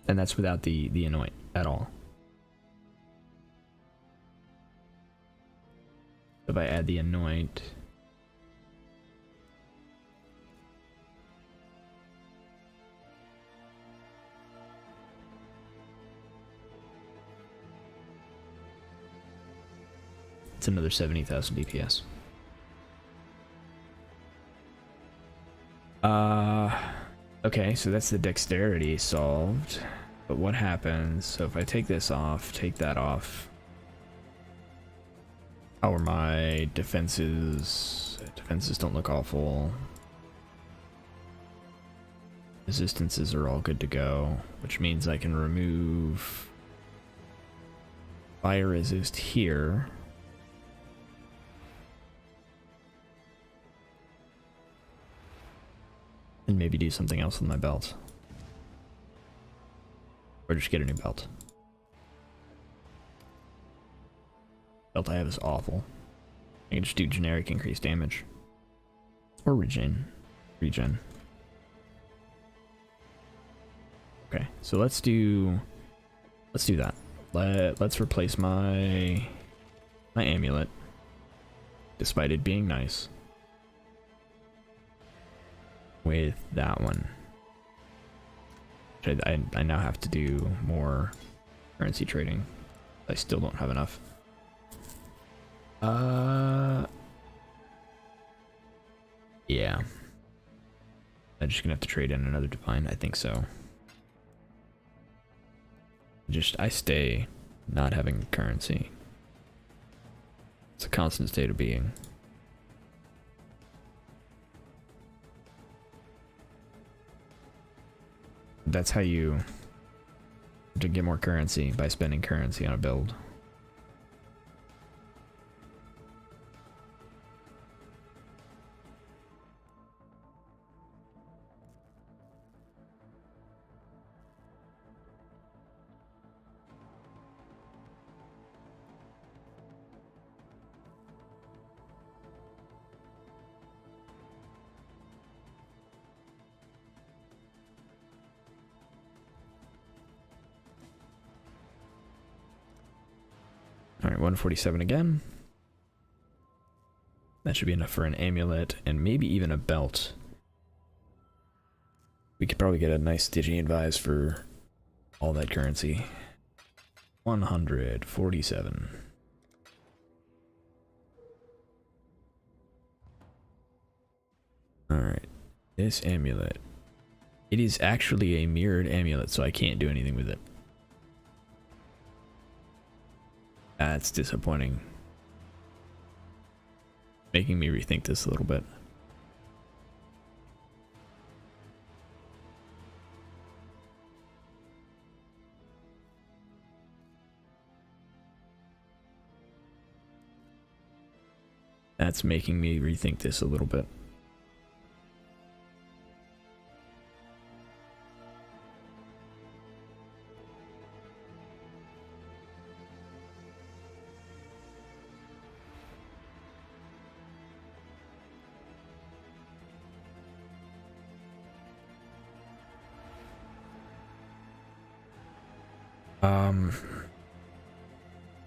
And that's without the anoint at all. If I add the anoint, it's another 70,000 DPS. Okay, so that's the dexterity solved. But what happens? So if I take this off, take that off, how are my defenses? Defenses don't look awful. Resistances are all good to go, which means I can remove fire resist here. And maybe do something else with my belt. Or just get a new belt. Belt I have is awful. I can just do generic increased damage. Or regen. Regen. Okay, so let's do that. Let's replace my amulet, despite it being nice, with that one. I now have to do more currency trading. I still don't have enough. Yeah. I'm just gonna have to trade in another divine. I think so. I stay not having currency. It's a constant state of being. That's how you to get more currency, by spending currency on a build. Alright, 147 again. That should be enough for an amulet and maybe even a belt. We could probably get a nice Stygian vise for all that currency. 147. Alright, this amulet. It is actually a mirrored amulet, so I can't do anything with it. That's disappointing. Making me rethink this a little bit. That's making me rethink this a little bit.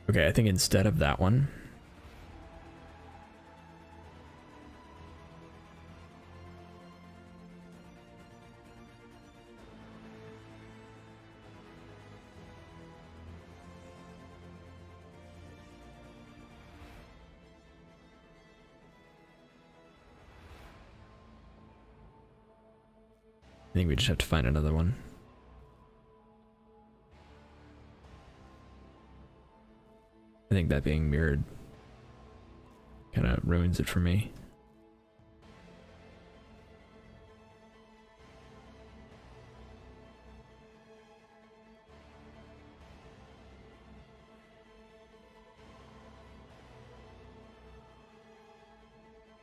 Okay, I think instead of that one, I think we just have to find another one. I think that being mirrored kind of ruins it for me.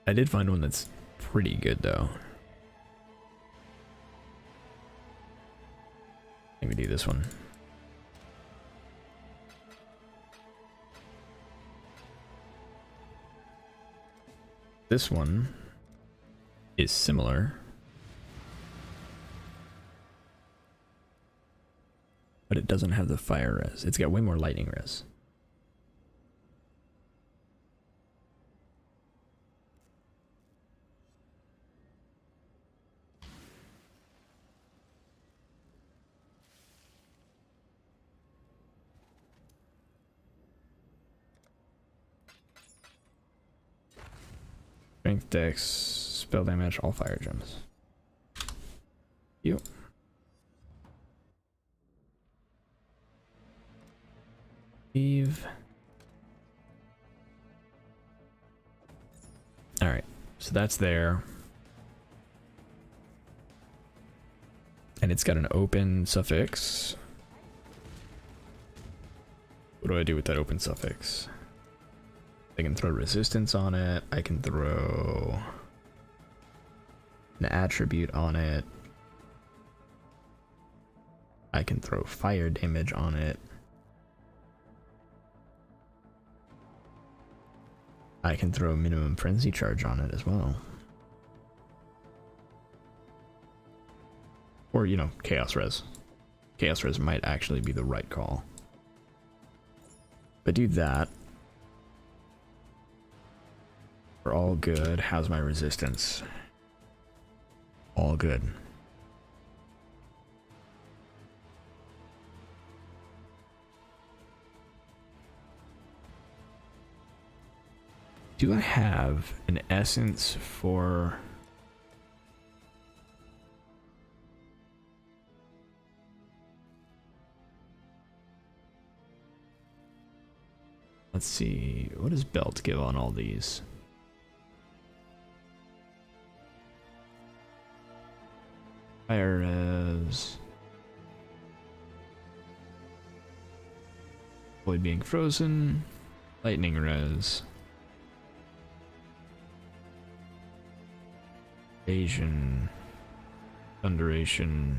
I did find one that's pretty good though. I think we do this one. This one is similar, but it doesn't have the fire res. It's got way more lightning res. Strength, dex, spell damage, all fire gems. Yep. Leave. Alright, so that's there. And it's got an open suffix. What do I do with that open suffix? I can throw resistance on it. I can throw an attribute on it. I can throw fire damage on it. I can throw minimum frenzy charge on it as well. Or, you know, chaos res. Chaos res might actually be the right call. But do that. We're all good. How's my resistance? All good. Do I have an essence for... Let's see, what does belt give on all these? Fire res. Void being frozen. Lightning res. Evasion. Thunderation.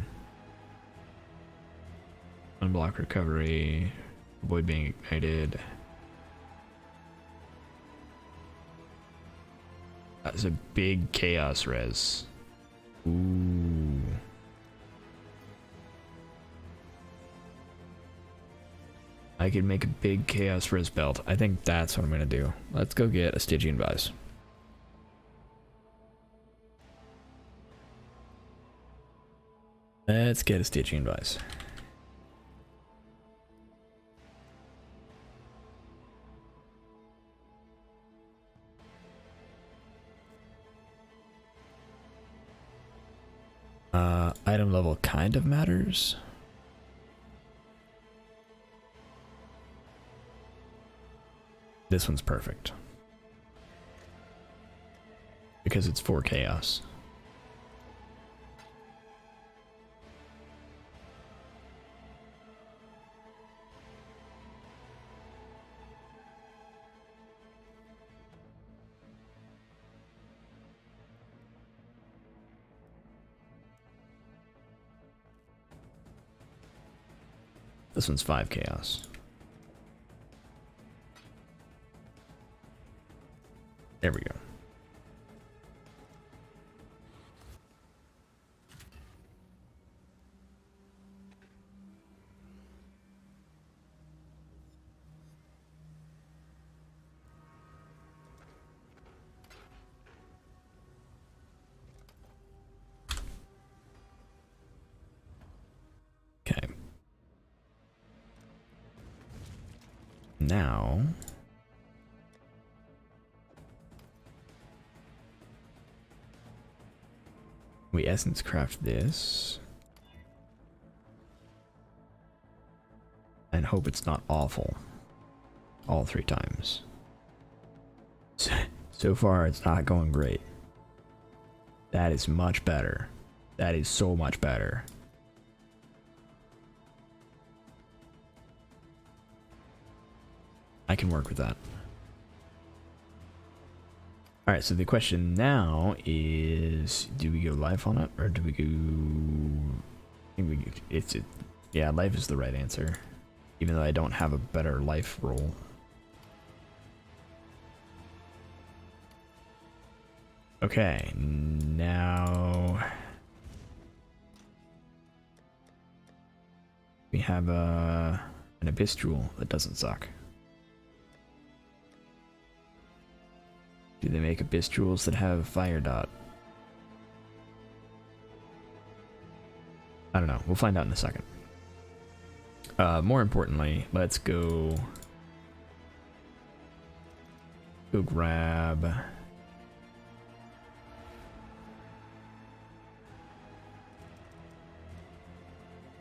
Unblock recovery. Void being ignited. That's a big chaos res. Ooh. I could make a big chaos res belt. I think that's what I'm gonna do. Let's go get a Stygian Vise. Let's get a Stygian Vise. Item level kind of matters. This one's perfect. Because it's 4 chaos. This one's 5 chaos. There we go. Now, we essence craft this and hope it's not awful all 3 times. So far, it's not going great. That is much better. That is so much better. I can work with that. Alright, so the question now is, do we go life on it, or do we go... I think yeah, life is the right answer. Even though I don't have a better life roll. Okay, now... we have an Abyss Jewel that doesn't suck. Do they make Abyss Jewels that have Fire Dot? I don't know. We'll find out in a second. More importantly, let's go grab...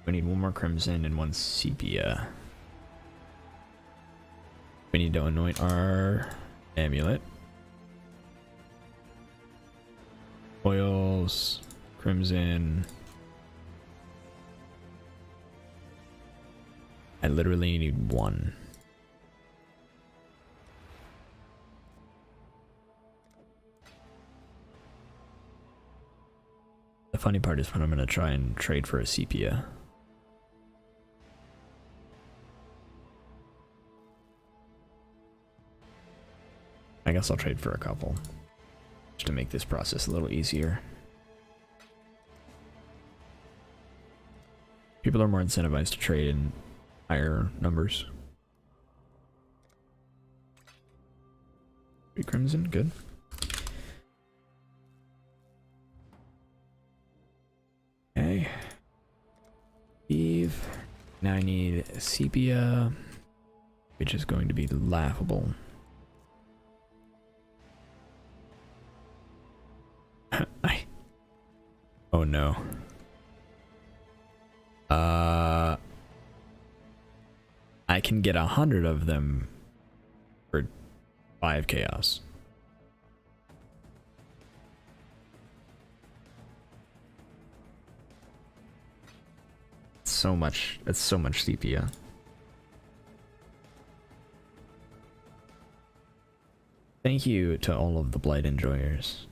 we need 1 more Crimson and 1 Sepia. We need to anoint our amulet. Oils, Crimson. I literally need 1. The funny part is when I'm gonna try and trade for a Sepia. I guess I'll trade for a couple, just to make this process a little easier. People are more incentivized to trade in higher numbers. 3 Crimson, good. Okay. Eve. Now I need Sepia, which is going to be laughable. Oh no. I can get 100 of them for 5 chaos. So much. That's so much sepia. Thank you to all of the Blight enjoyers.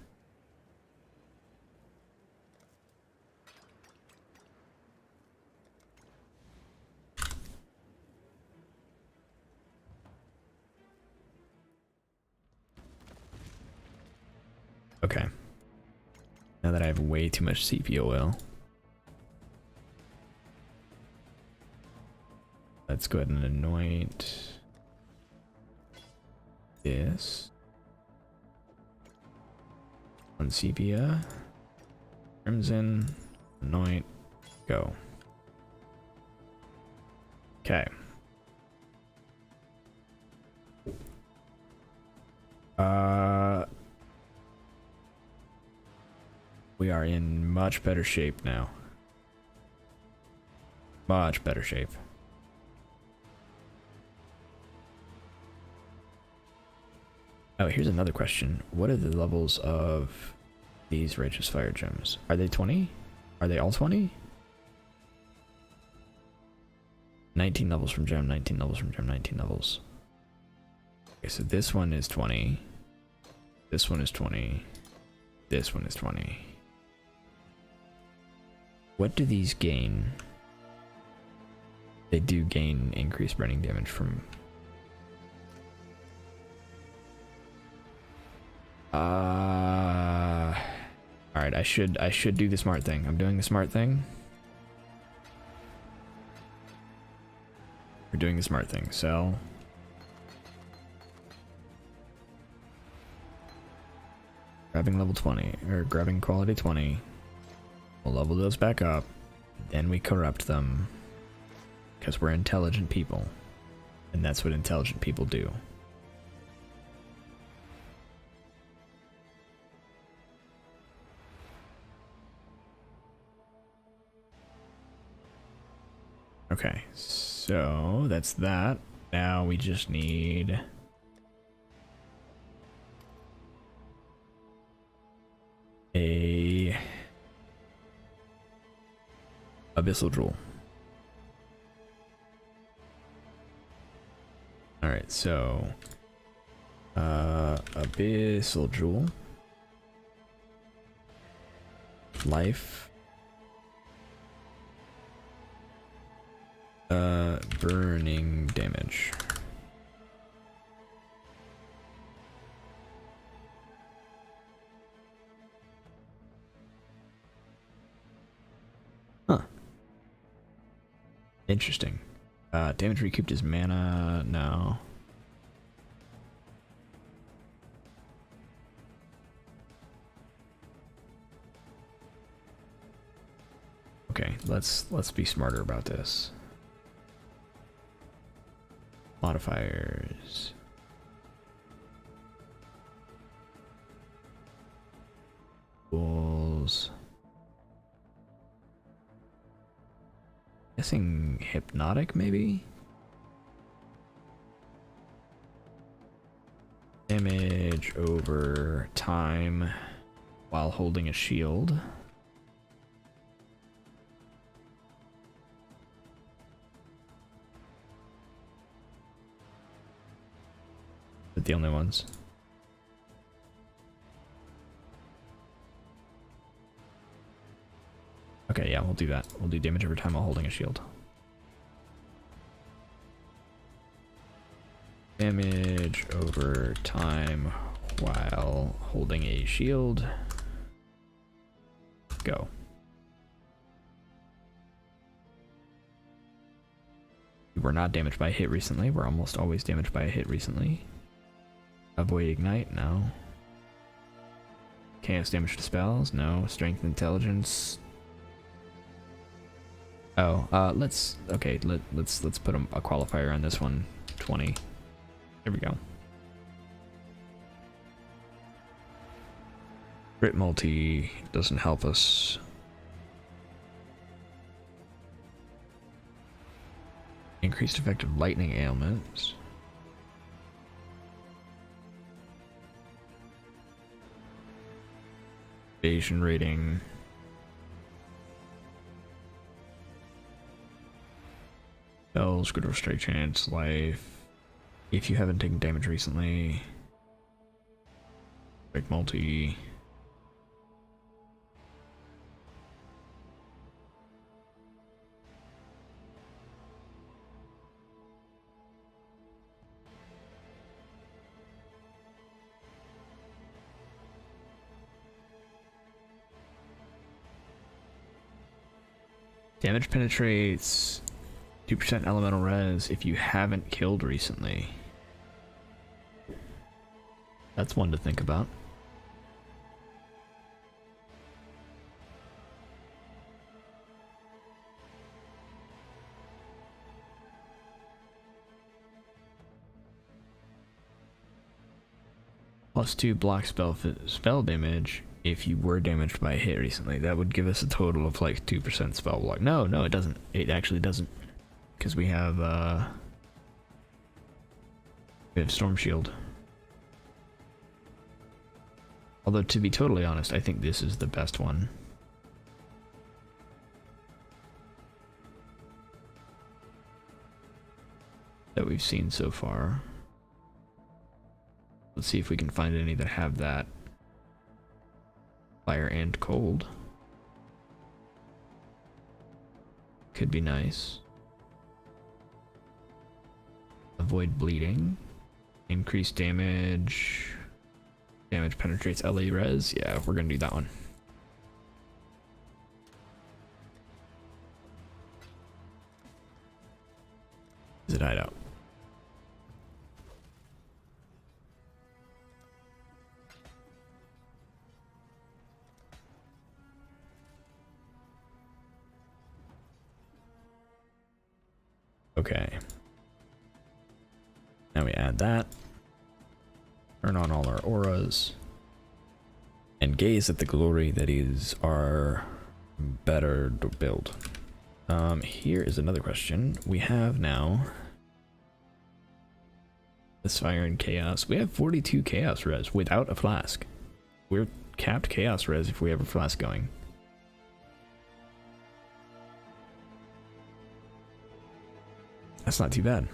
Okay. Now that I have way too much sepia oil, let's go ahead and anoint this. One sepia, crimson, anoint, go. Okay. We are in much better shape now. Much better shape. Oh, here's another question. What are the levels of these Righteous Fire Gems? Are they 20? Are they all 20? 19 levels from gem, 19 levels from gem, 19 levels. Okay, so this one is 20. This one is 20. This one is 20. What do these gain? They do gain increased burning damage from... Alright, I should do the smart thing. I'm doing the smart thing. We're doing the smart thing. Sell. Grabbing level 20, or grabbing quality 20. We'll level those back up. Then we corrupt them. Because we're intelligent people. And that's what intelligent people do. Okay, so that's that. Now we just need a abyssal jewel. All right, so abyssal jewel, life, burning damage. Huh. Interesting. Damage recouped is mana. No. Okay, let's be smarter about this. Modifiers. Tools. Guessing hypnotic, maybe? Damage over time while holding a shield. Is it the only ones? Okay, yeah, we'll do that. We'll do damage over time while holding a shield. Damage over time while holding a shield. Go. We were not damaged by a hit recently. We're almost always damaged by a hit recently. Avoid ignite? No. Chaos damage to spells? No. Strength intelligence? Oh, let's put a qualifier on this one. 20. There we go. Crit multi doesn't help us. Increased effective lightning ailments. Evasion rating. Spells, critical strike chance, life. If you haven't taken damage recently. Strike multi. Damage penetrates 2% elemental res if you haven't killed recently. That's one to think about. +2 block spell damage if you were damaged by a hit recently. That would give us a total of like 2% spell block. No, it doesn't. It actually doesn't. Because we have Storm Shield. Although, to be totally honest, I think this is the best one. That we've seen so far. Let's see if we can find any that have that. Fire and cold. Could be nice. Avoid bleeding. Increase damage. Damage penetrates LA res. Yeah, we're gonna do that one. Is it hideout? Okay. Now we add that. Turn on all our auras. And gaze at the glory that is our better build. Here is another question. We have now this fire and chaos. We have 42 chaos res without a flask. We're capped chaos res if we have a flask going. That's not too bad.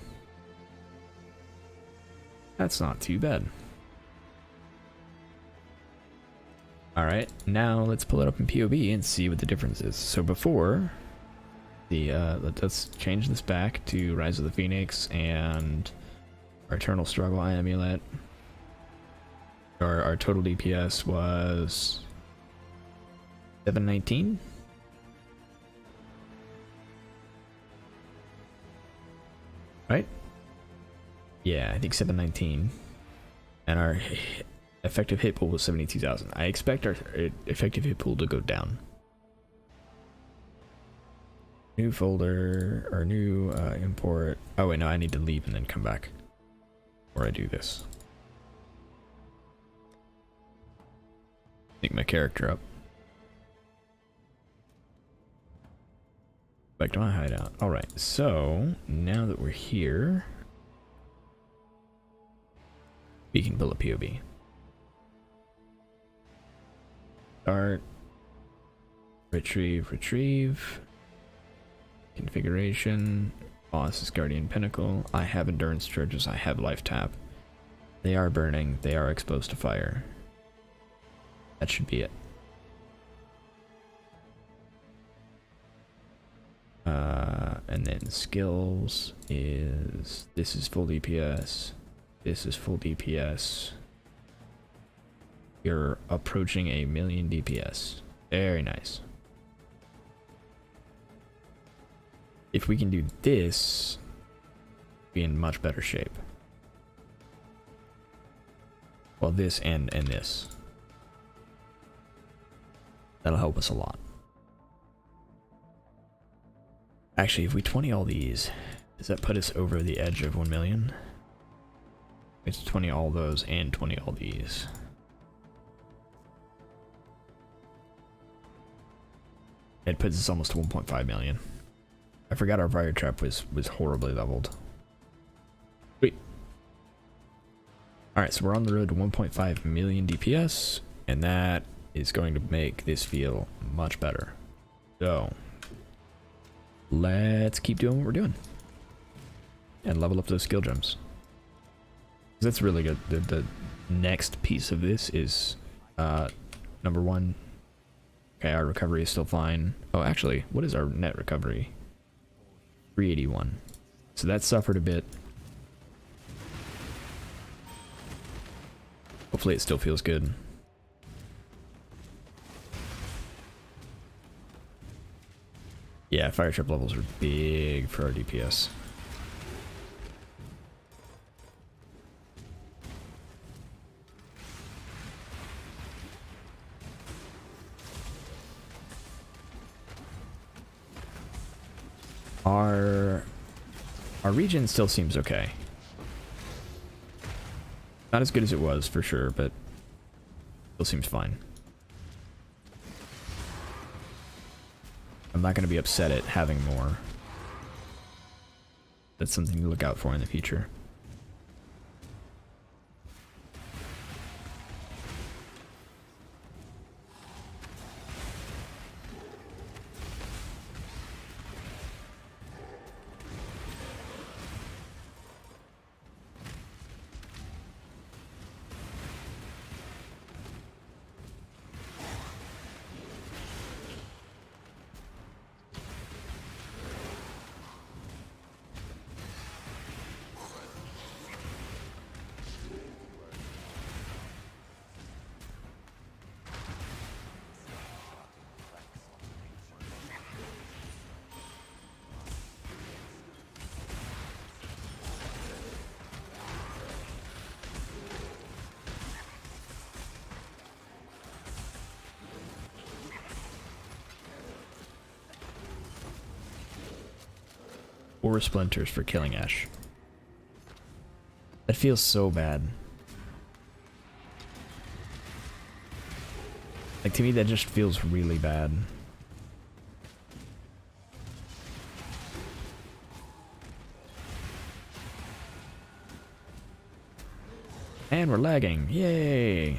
That's not too bad. Alright, now let's pull it up in POB and see what the difference is. So before, let's change this back to Rise of the Phoenix and our Eternal Struggle Amulet. Our total DPS was 719. Right? Yeah, I think 719. And our effective hit pool was 72,000. I expect our effective hit pool to go down. New folder, or new import. Oh wait, no, I need to leave and then come back. Or I do this. Make my character up. Back to my hideout. Alright, so now that we're here, we can build a POB. Start. Retrieve. Configuration. Boss is Guardian Pinnacle. I have Endurance Charges. I have Life Tap. They are burning. They are exposed to fire. That should be it. And then skills is... This is full DPS. This is full DPS. You're approaching 1,000,000 DPS. Very nice. If we can do this, be in much better shape. Well, this and this. That'll help us a lot. Actually, if we 20 all these, does that put us over the edge of 1,000,000? It's 20 all those and 20 all these. It puts us almost to 1.5 million. I forgot our fire trap was horribly leveled. Sweet. Alright, so we're on the road to 1.5 million DPS, and that is going to make this feel much better. So, let's keep doing what we're doing. And level up those skill gems. That's really good. The next piece of this is, number one. Okay, our recovery is still fine. Oh, actually, what is our net recovery? 381. So that suffered a bit. Hopefully it still feels good. Yeah, fire trap levels are big for our DPS. Our region still seems okay. Not as good as it was for sure, but still seems fine. I'm not going to be upset at having more. That's something to look out for in the future. Or splinters for killing Ash. That feels so bad. Like, to me, that just feels really bad. And we're lagging. Yay!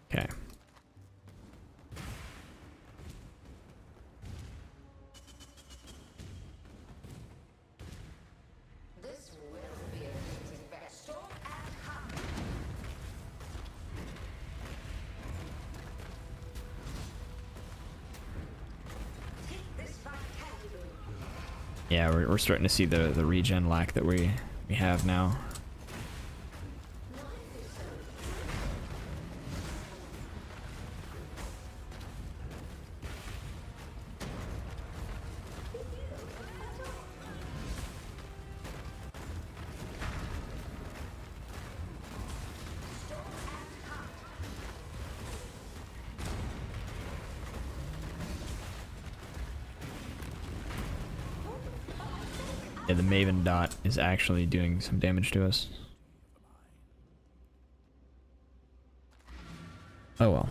Okay. This will be a meeting back. Storm and hunt. Take this back, candidate. Yeah, we're starting to see the regen lack that we have now. Yeah, the Maven dot is actually doing some damage to us. Oh well.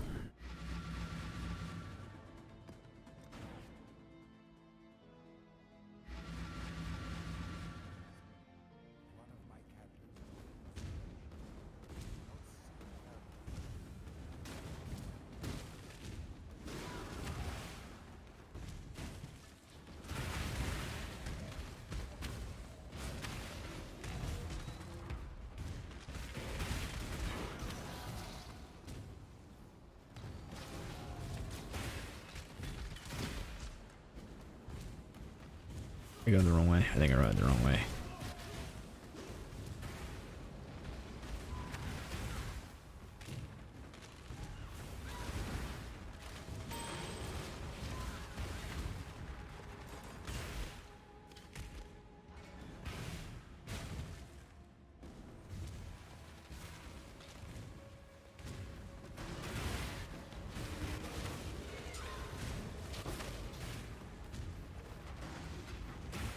I go the wrong way. I think I rode the wrong way.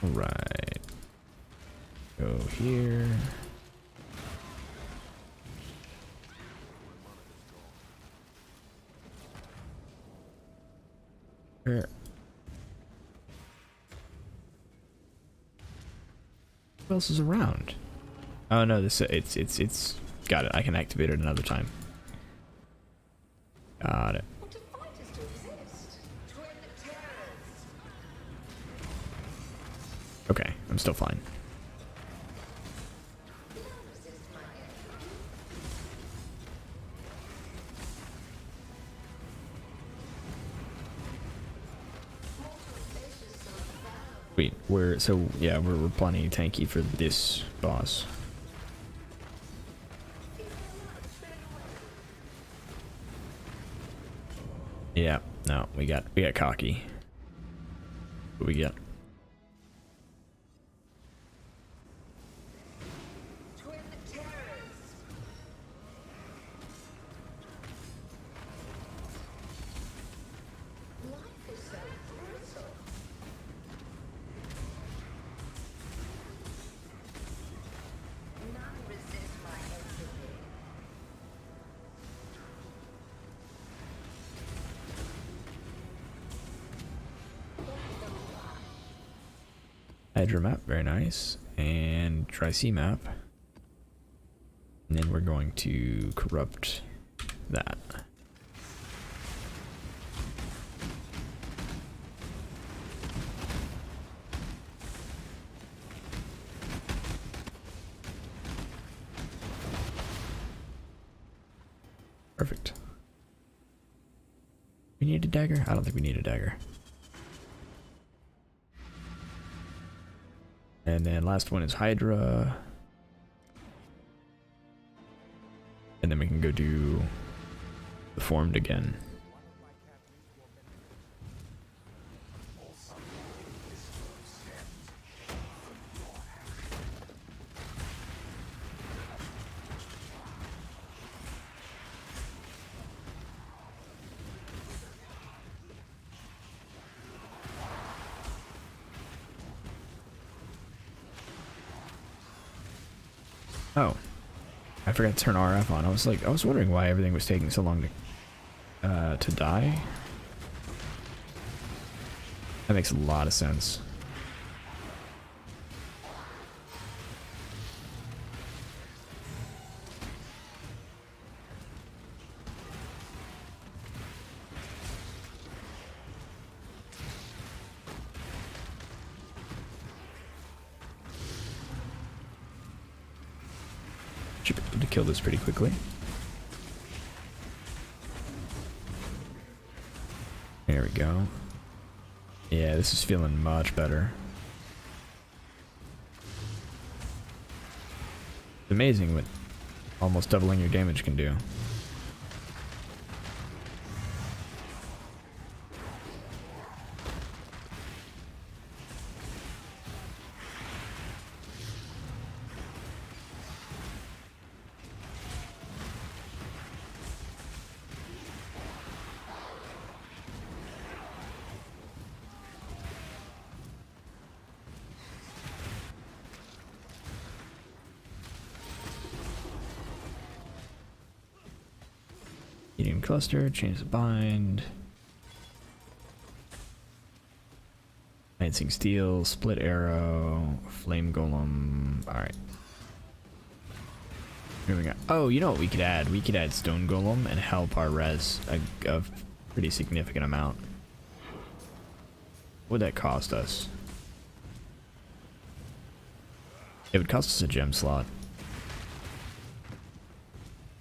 Right. Go here. Where? Who else is around? Oh no, this it's got it. I can activate it another time. Got it. What do fighters to exist? Twin terrors. Okay, I'm still fine. None resist my entry. Mortal flesh is so valuable. Wait, we're plenty tanky for this boss. Yeah, no, we got cocky. What we got? Twin terrors. Life is so brutal. None resist my entropy. Hydra map, very nice. And Tri-C map. And then we're going to corrupt that. Perfect. We need a dagger? I don't think we need a dagger. And then last one is Hydra. And and then we can go do the formed again. Oh, I forgot to turn RF on. I was wondering why everything was taking so long to die. That makes a lot of sense. Should be able to kill this pretty quickly. There we go. Yeah, this is feeling much better. It's amazing what almost doubling your damage can do. Medium cluster, change the bind. Lancing steel, split arrow, flame golem. Alright. Moving on. Oh, you know what we could add? We could add stone golem and help our res a pretty significant amount. What would that cost us? It would cost us a gem slot.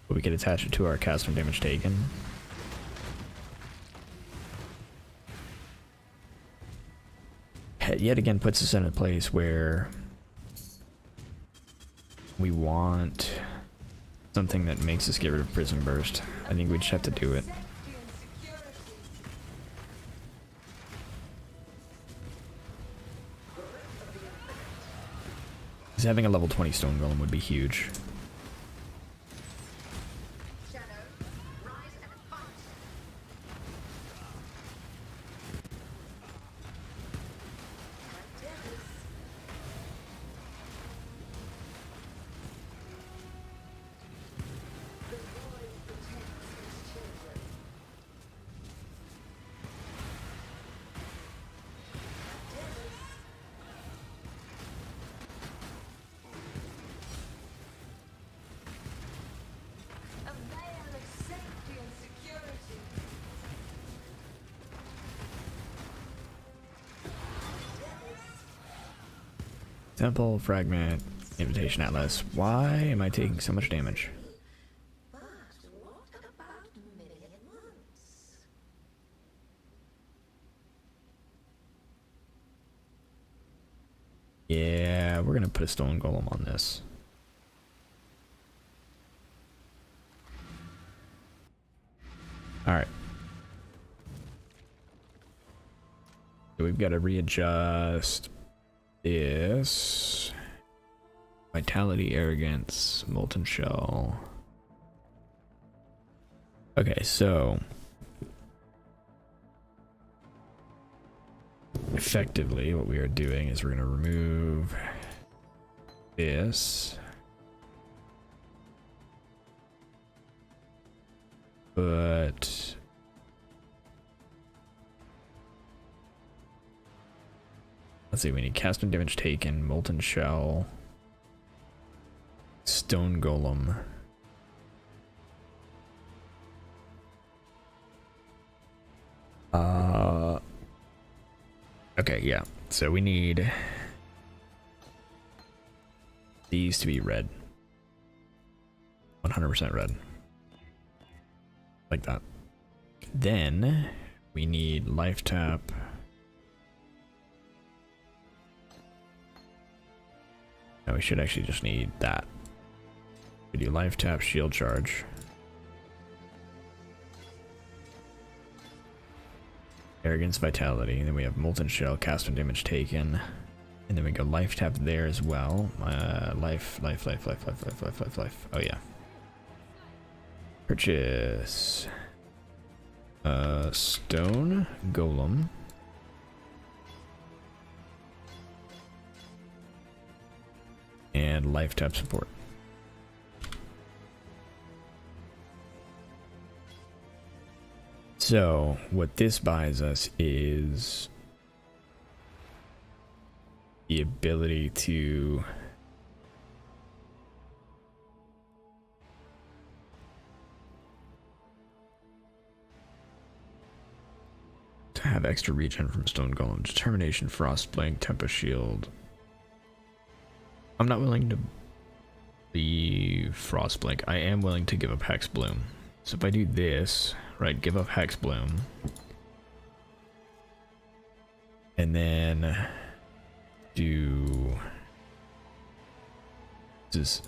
But we could attach it to our cast from damage taken. It yet again puts us in a place where we want something that makes us get rid of Prism Burst. I think we just have to do it. Because having a level 20 stone golem would be huge. Temple, Fragment, Invitation Atlas. Why am I taking so much damage? But what about million months? Yeah, we're gonna put a stone golem on this. Alright. So we've got to readjust this. Vitality, Arrogance, Molten Shell. Okay, so effectively what we are doing is we're going to remove this. But let's see, we need cast and damage taken, Molten Shell, Stone Golem. Okay, yeah. So we need these to be red. 100% red. Like that. Then we need life tap. No, we should actually just need that. We do life tap, shield charge. Arrogance, Vitality. Then we have Molten Shell, cast when damage taken. And then we go life tap there as well. Life. Oh yeah. Purchase. Stone Golem. And life tap support. So what this buys us is the ability to have extra regen from Stone Golem, Determination, Frostblink, Tempest Shield. I'm not willing to leave Frostblink. I am willing to give up Hex Bloom. So if I do this, right, give up Hex Bloom, and then do, this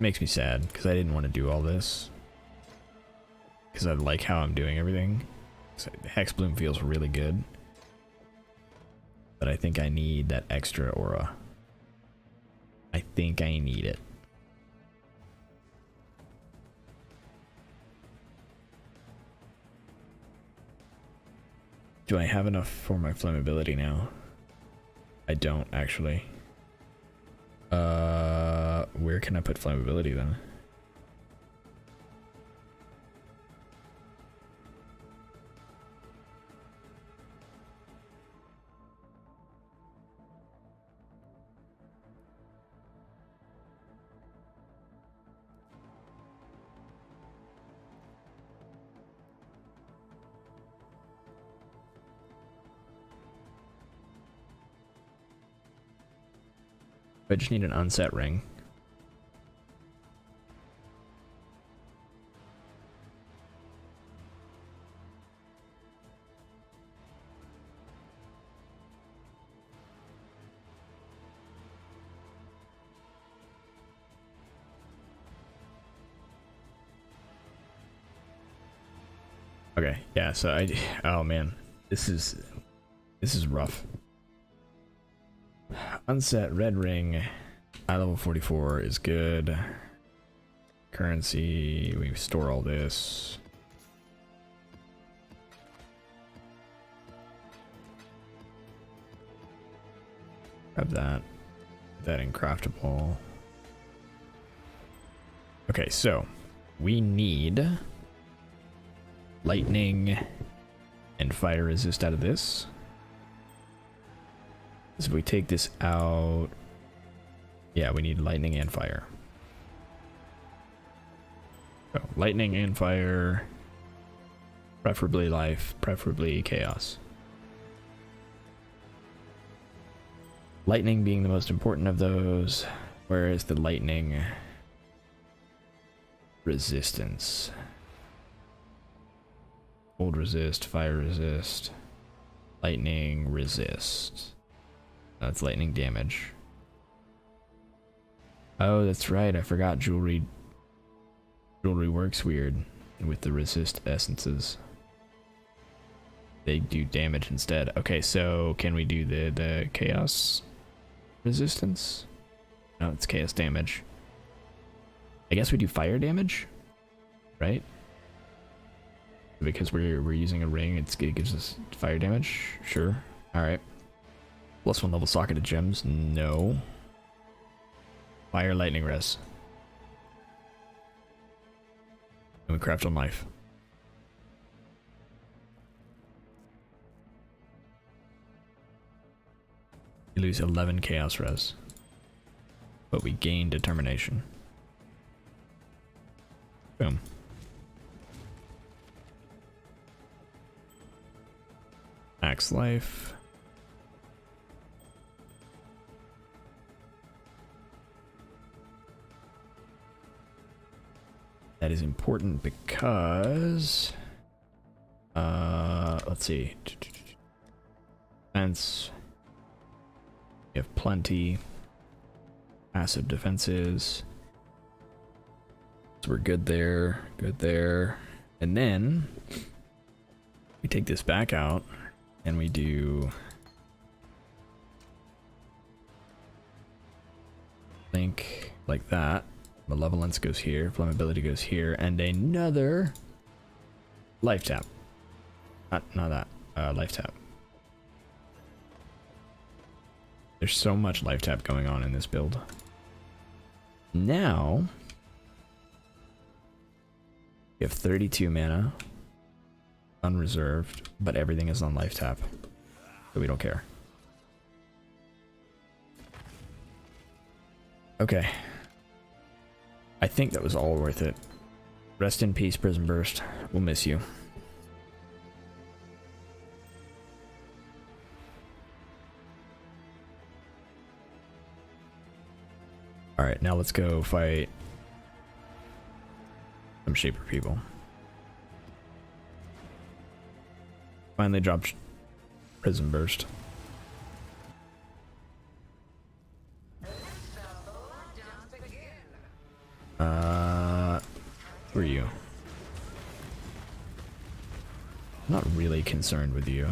makes me sad because I didn't want to do all this because I like how I'm doing everything. So Hex Bloom feels really good, but I think I need that extra aura. I think I need it. Do I have enough for my flammability now? I don't actually. Where can I put flammability then? I just need an unset ring. Okay, yeah, so oh man, this is rough. Unset red ring, eye level 44 is good. Currency, we store all this. Grab that. Put that in craftable. Okay, so we need lightning and fire resist out of this. So if we take this out, yeah, we need lightning and fire. So lightning and fire, preferably life, preferably chaos. Lightning being the most important of those, whereas the lightning resistance. Cold resist, fire resist, lightning resist. That's lightning damage. Oh, that's right. I forgot jewelry. Jewelry works weird with the resist essences. They do damage instead. Okay, so can we do the chaos resistance? No, it's chaos damage. I guess we do fire damage, right? Because we're using a ring, it gives us fire damage. Sure. All right. +1 level socketed gems. No. Fire lightning res. And we craft on life. We lose 11 chaos res, but we gain determination. Boom. Max life. That is important because let's see. Defense. We have plenty. Passive defenses. So we're good there. Good there. And then we take this back out. And we do link like that. Malevolence goes here, flammability goes here, and another life tap. Not that, life tap. There's so much life tap going on in this build. Now, we have 32 mana, unreserved, but everything is on life tap, so we don't care. Okay. I think that was all worth it. Rest in peace, Prism Burst. We'll miss you. Alright, now let's go fight some Shaper people. Finally dropped Prism Burst. Who are you? I'm not really concerned with you.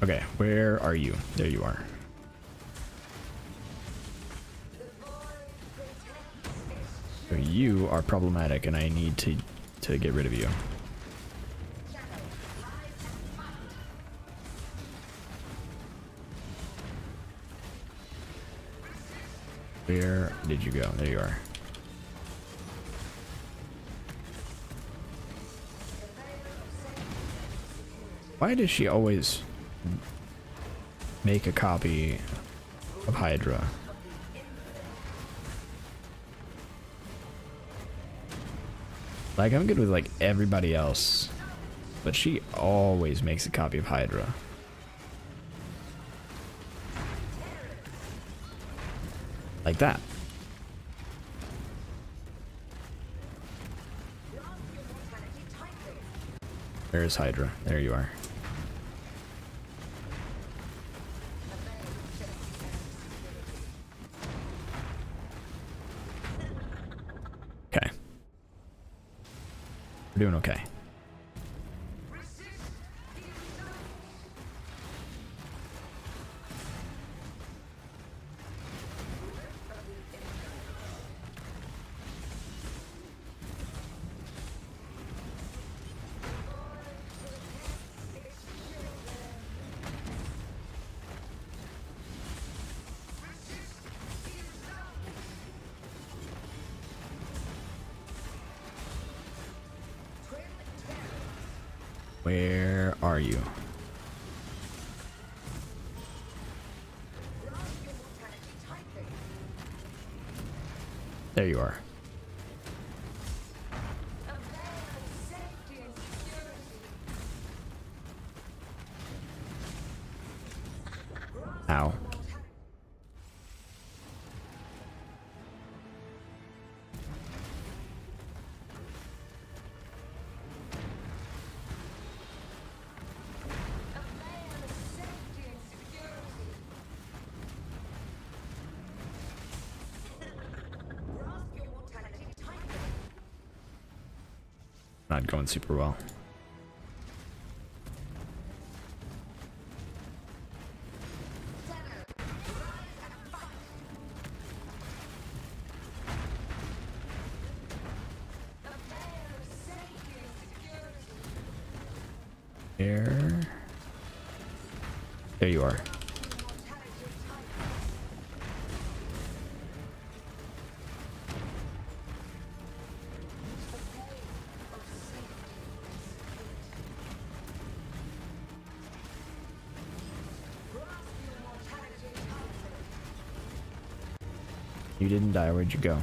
Okay, where are you? There you are. So you are problematic and I need to get rid of you. Where did you go? There you are. Why does she always make a copy of Hydra? Like, I'm good with like everybody else, but she always makes a copy of Hydra. Like that. There's Hydra. There you are. Okay. We're doing okay. Where are you? There you are. Ow. Not going super well. There you are. You didn't die. Where'd you go?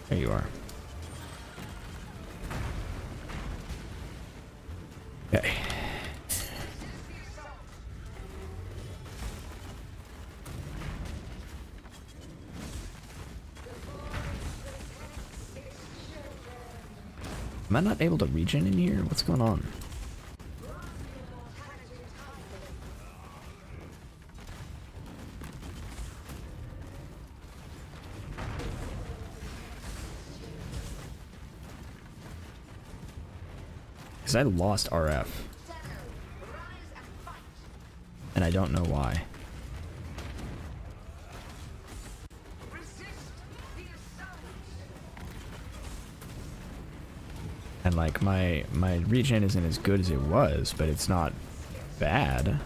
There you are. Okay. Am I not able to regen in here? What's going on? Because I lost RF. And I don't know why. And like my regen isn't as good as it was, but it's not bad.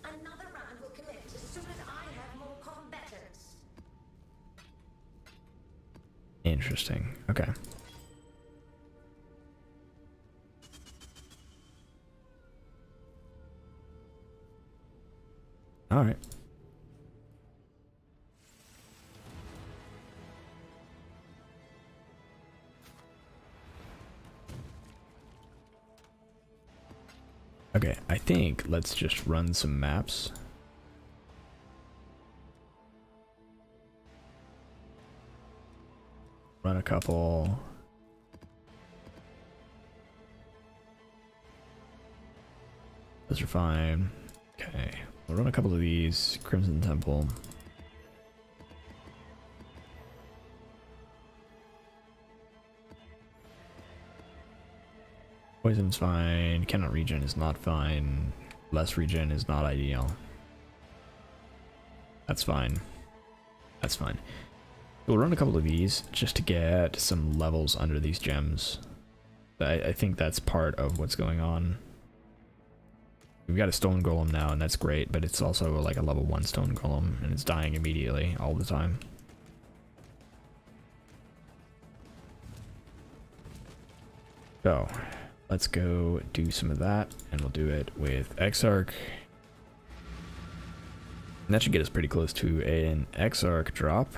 Another round will commence as soon as I have more combatants. Interesting. Okay. All right. Okay, I think let's just run some maps. Run a couple. Those are fine. Okay, we'll run a couple of these. Crimson Temple. Poison's fine. Cannot regen is not fine. Less regen is not ideal. That's fine. That's fine. We'll run a couple of these just to get some levels under these gems. I think that's part of what's going on. We've got a stone golem now, and that's great, but it's also like a level 1 stone golem, and it's dying immediately all the time. So, let's go do some of that, and we'll do it with Exarch. And that should get us pretty close to an Exarch drop.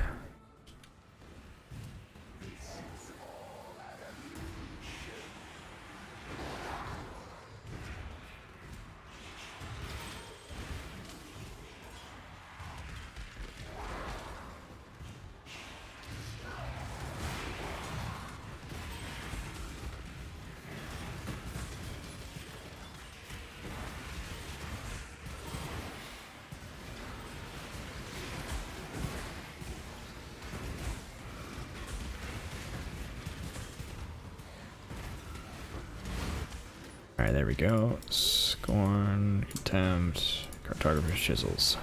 Alright, there we go. Scorn, Contempt, Cartographer's Chisels.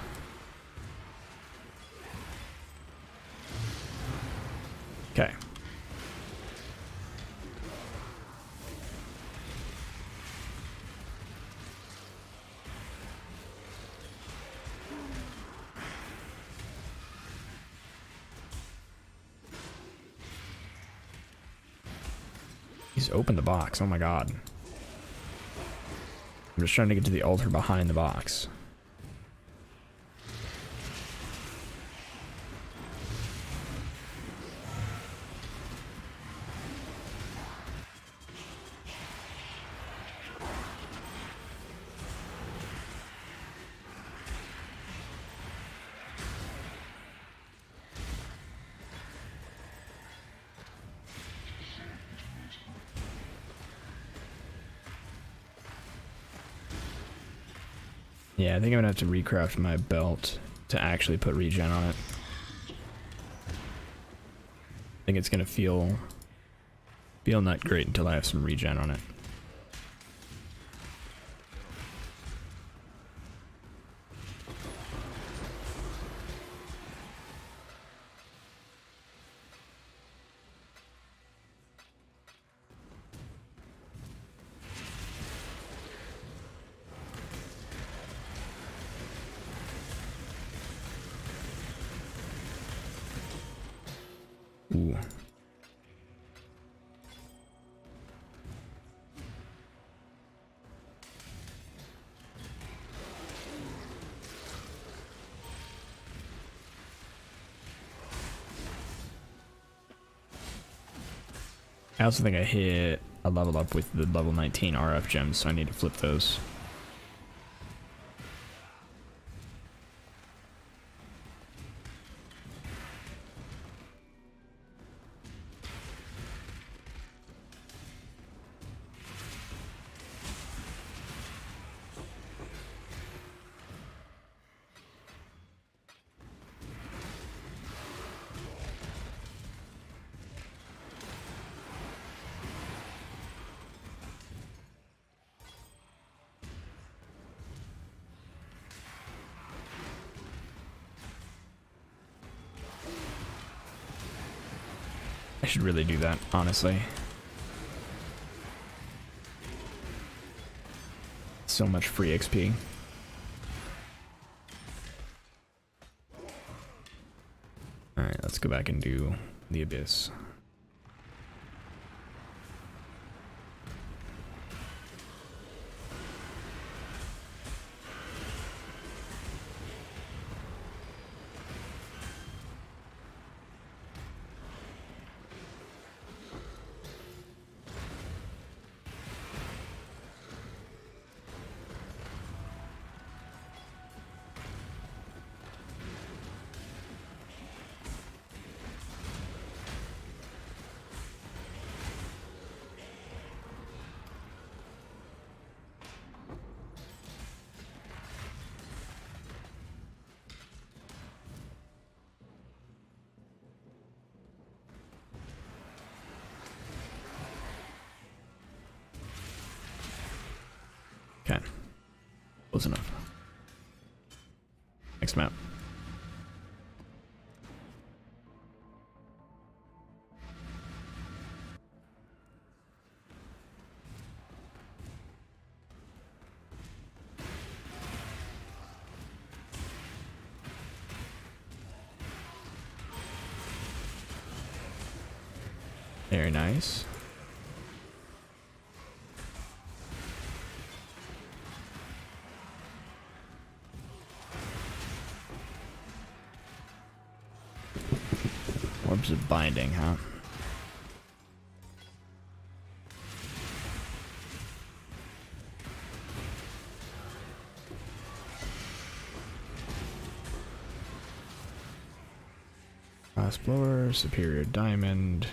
Okay. He's opened the box, oh my god. I'm just trying to get to the altar behind the box. Yeah, I think I'm gonna have to recraft my belt to actually put regen on it. I think it's gonna feel not great until I have some regen on it. Ooh. I also think I hit a level up with the level 19 RF gems, so I need to flip those. I should really do that, honestly. So much free XP. Alright, let's go back and do the Abyss. Okay. Close enough. Next map. Very nice. Orbs of binding, huh? Fast blower, superior diamond,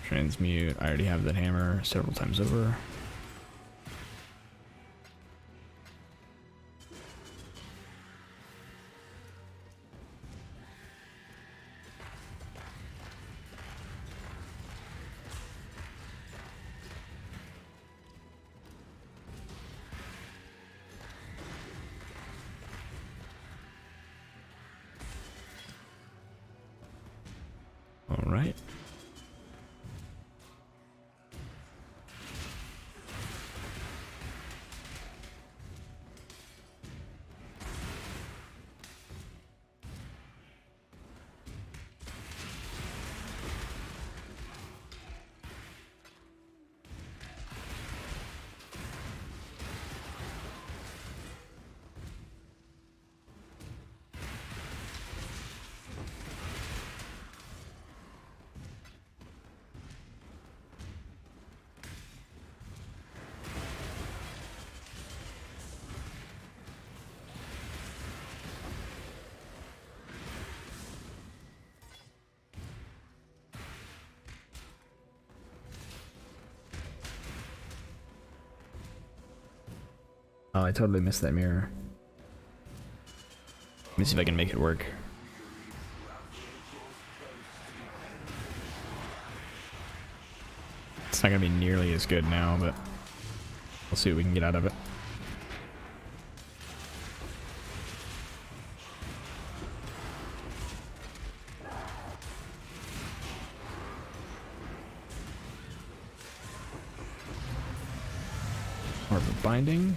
transmute. I already have that hammer several times over. All right. Oh, I totally missed that mirror. Let me see if I can make it work. It's not gonna be nearly as good now, but we'll see what we can get out of it. Orb of binding.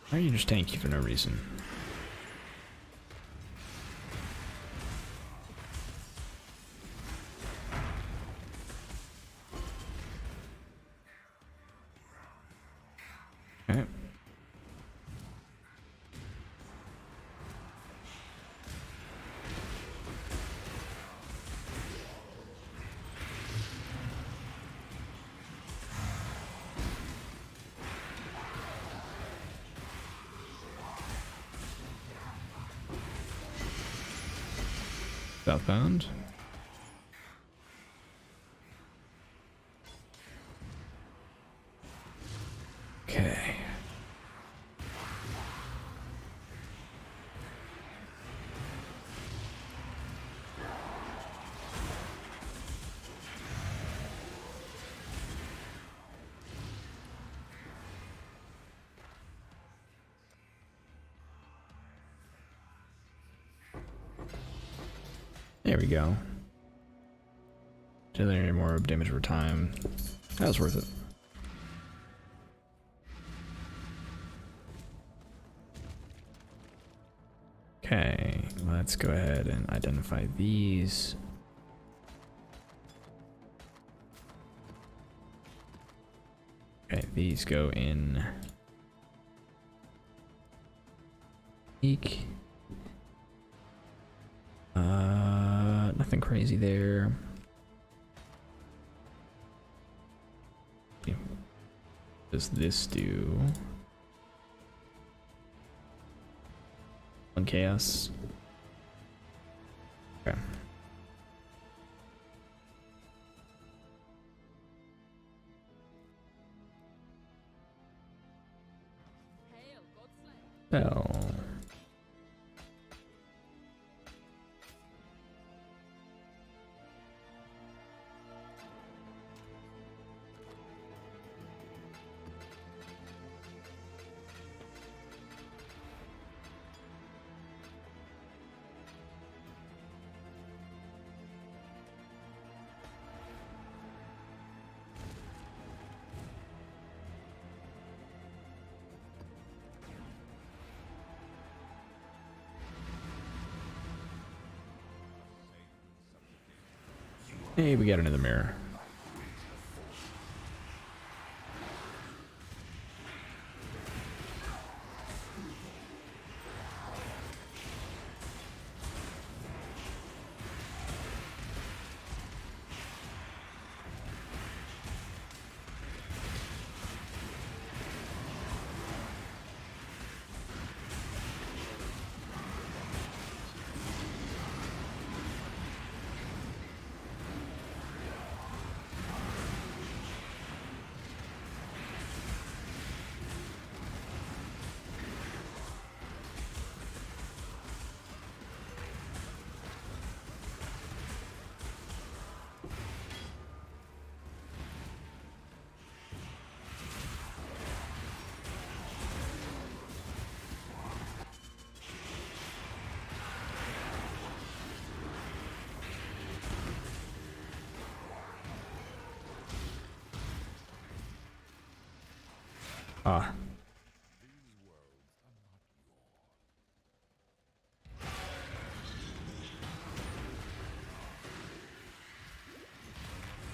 Why are you just tanky for no reason? Okay. Southbound. Okay. There we go. Generating more damage over time. That was worth it. Okay, let's go ahead and identify these. Okay, these go in. Eek. Nothing crazy there. What does this do? 1 chaos. Okay. Spell. Hey, we got another mirror. Ah.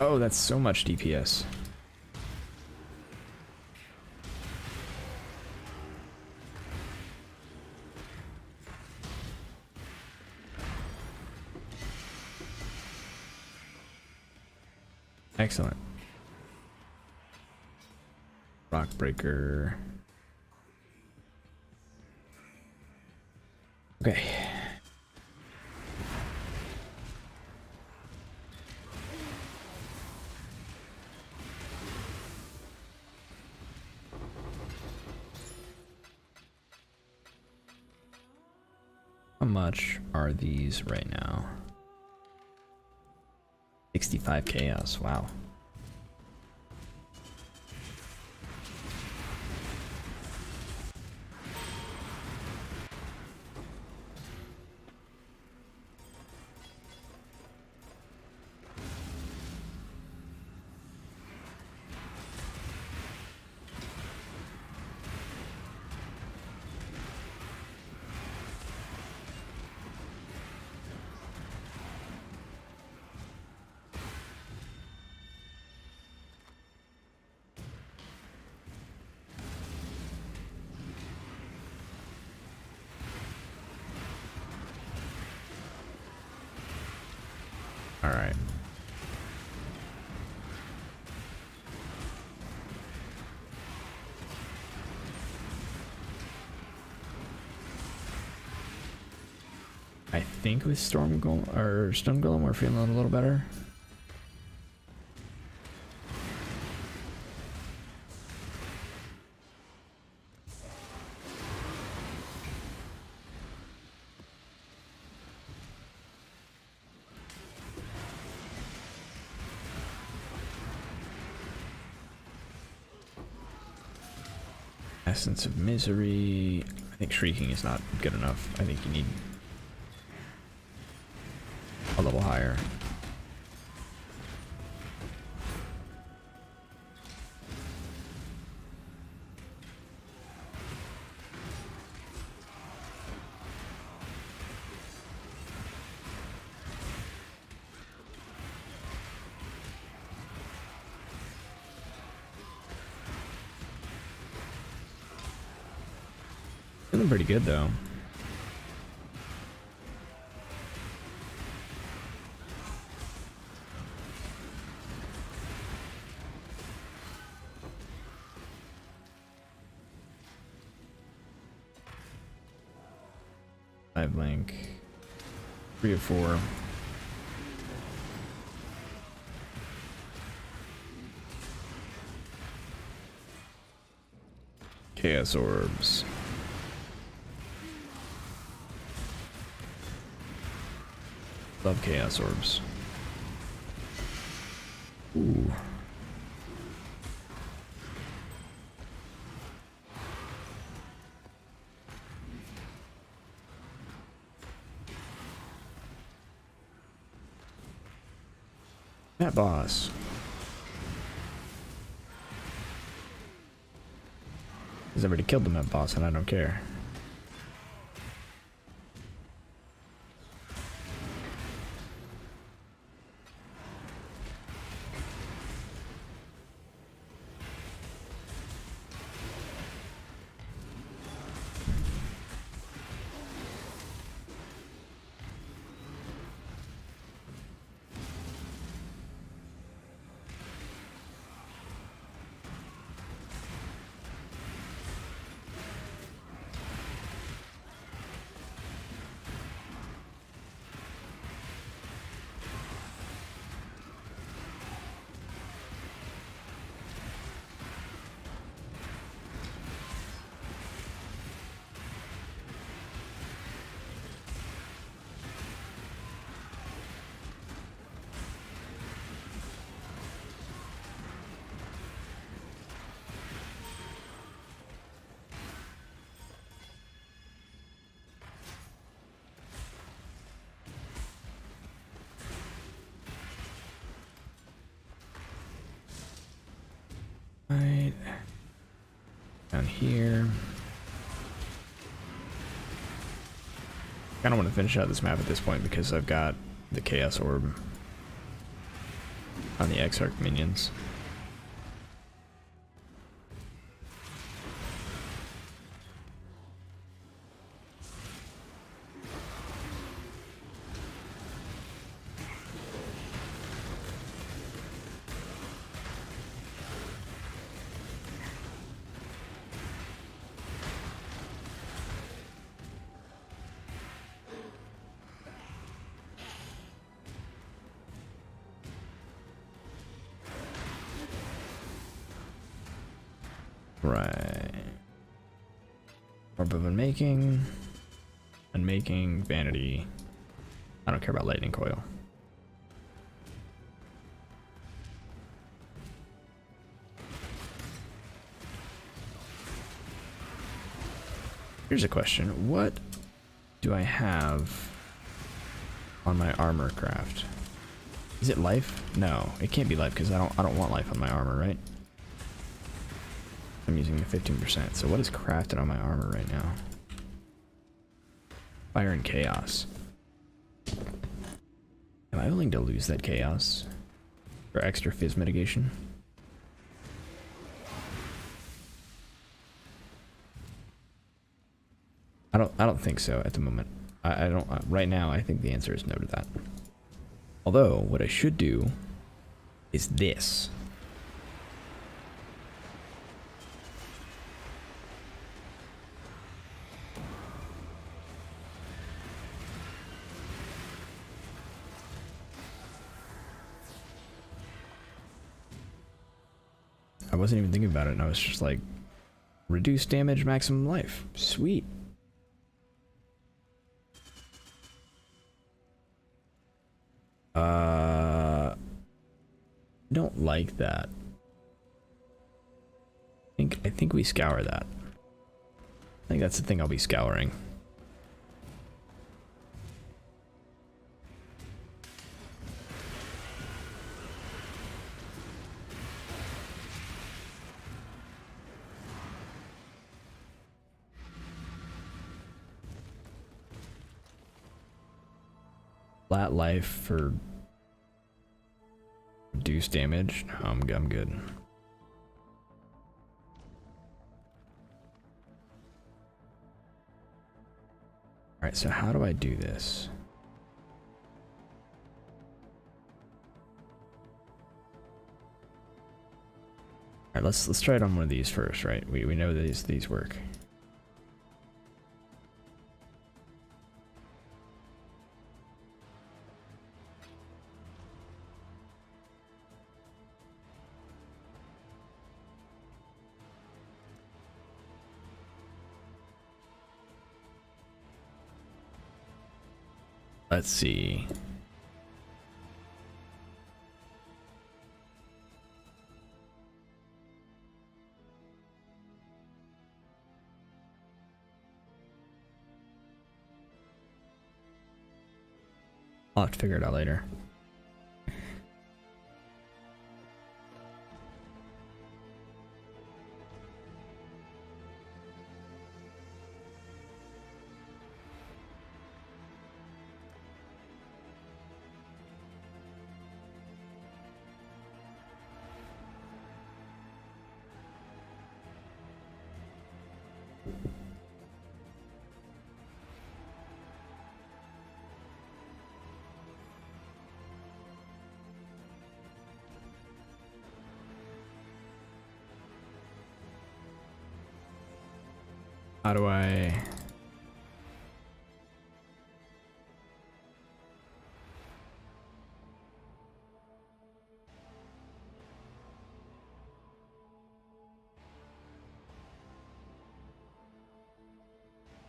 Oh, that's so much DPS. Excellent. Rock breaker. Okay. How much are these right now? 65 chaos, wow. All right. I think with Storm Golem or Stone Golem, we're feeling a little better. Essence of Misery. I think Shrieking is not good enough. I think you need a level higher. Feeling pretty good though. Live link 3 of 4. Chaos orbs. Love chaos orbs. Ooh. That boss. He's already killed the Met boss and I don't care. Right down here. Kind of want to finish out this map at this point because I've got the Chaos Orb on the Exarch minions. Right. Orb of Unmaking. Unmaking, Vanity. I don't care about Lightning Coil. Here's a question. What do I have on my armor craft? Is it life? No, it can't be life because I don't want life on my armor, right? I'm using the 15%. So what is crafted on my armor right now? Fire and Chaos. Am I willing to lose that Chaos for extra fizz mitigation? I don't think so at the moment. I don't right now. I think the answer is no to that. Although, what I should do is this. I wasn't even thinking about it, and I was just like, reduce damage, maximum life. Sweet. Don't like that. I think we scour that. I think that's the thing I'll be scouring. Flat life for reduce damage. No, I'm good. Alright, so how do I do this? Alright, let's try it on one of these first, right? We know these work. Let's see. I'll have to figure it out later. How do I...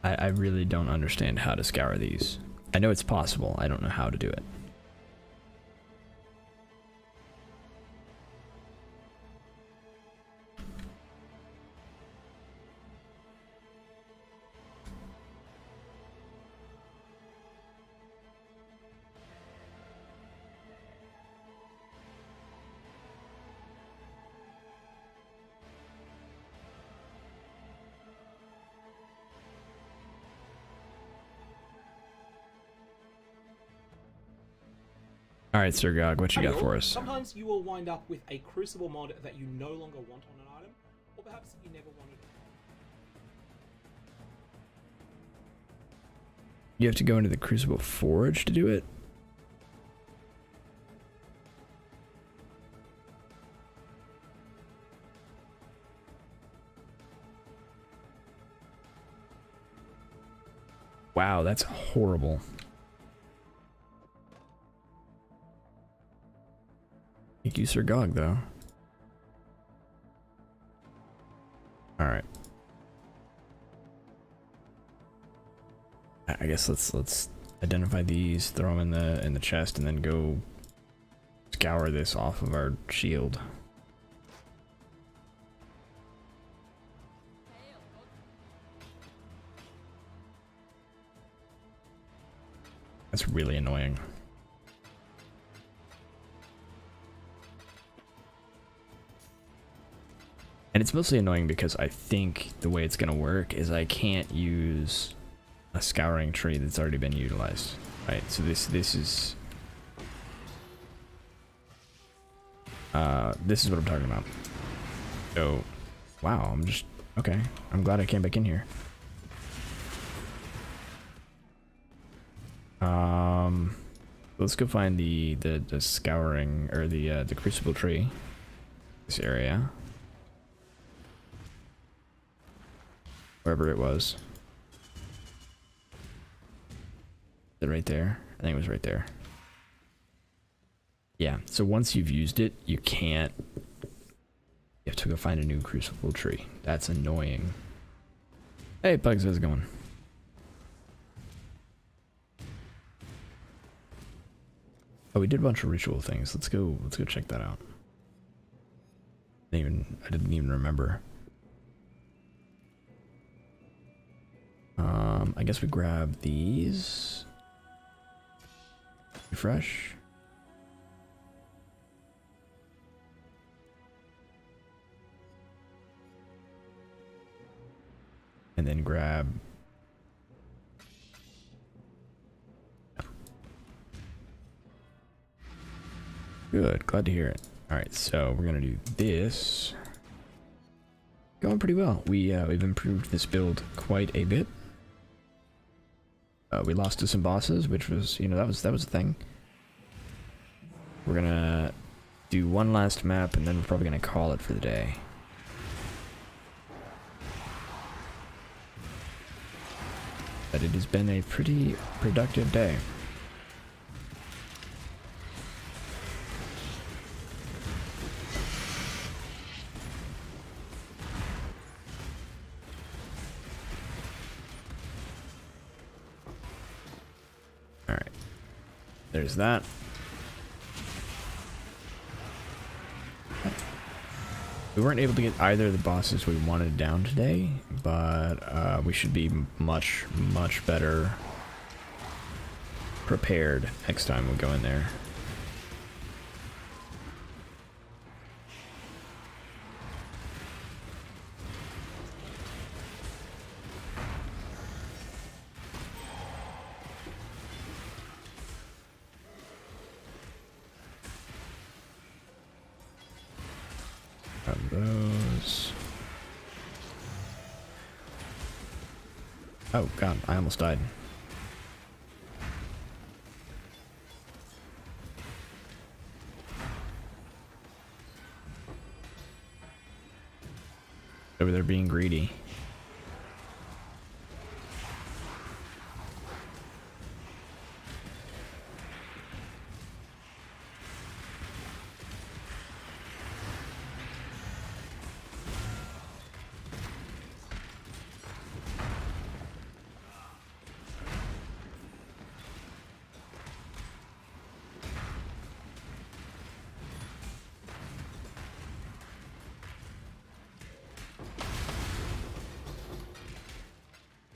I really don't understand how to scour these. I know it's possible, I don't know how to do it. Alright, Sir Jugg, what you got for us? Sometimes you will wind up with a Crucible mod that you no longer want on an item, or perhaps you never wanted it. You have to go into the Crucible Forge to do it? Wow, that's horrible. Thank you, Sir Jugg, though. Alright. I guess let's identify these, throw them in the chest, and then go scour this off of our shield. That's really annoying. And it's mostly annoying because I think the way it's gonna work is I can't use a scouring tree that's already been utilized, right? So this is what I'm talking about. So, wow, I'm just okay. I'm glad I came back in here. Let's go find the scouring or the crucible tree. This area. Wherever it was. Is it right there? I think it was right there. Yeah, so once you've used it, you can't... You have to go find a new crucible tree. That's annoying. Hey, Bugs, how's it going? Oh, we did a bunch of ritual things. Let's go check that out. I didn't even remember. I guess we grab these. Refresh. And then grab... Good, glad to hear it. Alright, so we're gonna do this. Going pretty well. We've improved this build quite a bit. We lost to some bosses, which was, you know, that was a thing. We're gonna do one last map, and then we're probably gonna call it for the day. But it has been a pretty productive day. Alright. There's that. We weren't able to get either of the bosses we wanted down today, but we should be much, much better prepared next time we go in there. Grab those. Oh god, I almost died. Over there being greedy.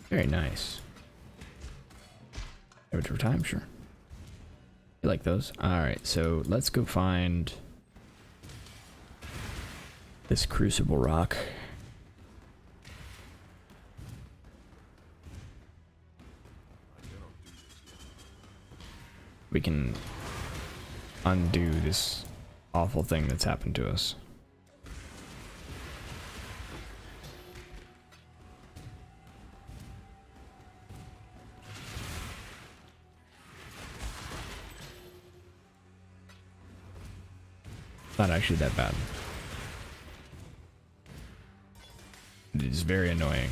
Very nice. Average over time, sure. You like those? Alright, so let's go find this crucible rock. We can undo this awful thing that's happened to us. Not actually that bad. It is very annoying.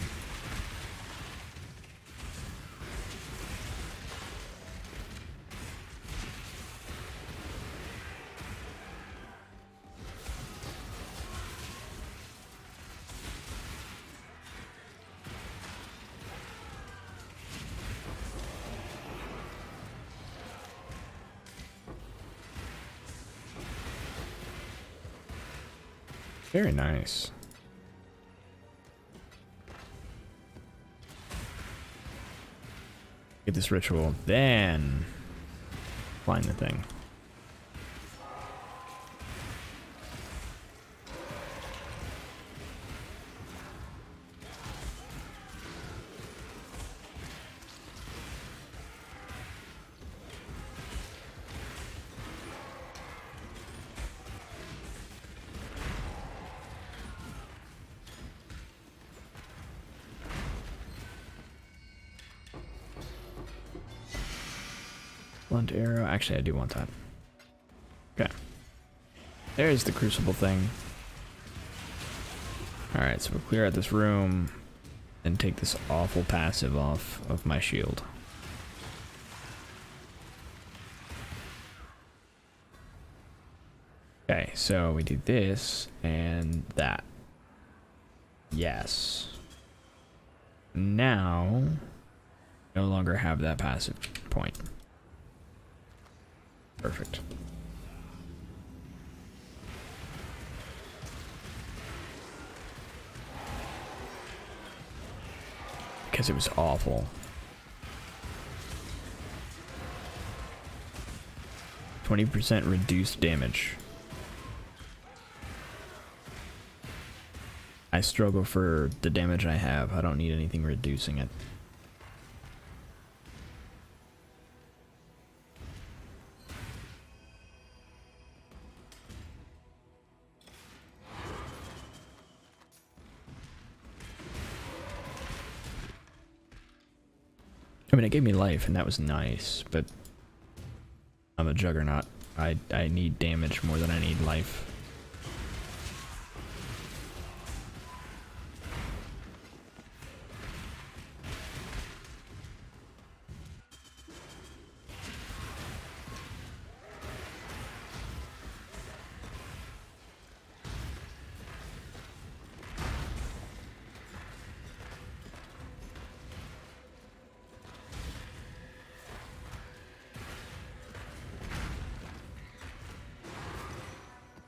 Very nice. Get this ritual, then find the thing. Blunt arrow. Actually, I do want that. Okay. There's the Crucible thing. Alright, so we'll clear out this room and take this awful passive off of my shield. Okay, so we do this and that. Yes. Now, no longer have that passive point. Perfect. Because it was awful. 20% reduced damage. I struggle for the damage I have. I don't need anything reducing it. I mean, it gave me life, and that was nice, but I'm a juggernaut. I need damage more than I need life.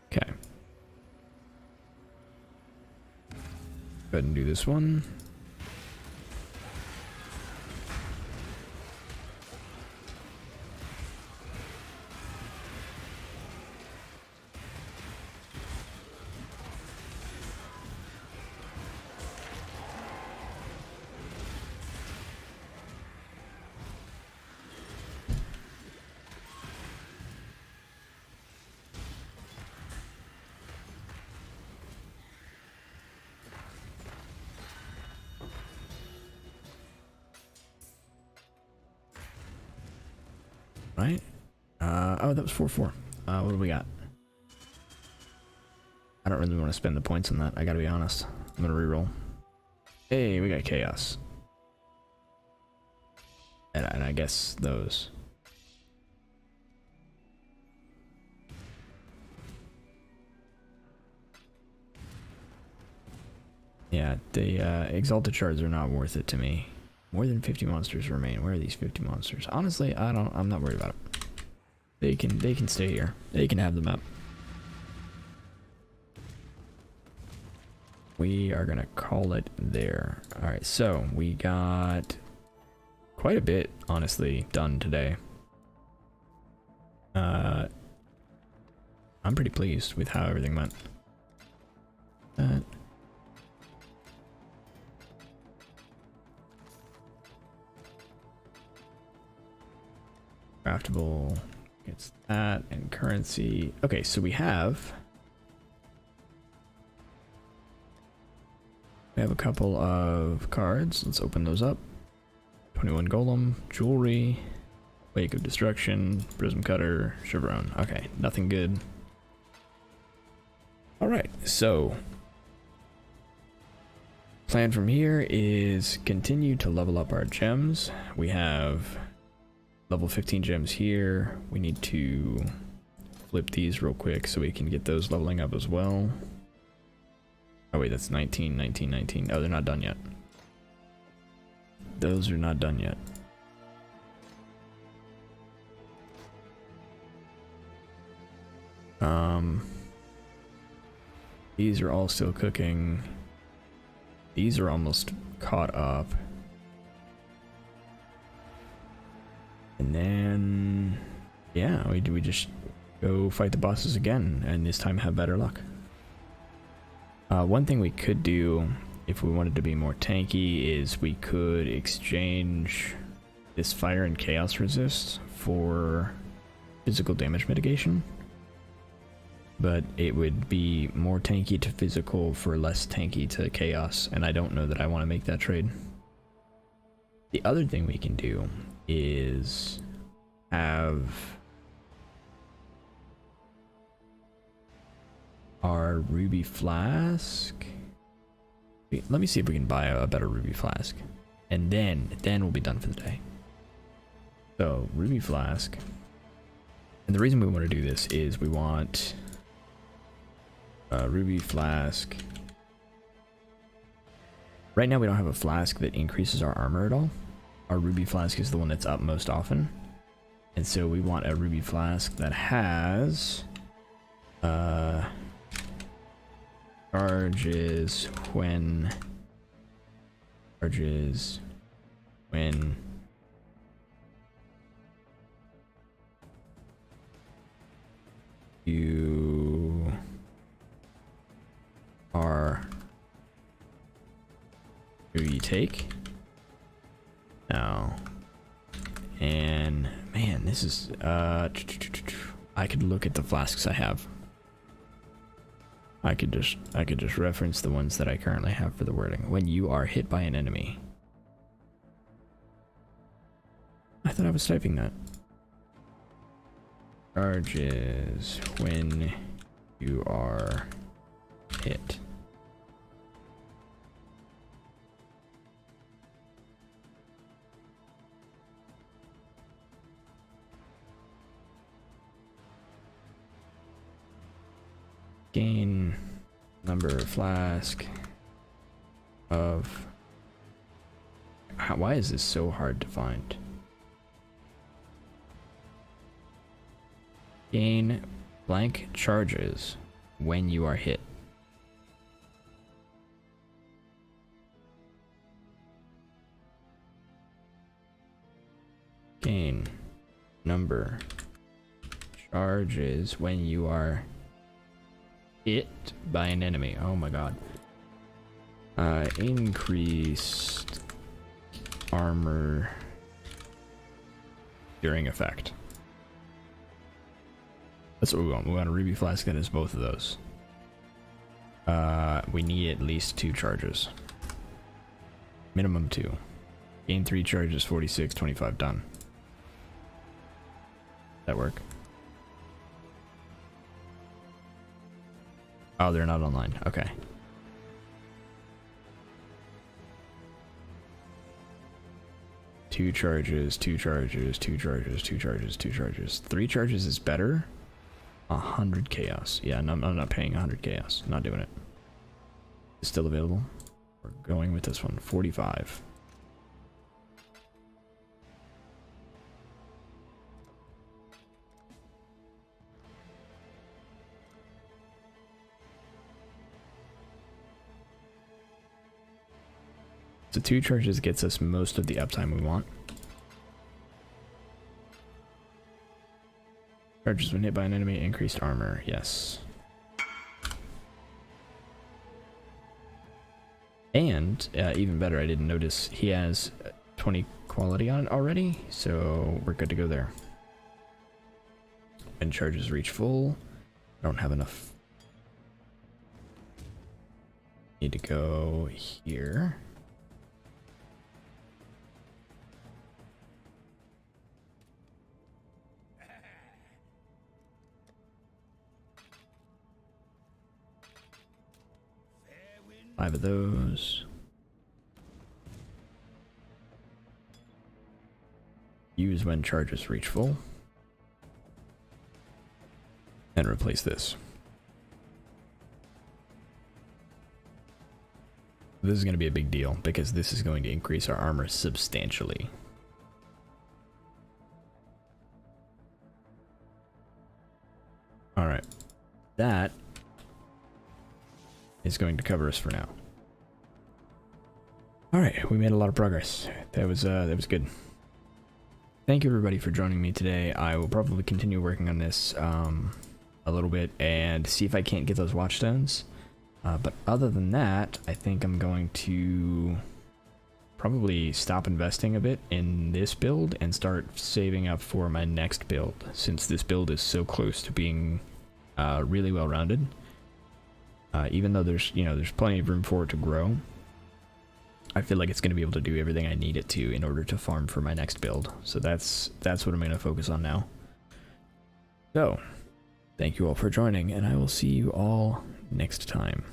Okay. Go ahead and do this one. Right? Oh, that was 4-4. What do we got? I don't really want to spend the points on that. I gotta be honest. I'm gonna reroll. Hey, we got chaos. And I guess those. Yeah, the exalted shards are not worth it to me. More than 50 monsters remain. Where are these 50 monsters? Honestly, I'm not worried about it. They can stay here. They can have the map. We are gonna call it there. Alright, so we got quite a bit, honestly, done today. I'm pretty pleased with how everything went. Craftable gets that, and currency. Okay, so we have a couple of cards. Let's open those up. 21 Golem, Jewelry, Wake of Destruction, Prism Cutter, Chevron. Okay, nothing good. Alright, so plan from here is continue to level up our gems. We have level 15 gems here. We need to flip these real quick so we can get those leveling up as well. Oh wait, that's 19, 19, 19. Oh, they're not done yet. Those are not done yet. These are all still cooking. These are almost caught up. And then, yeah, we just go fight the bosses again, and this time have better luck. One thing we could do, if we wanted to be more tanky, is we could exchange this fire and chaos resist for physical damage mitigation. But it would be more tanky to physical for less tanky to chaos, and I don't know that I want to make that trade. The other thing we can do is have our ruby flask. Let me see if we can buy a better ruby flask, and then we'll be done for the day. So ruby flask, and the reason we want to do this is we want ruby flask. Right now we don't have a flask that increases our armor at all. Our ruby flask is the one that's up most often, and so we want a ruby flask that has charges when you are who you take now. And man, this is I could look at the flasks I have. I could just reference the ones that I currently have for the wording. When you are hit by an enemy. I thought I was typing that. Charges when you are hit. Gain number flask of... Why is this so hard to find? Gain blank charges when you are hit. Gain number charges when you are hit by an enemy. Oh my god. Increased armor during effect. That's what we want. We want a ruby flask that has both of those. We need at least 2 charges. Minimum 2. Gain 3 charges, 46, 25, done. That work? Oh, they're not online. Okay. Two charges, 2 charges, 2 charges, 2 charges, 2 charges. 3 charges is better. 100 chaos. Yeah, no, I'm not paying 100 chaos. Not doing it. It's still available. We're going with this one. 45. So 2 charges gets us most of the uptime we want. Charges when hit by an enemy, increased armor, yes. And, even better, I didn't notice, he has 20 quality on it already, so we're good to go there. When charges reach full, I don't have enough. Need to go here. Five of those. Use when charges reach full. And replace this. This is going to be a big deal because this is going to increase our armor substantially. Alright. That is going to cover us for now. Alright, we made a lot of progress. That was good. Thank you everybody for joining me today. I will probably continue working on this a little bit and see if I can't get those watchstones. But other than that, I think I'm going to probably stop investing a bit in this build and start saving up for my next build, since this build is so close to being really well rounded. Even though there's plenty of room for it to grow, I feel like it's going to be able to do everything I need it to in order to farm for my next build. So that's what I'm going to focus on now. So, thank you all for joining, and I will see you all next time.